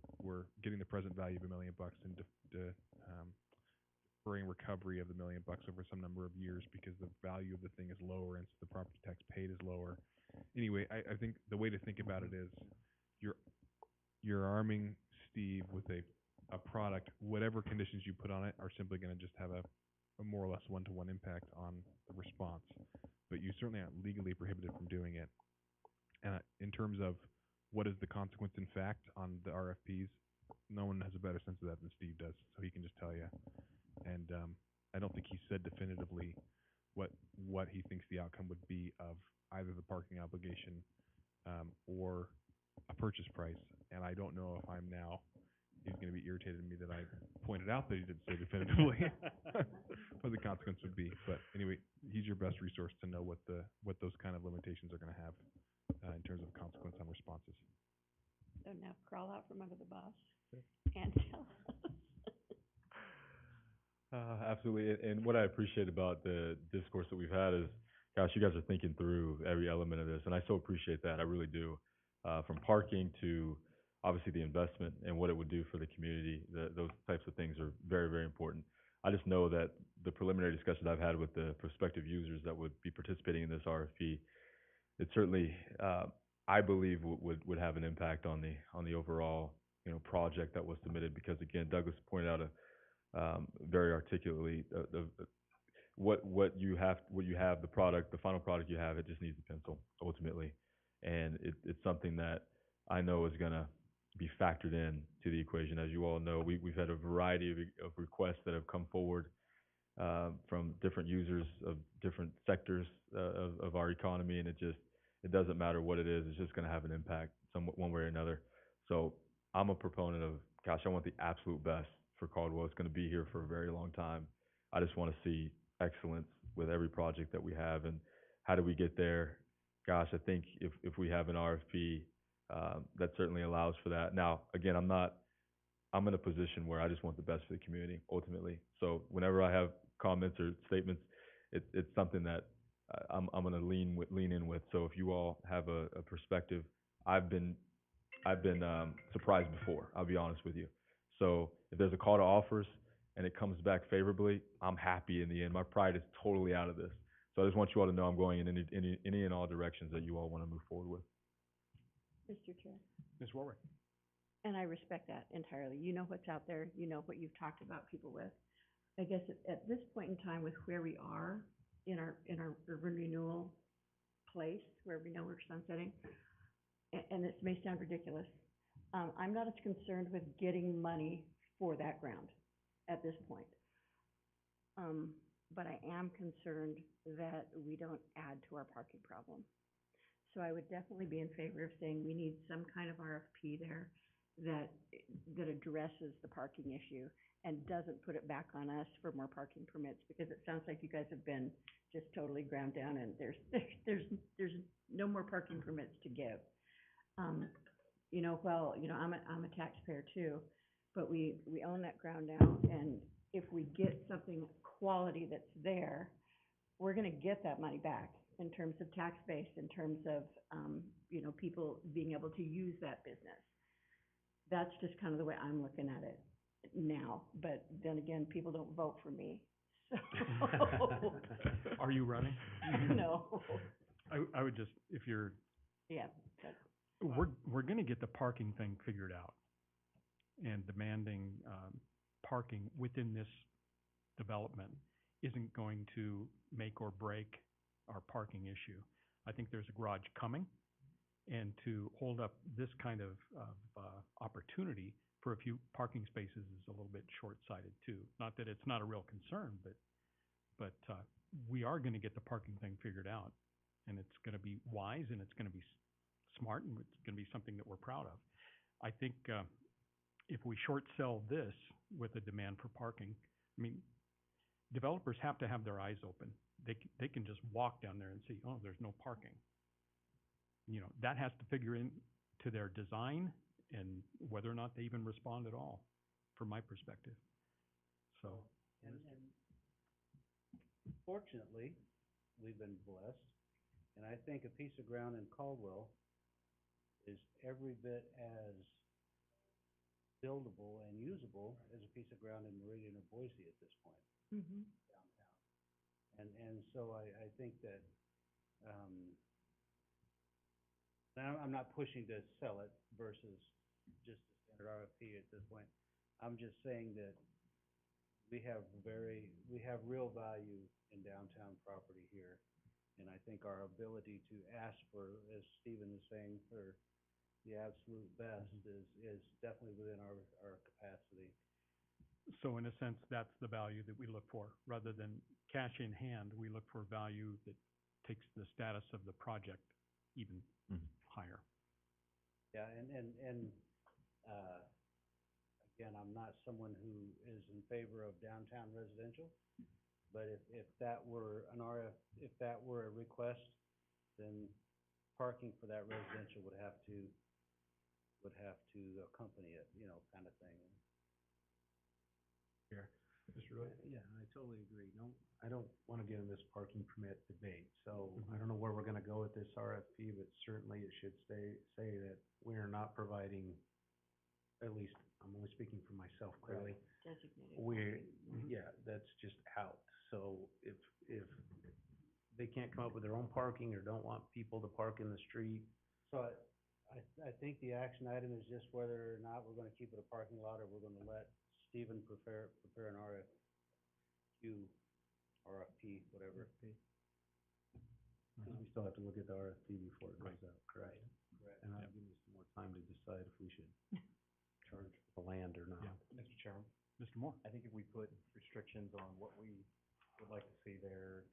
getting the present value of $1 million and deferring recovery of the $1 million over some number of years because the value of the thing is lower and so the property tax paid is lower. Anyway, I think the way to think about it is you're arming Steve with a product. Whatever conditions you put on it are simply going to just have a more or less one-to-one impact on the response. But you certainly aren't legally prohibited from doing it. And in terms of what is the consequence in fact on the RFPs, no one has a better sense of that than Steve does, so he can just tell you. And I don't think he said definitively what he thinks the outcome would be of either the parking obligation or a purchase price. And I don't know if he's going to be irritated at me that I pointed out that he didn't say definitively what the consequence would be. But anyway, he's your best resource to know what those kind of limitations are going to have in terms of consequence on responses. So now crawl out from under the bus and tell us. Absolutely. And what I appreciate about the discourse that we've had is, gosh, you guys are thinking through every element of this, and I so appreciate that. I really do. From parking to obviously the investment and what it would do for the community, those types of things are very, very important. I just know that the preliminary discussions I've had with the prospective users that would be participating in this RFP, it certainly, I believe, would have an impact on the overall, project that was submitted. Because again, Douglas pointed out very articulately what you have, the product, the final product you have, it just needs a pencil ultimately, and it's something that I know is going to be factored in to the equation. As you all know, we've had a variety of requests that have come forward from different users of different sectors of our economy, and it doesn't matter what it is, it's just going to have an impact one way or another. So I'm a proponent of, gosh, I want the absolute best for Caldwell. It's going to be here for a very long time. I just want to see excellence with every project that we have. And how do we get there? Gosh, I think if we have an RFP, that certainly allows for that. Now, again, I'm in a position where I just want the best for the community ultimately. So whenever I have comments or statements, it's something that I'm going to lean in with. So if you all have a perspective, I've been surprised before, I'll be honest with you. So if there's a call to offers and it comes back favorably, I'm happy in the end. My pride is totally out of this. So I just want you all to know I'm going in any and all directions that you all want to move forward with. Mr. Chair. Ms. Warwick? And I respect that entirely. You know what's out there, you know what you've talked about people with. I guess at this point in time with where we are in our urban renewal place, where we know we're sunsetting, and this may sound ridiculous, I'm not as concerned with getting money for that ground at this point. But I am concerned that we don't add to our parking problem. So I would definitely be in favor of saying we need some kind of RFP there that addresses the parking issue and doesn't put it back on us for more parking permits, because it sounds like you guys have been just totally ground down and there's no more parking permits to give. I'm a taxpayer too, but we own that ground now, and if we get something quality that's there, we're gonna get that money back in terms of tax base, in terms of, people being able to use that business. That's just kind of the way I'm looking at it now, but then again, people don't vote for me, so. Are you running? No. I would just, if you're, Yeah. we're gonna get the parking thing figured out. And demanding, parking within this development isn't going to make or break our parking issue. I think there's a garage coming, and to hold up this kind of opportunity for a few parking spaces is a little bit short-sighted too. Not that it's not a real concern, but we are gonna get the parking thing figured out. and it's gonna be wise, and it's gonna be smart, and it's gonna be something that we're proud of. I think, if we short sell this with a demand for parking, I mean, developers have to have their eyes open. They can just walk down there and see, oh, there's no parking. You know, that has to figure in to their design and whether or not they even respond at all, from my perspective. So, And fortunately, we've been blessed, and I think a piece of ground in Caldwell is every bit as buildable and usable as a piece of ground in Meridian or Boise at this point, downtown. And so I think that, now, I'm not pushing to sell it versus just a standard RFP at this point. I'm just saying that we have real value in downtown property here. And I think our ability to ask for, as Stephen is saying, for the absolute best is definitely within our capacity. so in a sense, that's the value that we look for. Rather than cash in hand, we look for value that takes the status of the project even higher. Yeah, and again, I'm not someone who is in favor of downtown residential, but if that were if that were a request, then parking for that residential would have to accompany it, you know, kind of thing. Here, Mr. Roy? Yeah, I totally agree. No, I don't wanna get in this parking permit debate, so I don't know where we're gonna go with this RFP, but certainly it should say that we're not providing, at least, I'm only speaking for myself clearly. We're, yeah, that's just out. So if they can't come up with their own parking or don't want people to park in the street. So I think the action item is just whether or not we're gonna keep it a parking lot, or we're gonna let Stephen prepare an RFP, whatever. Because we still have to look at the RFP before it goes out, correct? Correct. And that'll give me some more time to decide if we should charge the land or not. Yeah. Mr. Chairman, Mr. Moore? I think if we put restrictions on what we would like to see there,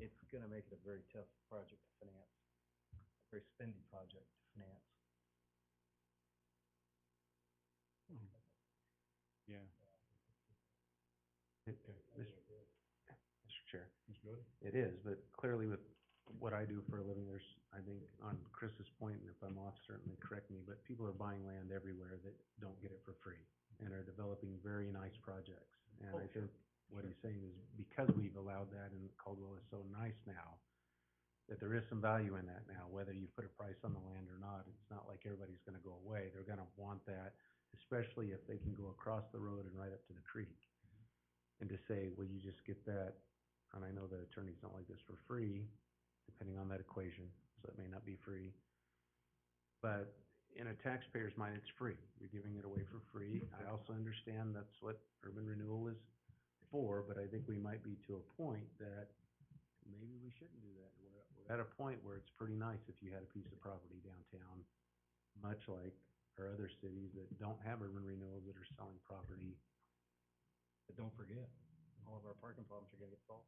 it's gonna make it a very tough project to finance, a very spendy project to finance. Yeah. Mr. Chair. It is, but clearly with what I do for a living, there's, I think, on Chris's point, and if I'm off, certainly correct me, but people are buying land everywhere that don't get it for free and are developing very nice projects. And I think what he's saying is because we've allowed that and Caldwell is so nice now, that there is some value in that now, whether you put a price on the land or not. It's not like everybody's gonna go away. They're gonna want that, especially if they can go across the road and right up to the creek. And to say, well, you just get that, and I know the attorneys don't like this, for free, depending on that equation, so it may not be free. But in a taxpayer's mind, it's free. You're giving it away for free. I also understand that's what urban renewal is for, but I think we might be to a point that maybe we shouldn't do that. We're at a point where it's pretty nice if you had a piece of property downtown, much like our other cities that don't have urban renewals that are selling property. But don't forget, all of our parking problems are gonna get solved.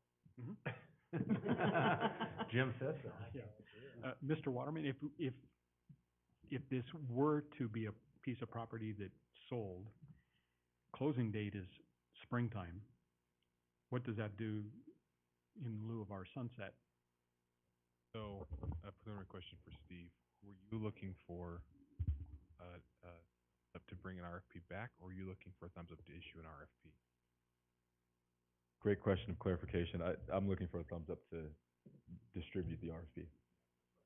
Jim says so. Yeah. Mr. Waterman, if this were to be a piece of property that sold, closing date is springtime, what does that do in lieu of our sunset? So, a preliminary question for Steve. Were you looking for, to bring an RFP back, or were you looking for a thumbs up to issue an RFP? Great question of clarification. I'm looking for a thumbs up to distribute the RFP.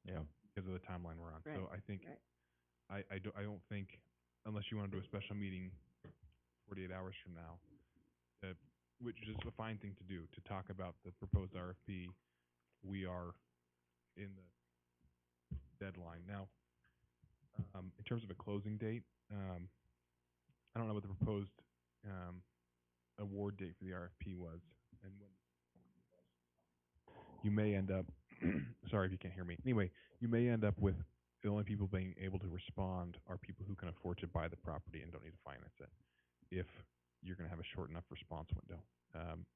Yeah. Because of the timeline we're on. Right, So I think, right. I don't think, unless you wanna do a special meeting 48 hours from now, which is a fine thing to do, to talk about the proposed RFP, we are in the deadline. Now, in terms of a closing date, I don't know what the proposed, award date for the RFP was, and when you may end up, sorry if you can't hear me. Anyway, you may end up with the only people being able to respond are people who can afford to buy the property and don't need to finance it. If you're gonna have a short enough response window.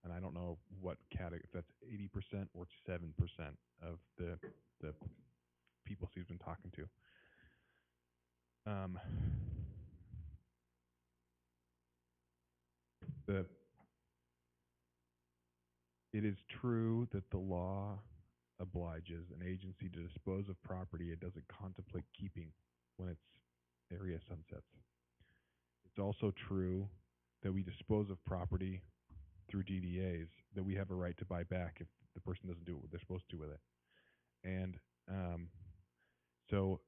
And I don't know what if that's 80% or 7% of the people Steve's been talking to. It is true that the law obliges an agency to dispose of property it doesn't contemplate keeping when its area sunsets. It's also true that we dispose of property through DDAs that we have a right to buy back if the person doesn't do what they're supposed to with it. And so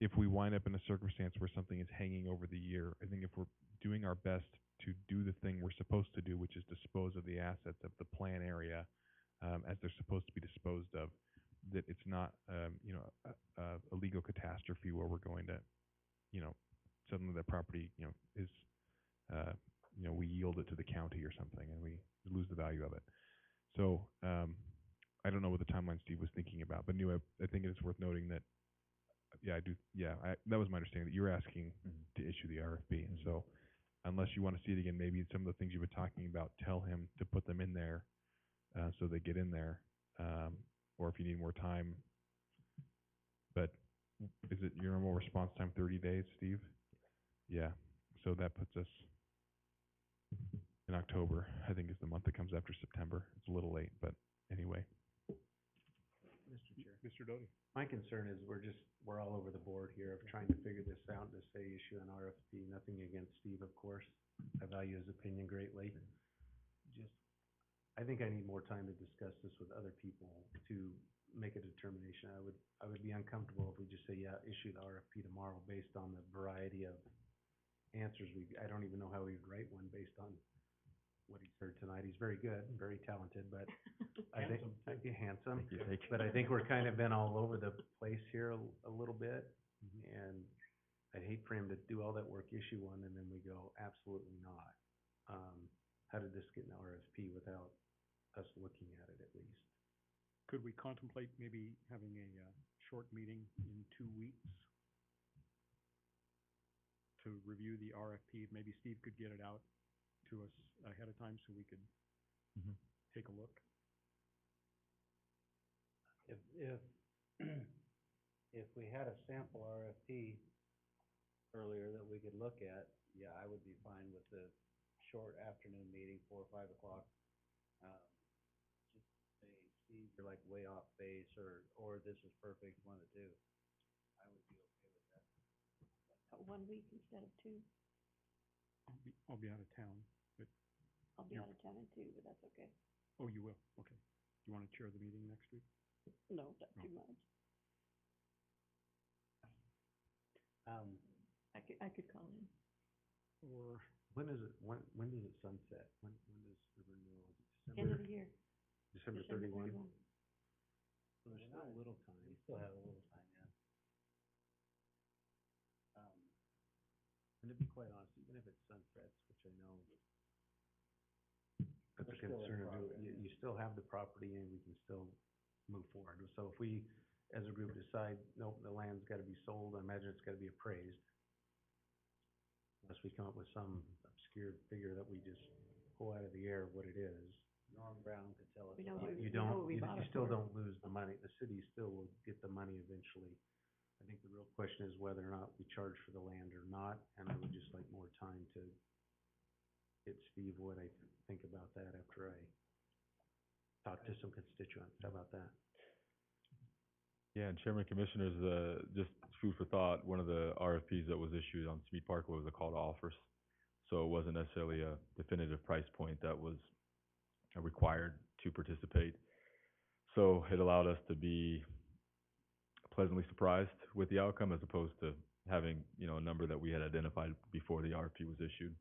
if we wind up in a circumstance where something is hanging over the year, I think if we're doing our best to do the thing we're supposed to do, which is dispose of the assets of the plan area as they're supposed to be disposed of, that it's not a legal catastrophe where we're going to, suddenly the property, is we yield it to the county or something and we lose the value of it. So I don't know what the timeline Steve was thinking about, but I think it's worth noting that that was my understanding, that you're asking to issue the RFP. And so unless you want to see it again, maybe some of the things you were talking about, tell him to put them in there so they get in there, or if you need more time. But is it your normal response time 30 days, Steve? Yeah. So that puts us in October, I think is the month that comes after September. It's a little late, but anyway. Mr. Chair. Mr. Doty. My concern is we're all over the board here of trying to figure this out and to say issue an RFP. Nothing against Steve, of course. I value his opinion greatly. I think I need more time to discuss this with other people to make a determination. I would be uncomfortable if we just say, yeah, issue the RFP tomorrow based on the variety of answers I don't even know how he would write one based on what he's heard tonight. He's very good, very talented, but I think handsome. But I think we're kind of been all over the place here a little bit, and I'd hate for him to do all that work, issue one, and then we go, absolutely not. How did this get an RFP without us looking at it at least? Could we contemplate maybe having a short meeting in 2 weeks to review the RFP? Maybe Steve could get it out to us ahead of time so we could take a look. If we had a sample RFP earlier that we could look at, yeah, I would be fine with the short afternoon meeting, 4 or 5 o'clock. Just say, Steve, you're like way off base, or this is perfect, 1 or 2. I would be okay with that. 1 week instead of 2. I'll be out of town, but. I'll be out of town in 2, but that's okay. Oh, you will? Okay. Do you want to chair the meeting next week? No, not too much. I could call in. Or when does it sunset? When does the renewal? End of the year. December 31? So there's still a little time. We still have a little time, yeah. And to be quite honest, even if it sunsets, which I know that's a concern of you still have the property and we can still move forward. So if we, as a group, decide, nope, the land's gotta be sold, I imagine it's gotta be appraised. Unless we come up with some obscure figure that we just pull out of the air of what it is. Norm Brown could tell us. You still don't lose the money. The city still will get the money eventually. I think the real question is whether or not we charge for the land or not, and I would just like more time to get Steve what I think about that after I talk to some constituents. How about that? Yeah, and Chairman, Commissioners, just food for thought, one of the RFPs that was issued on Smead Parkway was a call to offers. So it wasn't necessarily a definitive price point that was required to participate. So it allowed us to be pleasantly surprised with the outcome as opposed to having, a number that we had identified before the RFP was issued.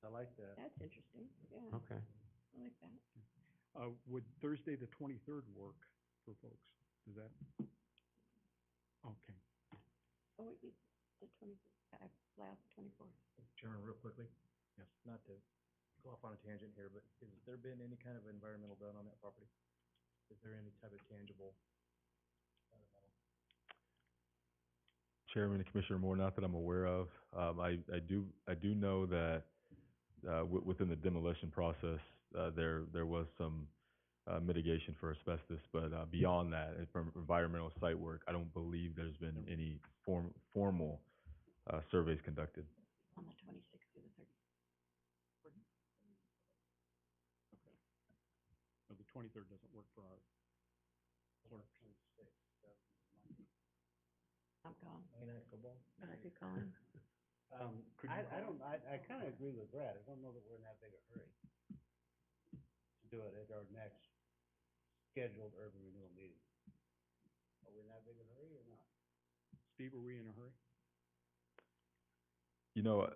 I like that. That's interesting, yeah. Okay. I like that. would Thursday the 23rd work for folks? Does that? Okay. Oh, wait, the 24th. Chairman, real quickly. Yes. Not to go off on a tangent here, but has there been any kind of environmental done on that property? Is there any type of tangible environmental? Chairman and Commissioner Moore, not that I'm aware of. I do know that within the demolition process, there was some, mitigation for asbestos, but, beyond that, from environmental site work, I don't believe there's been any formal, surveys conducted. On the 26th to the 30th. So the 23rd doesn't work for our clerk. I'm gone. Can I go back? I could call him. I kinda agree with Brad, I don't know that we're in that big a hurry to do it at our next scheduled urban renewal meeting. Are we in that big a hurry or not? Steve, are we in a hurry? You know,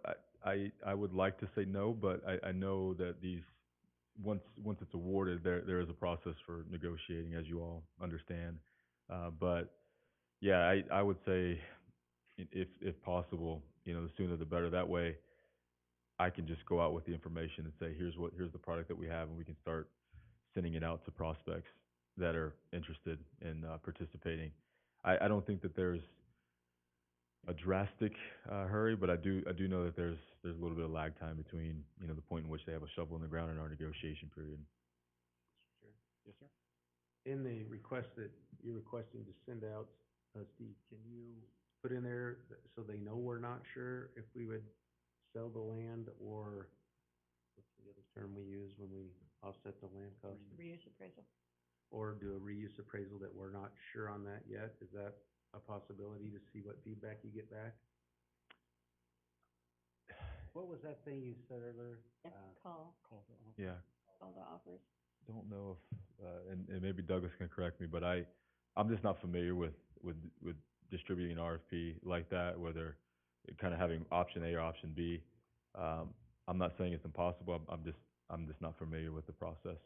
I would like to say no, but I know that once it's awarded, there is a process for negotiating, as you all understand. But, yeah, I would say if possible, you know, the sooner the better. That way, I can just go out with the information and say, here's the product that we have, and we can start sending it out to prospects that are interested in, participating. I don't think that there's a drastic hurry, but I do know that there's a little bit of lag time between, you know, the point in which they have a shovel in the ground and our negotiation period. Sure. Yes, sir? In the request that you're requesting to send out, Steve, can you put in there so they know we're not sure if we would sell the land, or what's the other term we use when we offset the land cost? Reuse appraisal. Or do a reuse appraisal that we're not sure on that yet? Is that a possibility to see what feedback you get back? What was that thing you said earlier? Call Yeah. the offers. Don't know if, and maybe Douglas can correct me, but I'm just not familiar with distributing an RFP like that, whether kind of having option A or option B. I'm not saying it's impossible. I'm just not familiar with the process.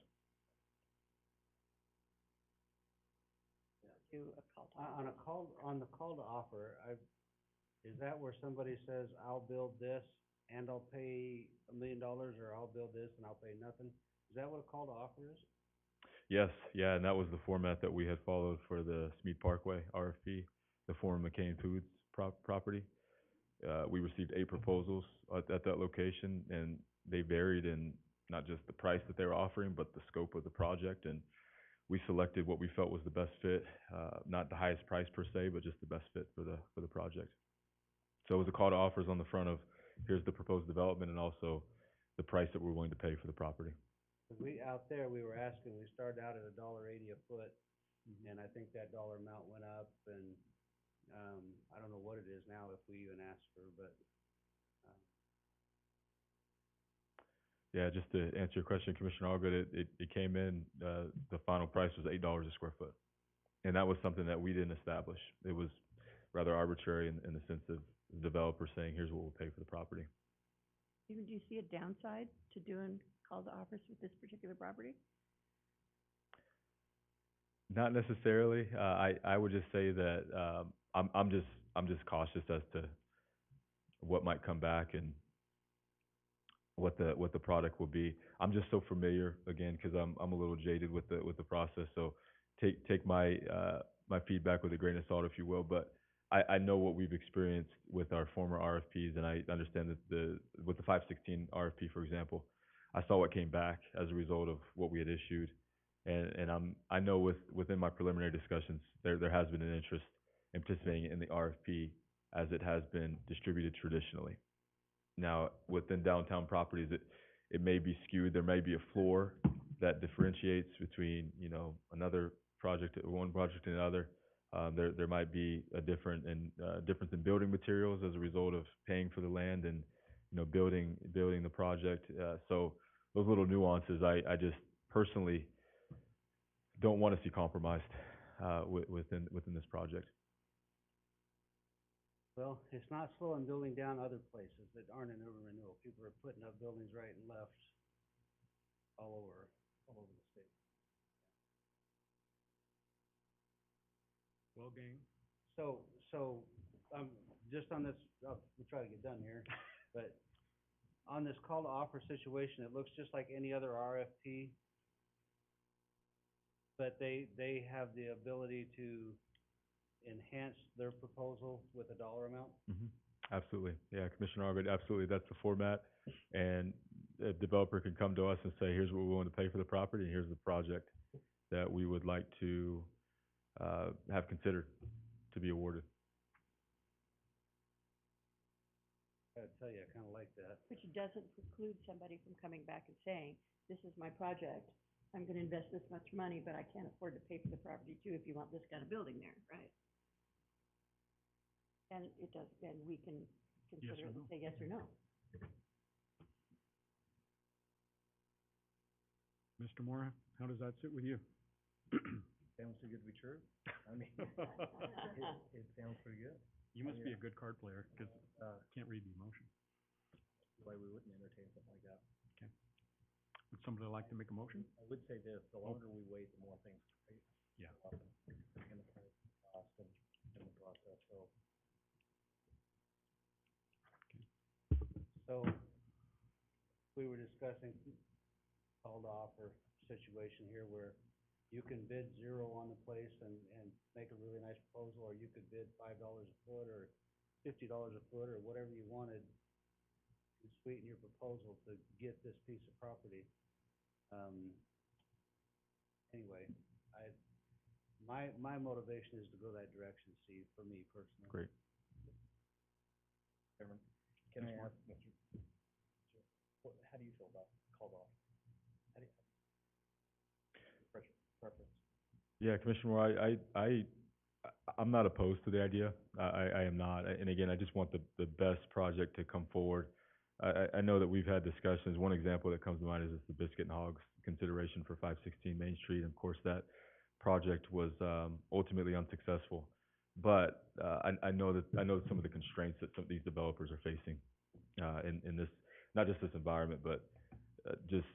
Do a call to On the call to offer, is that where somebody says, I'll build this and I'll pay $1 million, or I'll build this and I'll pay nothing? Is that what a call to offer is? Yes, yeah, and that was the format that we had followed for the Smead Parkway RFP, the former McCain Foods property. We received 8 proposals at that location, and they varied in not just the price that they were offering, but the scope of the project. And we selected what we felt was the best fit, not the highest price per se, but just the best fit for the project. So it was a call to offers on the front of, here's the proposed development, and also the price that we're willing to pay for the property. Out there, we were asking, we started out at $1.80 a foot, and I think that dollar amount went up, and, I don't know what it is now, if we even asked for, but, Yeah, just to answer your question, Commissioner Allgood, it came in, the final price was $8 a square foot. And that was something that we didn't establish. It was rather arbitrary in the sense of the developer saying, here's what we'll pay for the property. Even, do you see a downside to doing call to offers with this particular property? Not necessarily. I would just say that, I'm just cautious as to what might come back and what the product will be. I'm just so familiar, again, because I'm a little jaded with the process. So take my my feedback with a grain of salt, if you will. But I know what we've experienced with our former RFPs, and I understand that with the 516 RFP, for example, I saw what came back as a result of what we had issued, and I know within my preliminary discussions there has been an interest in participating in the RFP as it has been distributed traditionally. Now, within downtown properties, it may be skewed. There may be a floor that differentiates between, you know, one project and another. There might be a difference in building materials as a result of paying for the land and, you know, building the project. So those little nuances, I just personally don't want to see compromised within this project. well, it's not slow in building down other places that aren't in urban renewal. People are putting up buildings right and left all over the state. Well, gang. So, just on this, we'll try to get done here, but on this call to offer situation, it looks just like any other RFP, but they have the ability to enhance their proposal with a dollar amount? Mm-hmm. Absolutely. Yeah, Commissioner Arvid, absolutely. That's the format. And a developer can come to us and say, here's what we're willing to pay for the property, and here's the project that we would like to, have considered to be awarded. I'd tell you, I kinda like that. Which doesn't preclude somebody from coming back and saying, this is my project, I'm gonna invest this much money, but I can't afford to pay for the property too if you want this kind of building there, right? And it does, then we can consider it and say yes or no. Mr. Moore, how does that sit with you? Sounds too good to be true. I mean, it sounds pretty good. You must be a good card player, 'cause can't read the emotion. Why we wouldn't entertain something like that. Okay. Would somebody like to make a motion? I would say this, the longer we wait, the more things break. Yeah. And the price, cost, and the process, so. So, we were discussing call to offer situation here where you can bid zero on the place and make a really nice proposal, or you could bid $5 a foot or $50 a foot or whatever you wanted to sweeten your proposal to get this piece of property. Anyway, my motivation is to go that direction, Steve, for me personally. Great. Chairman, can I ask Mr. How do you feel about called off? How do you, preference? Yeah, Commissioner Moore, I'm not opposed to the idea. I am not. And again, I just want the best project to come forward. I know that we've had discussions. One example that comes to mind is the Biscuit and Hogs consideration for 516 Main Street. And of course, that project was ultimately unsuccessful. But I know some of the constraints that some of these developers are facing in this, not just this environment, but just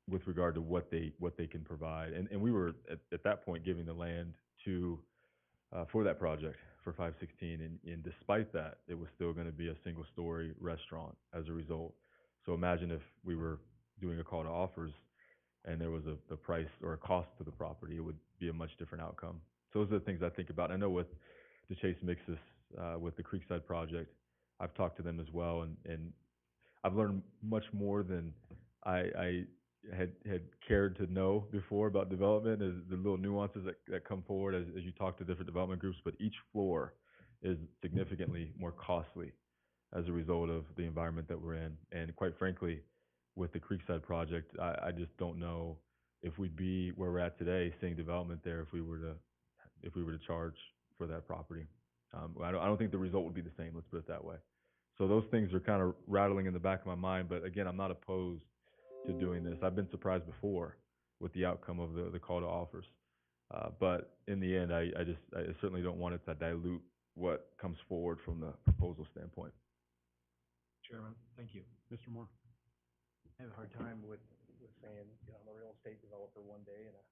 with regard to what they can provide. And we were at that point giving the land to for that project for 516, and despite that, it was still going to be a single-story restaurant as a result. So imagine if we were doing a call to offers and there was a price or a cost to the property, it would be a much different outcome. So those are the things I think about. I know with the Chase Mixes, with the Creekside project, I've talked to them as well, and I've learned much more than I had cared to know before about development, is the little nuances that come forward as you talk to different development groups. But each floor is significantly more costly as a result of the environment that we're in. And quite frankly, with the Creekside project, I just don't know if we'd be where we're at today, seeing development there, if we were to charge for that property. I don't think the result would be the same. Let's put it that way. So those things are kind of rattling in the back of my mind. But again, I'm not opposed to doing this. I've been surprised before with the outcome of the call to offers. But in the end, I certainly don't want it to dilute what comes forward from the proposal standpoint. Chairman, thank you. Mr. Moore? I have a hard time with saying, I'm a real estate developer one day and a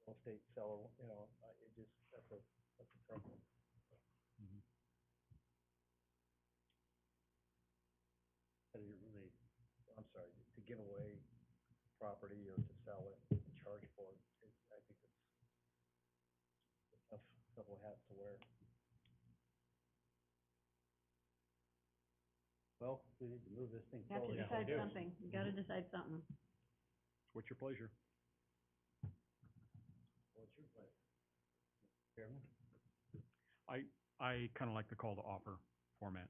real estate seller, that's a problem. Mm-hmm. I didn't really, I'm sorry, to give away property or to sell it, to charge for it, I think it's several hats to wear. well, we need to move this thing Have to forward. decide something, you gotta decide something. What's your pleasure? What's your pleasure? Chairman? I kind of like the call to offer format.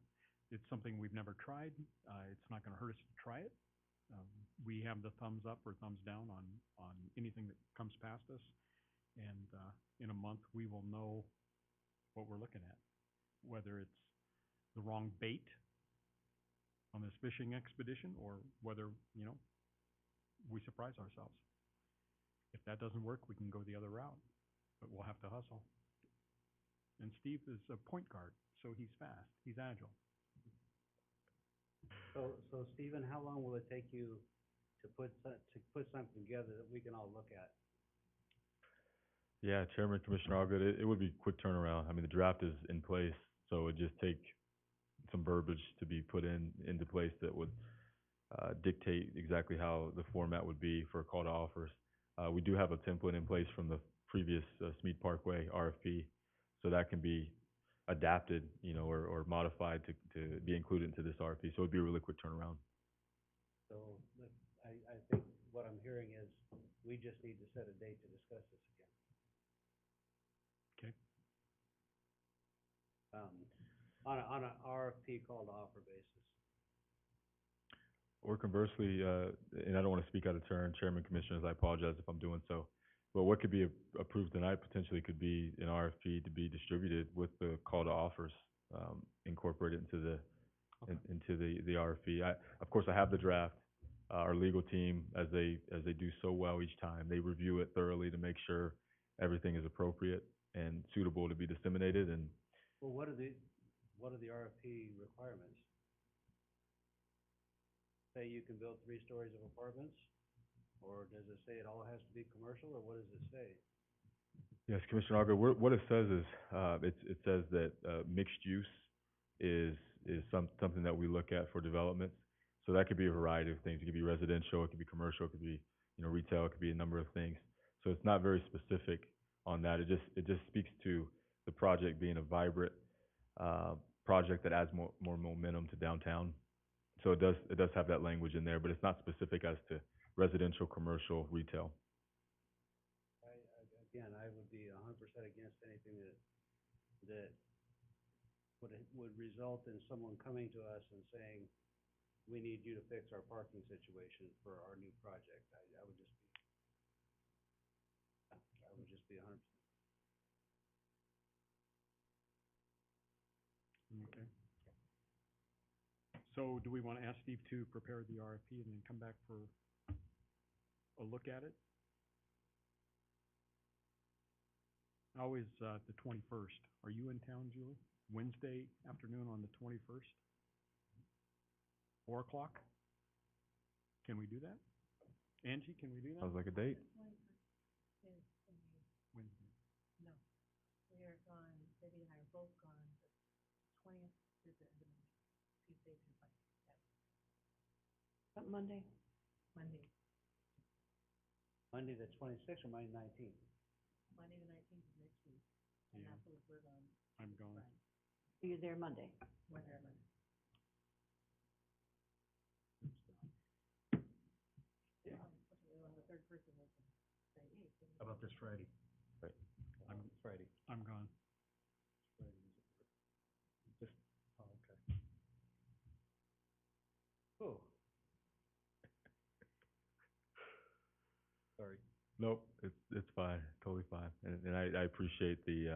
It's something we've never tried. It's not going to hurt us to try it. We have the thumbs up or thumbs down on anything that comes past us. And in a month, we will know what we're looking at, whether it's the wrong bait on this fishing expedition or whether, we surprise ourselves. If that doesn't work, we can go the other route, but we'll have to hustle. And Steve is a point guard, so he's fast, he's agile. So Stephen, how long will it take you to put something together that we can all look at? Yeah, Chairman, Commissioner Allgood, it would be a quick turnaround. I mean, the draft is in place, so it would just take some verbiage to be put into place that would dictate exactly how the format would be for a call to offers. We do have a template in place from the previous Smead Parkway RFP, so that can be adapted, or modified to be included into this RFP. So it'd be a really quick turnaround. So, I think what I'm hearing is, we just need to set a date to discuss this again. Okay. On a RFP call to offer basis. Or conversely, and I don't want to speak out of turn, Chairman, Commissioners, I apologize if I'm doing so. But what could be approved tonight potentially could be an RFP to be distributed with the call to offers, incorporated into the RFP. Of course, I have the draft. Our legal team, as they do so well each time, they review it thoroughly to make sure everything is appropriate and suitable to be disseminated. And Well, what are the RFP requirements? Say you can build 3 stories of apartments, or does it say it all has to be commercial, or what does it say? yes, Commissioner Argo, what it says is, it says that mixed use is something that we look at for development. So that could be a variety of things. It could be residential, it could be commercial, it could be, retail, it could be a number of things. So it's not very specific on that. It just speaks to the project being a vibrant project that adds more momentum to downtown. So it does have that language in there, but it's not specific as to residential, commercial, retail. Again, I would be 100% against anything that would result in someone coming to us and saying, we need you to fix our parking situation for our new project. I would just be 100%. Okay. So do we want to ask Steve to prepare the RFP and then come back for a look at it? How is the 21st? Are you in town, Julie? Wednesday afternoon on the 21st? 4 o'clock? Can we do that? Angie, can we do that? Sounds like a date. Wednesday. No, we are gone, Debbie and I are both gone, the 20th is the end of Monday, Tuesday through Friday, What, Monday? Monday, Monday the 26th or Monday 19th? Monday the 19th is next week, and Yeah. afterwards we're gone I'm gone. Friday, You're there Monday. we're there Monday. On the third person, we can say, hey, can you- How about this Friday? Right. Friday. I'm gone. Just, oh, okay. Oh. Sorry. Nope, it's fine, totally fine. And I appreciate the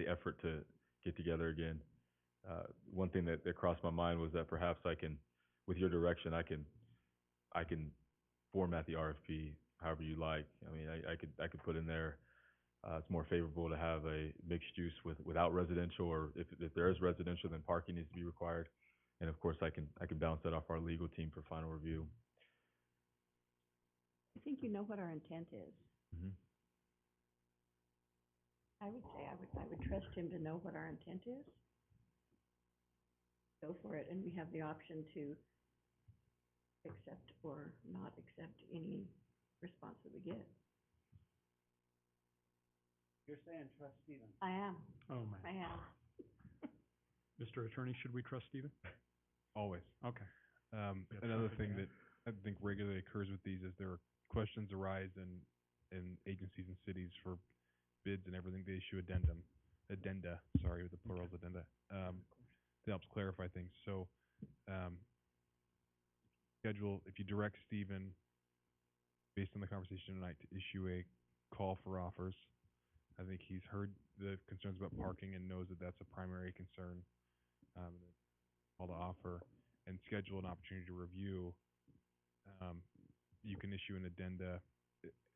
effort to get together again. One thing that crossed my mind was that perhaps I can, with your direction, I can format the RFP however you like. I mean, I could put in there, it's more favorable to have a mixed use without residential, or if there is residential, then parking needs to be required. And of course, I can bounce that off our legal team for final review. I think you know what our intent is. Mm-hmm. I would say I would trust him to know what our intent is. Go for it, and we have the option to accept or not accept any response that we get. You're saying trust Stephen? I am, Oh, my. I am. Mr. Attorney, should we trust Stephen? Always. Okay. Yeah, Another something thing to that I think regularly occurs with these is there are questions arise in agencies and cities for bids and everything. They issue addenda, sorry, with the plurals, addenda, that helps clarify things. So, if you direct Stephen, based on the conversation tonight, to issue a call for offers, I think he's heard the concerns about parking and knows that that's a primary concern. Call to offer and schedule an opportunity to review. You can issue an addenda,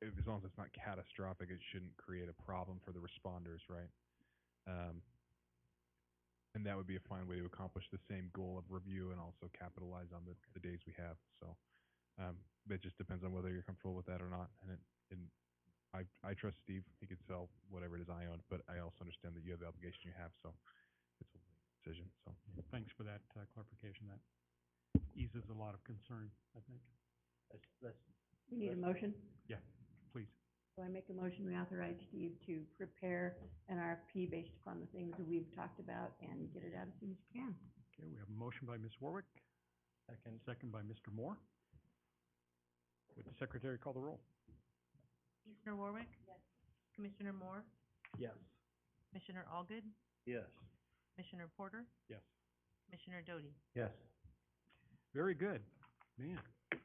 as long as it's not catastrophic, it shouldn't create a problem for the responders, right? And that would be a fine way to accomplish the same goal of review and also capitalize on the days we have. So, it just depends on whether you're comfortable with that or not. And I trust Steve. He could sell whatever it is I own, but I also understand that you have the obligation you have, so it's a decision, so. Thanks for that clarification. That eases a lot of concern, I think. We need a motion. Yeah, please. So I make a motion, we authorize Steve to prepare an RFP based upon the things that we've talked about and get it out as soon as he can. Okay, we have a motion by Ms. Warwick. Second by Mr. Moore. Would the secretary call the roll? Commissioner Warwick? Yes. Commissioner Moore? Yes. Commissioner Allgood? Yes. Commissioner Porter? Yes. Commissioner Doty? Yes. Very good. Man, I'm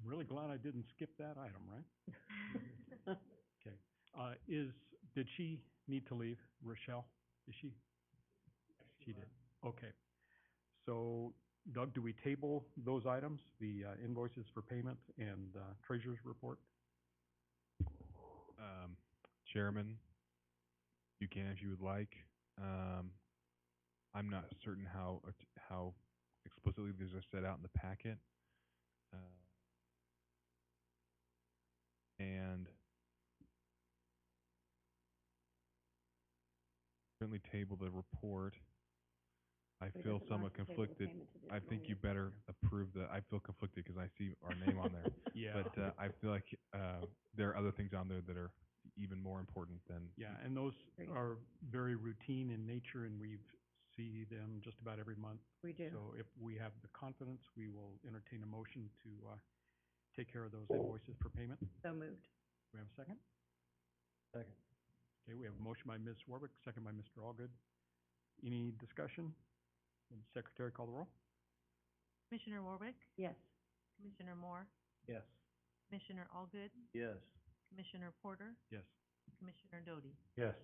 really glad I didn't skip that item, right? Okay. Did she need to leave, Rochelle? Is she? She did. Okay. So, Doug, do we table those items, the invoices for payment and treasurer's report? Chairman, you can if you would like. I'm not certain how explicitly these are set out in the packet. And certainly table the report. I But it feel doesn't somewhat want to table the conflicted. payment to this I think morning. you better approve I feel conflicted because I see our name on there. Yeah. But I feel like there are other things on there that are even more important than. Yeah, and those are very routine in nature, and we see them just about every month. We do. So if we have the confidence, we will entertain a motion to take care of those invoices for payment. So moved. We have a second? Second. Okay, we have a motion by Ms. Warwick, second by Mr. Allgood. Any discussion? Will the secretary call the roll? Commissioner Warwick? Yes. Commissioner Moore? Yes. Commissioner Allgood? Yes. Commissioner Porter? Yes. Commissioner Doty? Yes.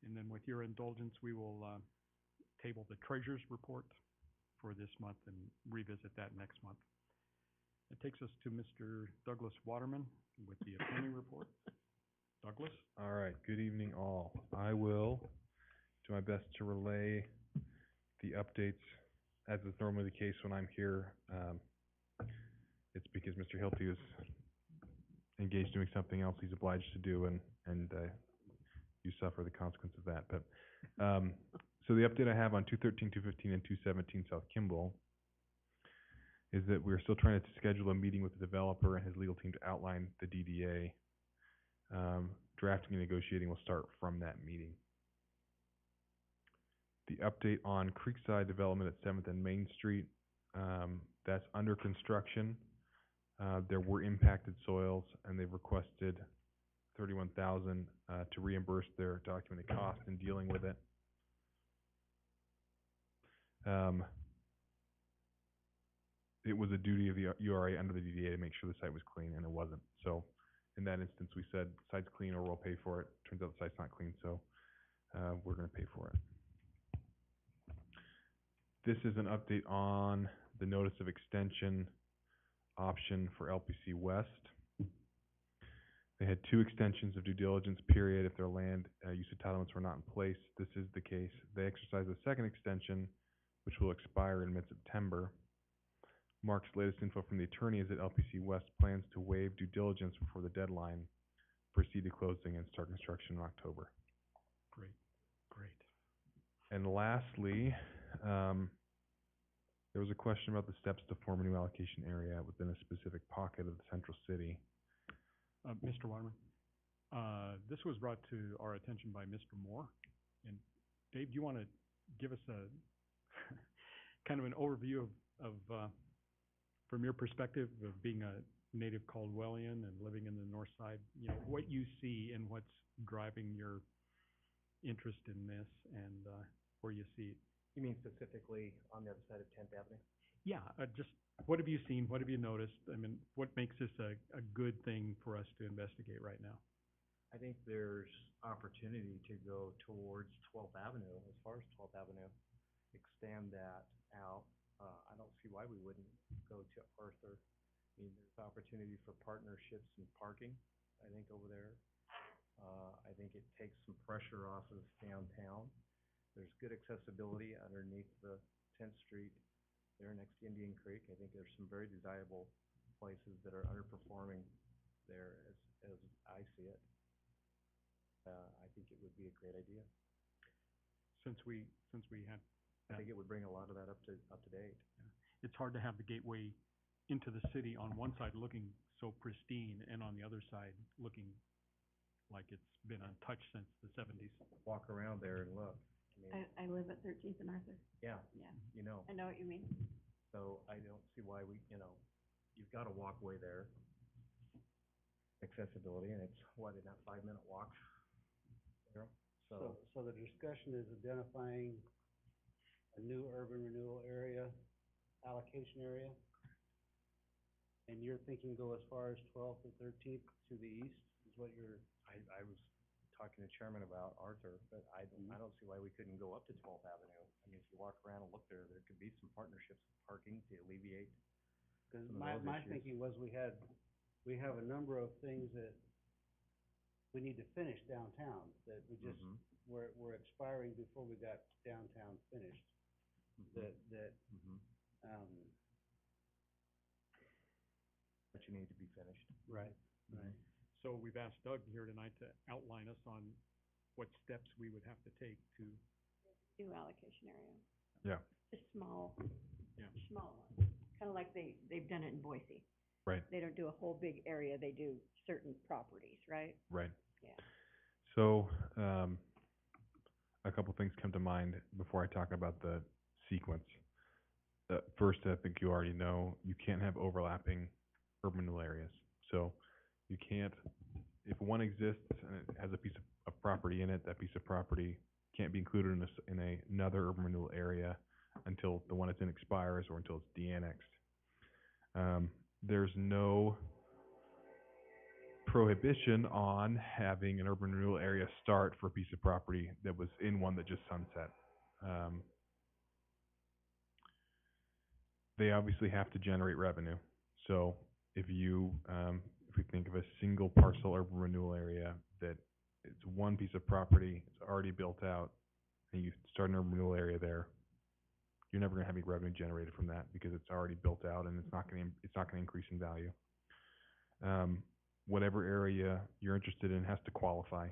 And then with your indulgence, we will table the treasurer's report for this month and revisit that next month. It takes us to Mr. Douglas Waterman with the attorney report. Douglas? All right, good evening all. I will do my best to relay the updates as is normally the case when I'm here. It's because Mr. Hilty is engaged doing something else he's obliged to do, and you suffer the consequence of that. But so the update I have on 213, 215, and 217 South Kimball is that we're still trying to schedule a meeting with the developer and his legal team to outline the DDA. Drafting and negotiating will start from that meeting. The update on Creekside development at 7th and Main Street, that's under construction. There were impacted soils, and they've requested $31,000 to reimburse their documented cost in dealing with it. It was a duty of the URA under the DDA to make sure the site was clean, and it wasn't. So in that instance, we said, site's clean or we'll pay for it. Turns out the site's not clean, so we're going to pay for it. This is an update on the notice of extension option for LPC West. They had 2 extensions of due diligence period if their land use entitlements were not in place. This is the case. They exercised the second extension, which will expire in mid-September. Mark's latest info from the attorney is that LPC West plans to waive due diligence before the deadline, proceed to closing, and start construction in October. Great, great. And lastly, there was a question about the steps to form a new allocation area within a specific pocket of the central city. Mr. Waterman, this was brought to our attention by Mr. Moore. And Dave, do you want to give us a kind of an overview of from your perspective of being a native Caldwellian and living in the north side, you know, what you see and what's driving your interest in this and where you see it? You mean specifically on the other side of 10th Avenue? Yeah, just what have you seen? What have you noticed? I mean, what makes this a good thing for us to investigate right now? I think there's opportunity to go towards 12th Avenue, as far as 12th Avenue, extend that out. I don't see why we wouldn't go to Arthur. I mean, there's opportunity for partnerships and parking, I think, over there. I think it takes some pressure off of downtown. There's good accessibility underneath the 10th Street there next to Indian Creek. I think there's some very desirable places that are underperforming there as I see it. I think it would be a great idea. Since we had I think it would bring a lot of that up to date. Yeah. It's hard to have the gateway into the city on one side looking so pristine and on the other side looking like it's been untouched since the 70s. Walk around there and look. I live at 13th and Arthur. Yeah, Yeah. you know. I know what you mean. So I don't see why we, you know, you've got a walkway there, accessibility, and it's, what, in that 5-minute walk? There. So the discussion is identifying a new urban renewal area, allocation area? And you're thinking go as far as 12th or 13th to the east, is what you're? I was talking to Chairman about Arthur, but I don't see why we couldn't go up to 12th Avenue. I mean, if you walk around and look there, there could be some partnerships with parking to alleviate Cause some of those my issues. thinking was we have a number of things that we need to finish downtown, that we just, Mhm. we're expiring before we got downtown finished. Mhm. That, Mhm. But you need to be finished. right, right. So we've asked Doug here tonight to outline us on what steps we would have to take to, New allocation area, Yeah, just small, yeah. small ones, kinda like they've done it in Boise. right, They don't do a whole big area, they do certain properties, right? right. Yeah. So, a couple things come to mind before I talk about the sequence. First, I think you already know, you can't have overlapping urban renewal areas. So, you can't, if one exists and it has a piece of property in it, that piece of property can't be included in another urban renewal area until the one it's in expires or until it's de-annexed. There's no prohibition on having an urban renewal area start for a piece of property that was in one that just sunset. They obviously have to generate revenue. So if we think of a single parcel urban renewal area that it's one piece of property, it's already built out, and you start an urban renewal area there, you're never going to have any revenue generated from that because it's already built out and it's not going to increase in value. Whatever area you're interested in has to qualify.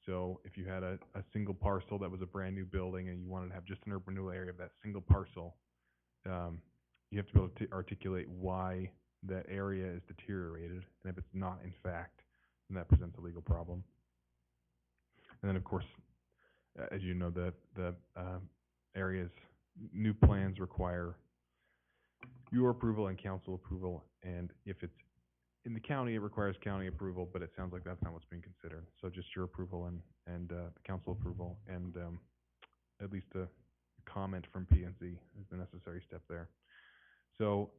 So if you had a single parcel that was a brand new building and you wanted to have just an urban renewal area of that single parcel, you have to be able to articulate why that area is deteriorated, and if it's not in fact, then that presents a legal problem. And then of course, as you know, the areas, new plans require your approval and council approval, and if it's in the county, it requires county approval, but it sounds like that's not what's being considered. So just your approval and the council approval, and at least a comment from P&Z is the necessary step there. So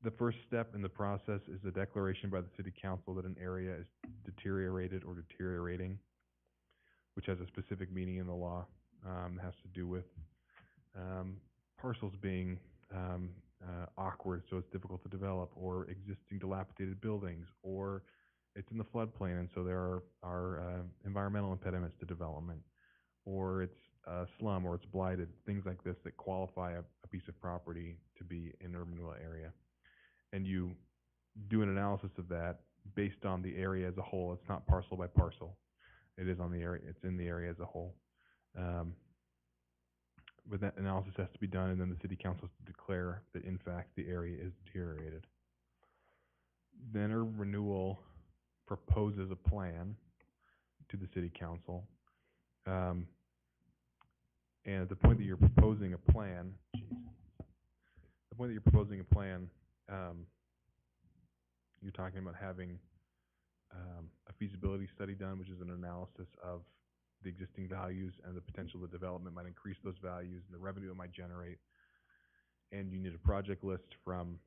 the first step in the process is a declaration by the city council that an area is deteriorated or deteriorating, which has a specific meaning in the law. It has to do with parcels being awkward, so it's difficult to develop, or existing dilapidated buildings, or it's in the floodplain, and so there are environmental impediments to development, or it's a slum, or it's blighted, things like this that qualify a piece of property to be an urban renewal area. And you do an analysis of that based on the area as a whole. It's not parcel by parcel. It is on the area. It's in the area as a whole. But that analysis has to be done, and then the city council has to declare that in fact the area is deteriorated. Then urban renewal proposes a plan to the city council. And at the point that you're proposing a plan, you're talking about having a feasibility study done, which is an analysis of the existing values and the potential the development might increase those values and the revenue it might generate. And you need a project list from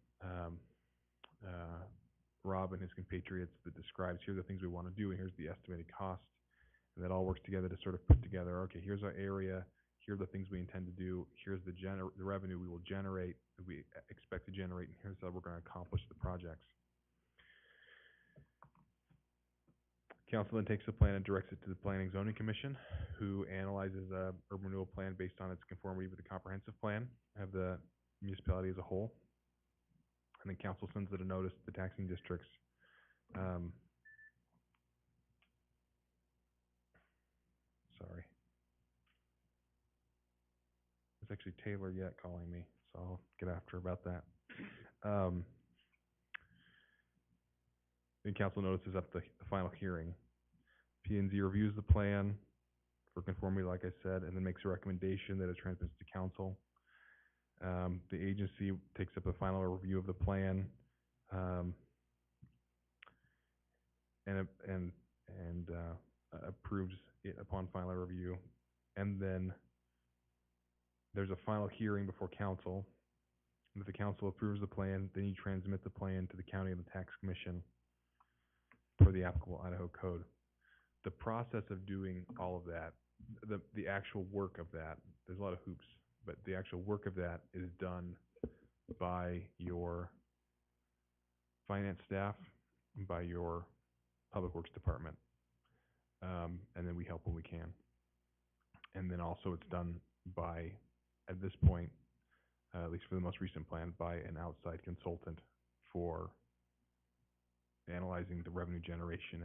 Rob and his compatriots that describes, here are the things we want to do, and here's the estimated cost. And that all works together to sort of put together, okay, here's our area, here are the things we intend to do, here's the revenue we will generate, that we expect to generate, and here's how we're going to accomplish the projects. Council then takes the plan and directs it to the Planning and Zoning Commission, who analyzes a urban renewal plan based on its conformity with the comprehensive plan of the municipality as a whole. And then council sends it a notice to the taxing districts. Sorry. It's actually Taylor yet calling me, so I'll get after her about that. Then council notices up the final hearing. P&Z reviews the plan for conformity, like I said, and then makes a recommendation that it transmits to council. The agency takes up a final review of the plan and approves it upon final review. And then there's a final hearing before council. And if the council approves the plan, then you transmit the plan to the county and the tax commission for the applicable Idaho code. The process of doing all of that, the actual work of that, there's a lot of hoops, but the actual work of that is done by your finance staff, and by your public works department. And then we help when we can. And then also it's done by, at this point, at least for the most recent plan, by an outside consultant for analyzing the revenue generation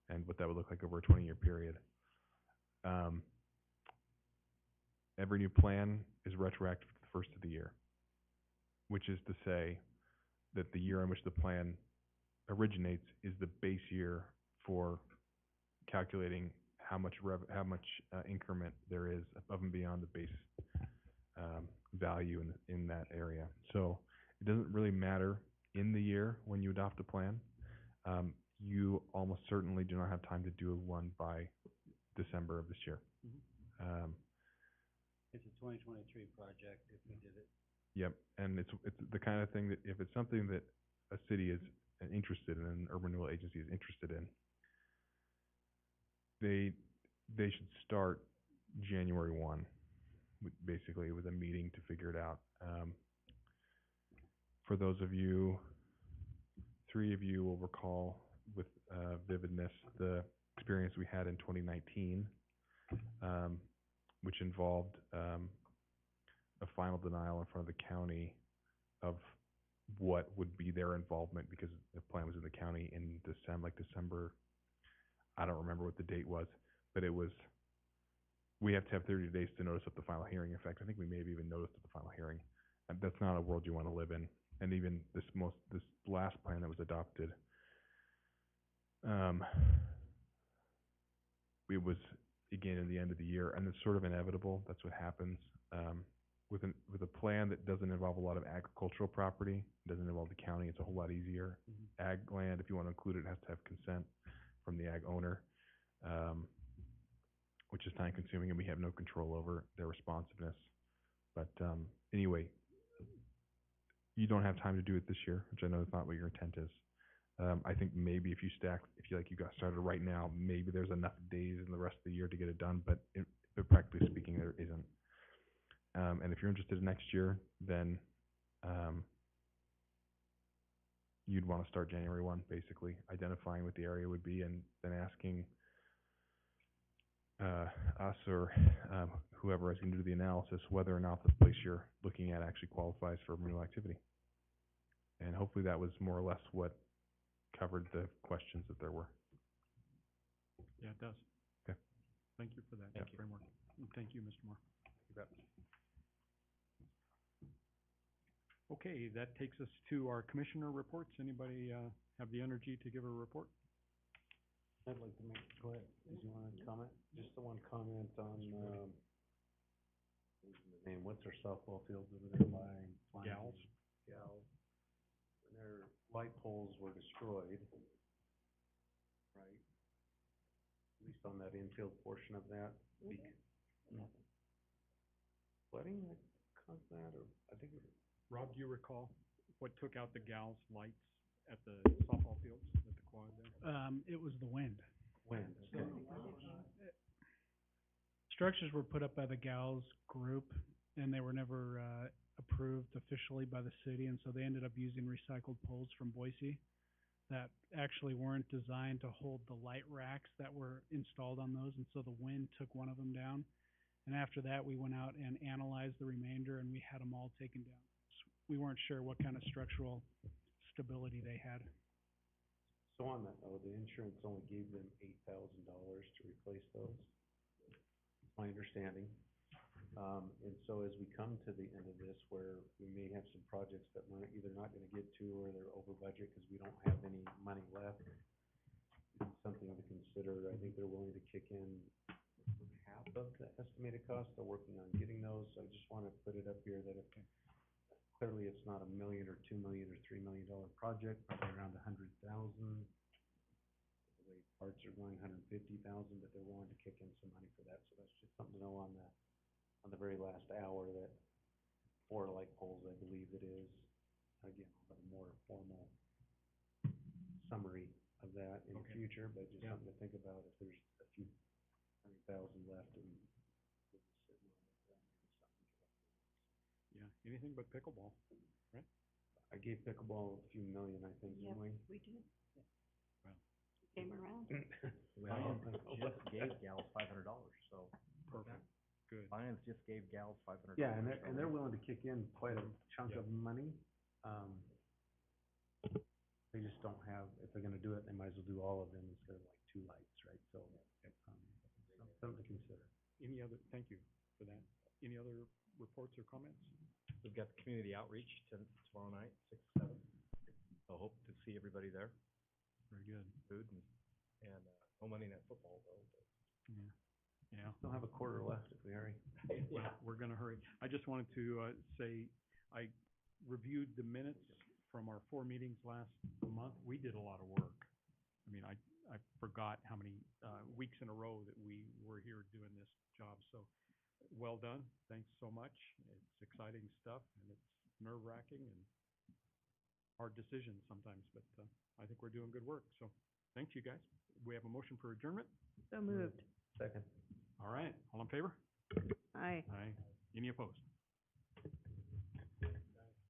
and what that would look like over a 20-year period. Every new plan is retroactive to the first of the year, which is to say that the year in which the plan originates is the base year for calculating how much increment there is above and beyond the base value in that area. So it doesn't really matter in the year when you adopt a plan. You almost certainly do not have time to do one by December of this year. It's a 2023 project if we did it. Yep, and it's the kind of thing that if it's something that a city is interested in, an urban renewal agency is interested in, they should start January 1, basically with a meeting to figure it out. For those of you, 3 of you will recall with vividness the experience we had in 2019, which involved a final denial in front of the county of what would be their involvement because the plan was in the county in December. I don't remember what the date was, but it was, we have to have 30 days to notice of the final hearing. In fact, I think we may have even noticed of the final hearing. And that's not a world you want to live in. And even this last plan that was adopted, it was again in the end of the year, and it's sort of inevitable. That's what happens with a plan that doesn't involve a lot of agricultural property. Doesn't involve the county. It's a whole lot easier. Ag land, if you want to include it, has to have consent from the ag owner, which is time consuming, and we have no control over their responsiveness. But anyway, you don't have time to do it this year, which I know is not what your intent is. I think maybe if you got started right now, maybe there's enough days in the rest of the year to get it done, but practically speaking, there isn't. And if you're interested in next year, then you'd want to start January 1, basically, identifying what the area would be and then asking us or whoever is going to do the analysis whether or not the place you're looking at actually qualifies for renewal activity. And hopefully that was more or less what covered the questions that there were. Yeah, it does. Okay. Thank you for that framework. And thank you, Mr. Moore. You bet. Okay, that takes us to our commissioner reports. Anybody have the energy to give a report? I'd like to make, go ahead, did you want to comment? Just the one comment on, what's our softball fields over there by? Gals. When their light poles were destroyed, right? At least on that infield portion of that. Flooding that caused that, or I think it was. Rob, do you recall what took out the Gals lights at the softball fields at the quad there? It was the wind. Wind, okay. Structures were put up by the Gals group, and they were never approved officially by the city, and so they ended up using recycled poles from Boise that actually weren't designed to hold the light racks that were installed on those, and so the wind took one of them down. And after that, we went out and analyzed the remainder, and we had them all taken down. We weren't sure what kind of structural stability they had. So on that though, the insurance only gave them $8,000 to replace those, my understanding. And so as we come to the end of this, where we may have some projects that we're either not gonna get to or they're over budget because we don't have any money left, it's something to consider. I think they're willing to kick in half of the estimated cost. They're working on getting those, so I just wanna put it up here that if clearly it's not $1 million or $2 million or $3 million project, probably around $100,000. The way parts are going, $150,000, but they're willing to kick in some money for that, so that's just something to know on the very last hour that 4 light poles, I believe it is. Again, I'll have a more formal summary of that in the Okay. future, but just Yeah. something to think about if there's a few $100,000 left and we're just sitting on it, maybe something to look at. Yeah, anything but pickleball, right? I gave pickleball a few million, I think, didn't we? We did. Well. Came around. Well, just gave gals $500, so. Perfect, good. Lions just gave gals $500. Yeah, and they're willing to kick in quite a chunk of money. They just don't have, if they're gonna do it, they might as well do all of them instead of like 2 lights, right? So, something to consider. Any other, thank you for that. Any other reports or comments? We've got the community outreach tomorrow night, 6 to 7. So hope to see everybody there. Very good. Food and no Monday Night Football though. Yeah, yeah. Still have a quarter left if we hurry. Well, we're gonna hurry. I just wanted to, say, I reviewed the minutes from our 4 meetings last month. We did a lot of work. I mean, I forgot how many, weeks in a row that we were here doing this job, so well done. Thanks so much. It's exciting stuff, and it's nerve-wracking and hard decisions sometimes, but, I think we're doing good work, so thank you, guys. We have a motion for adjournment. So moved. Second. All right, all in favor? Aye. Aye. Any opposed?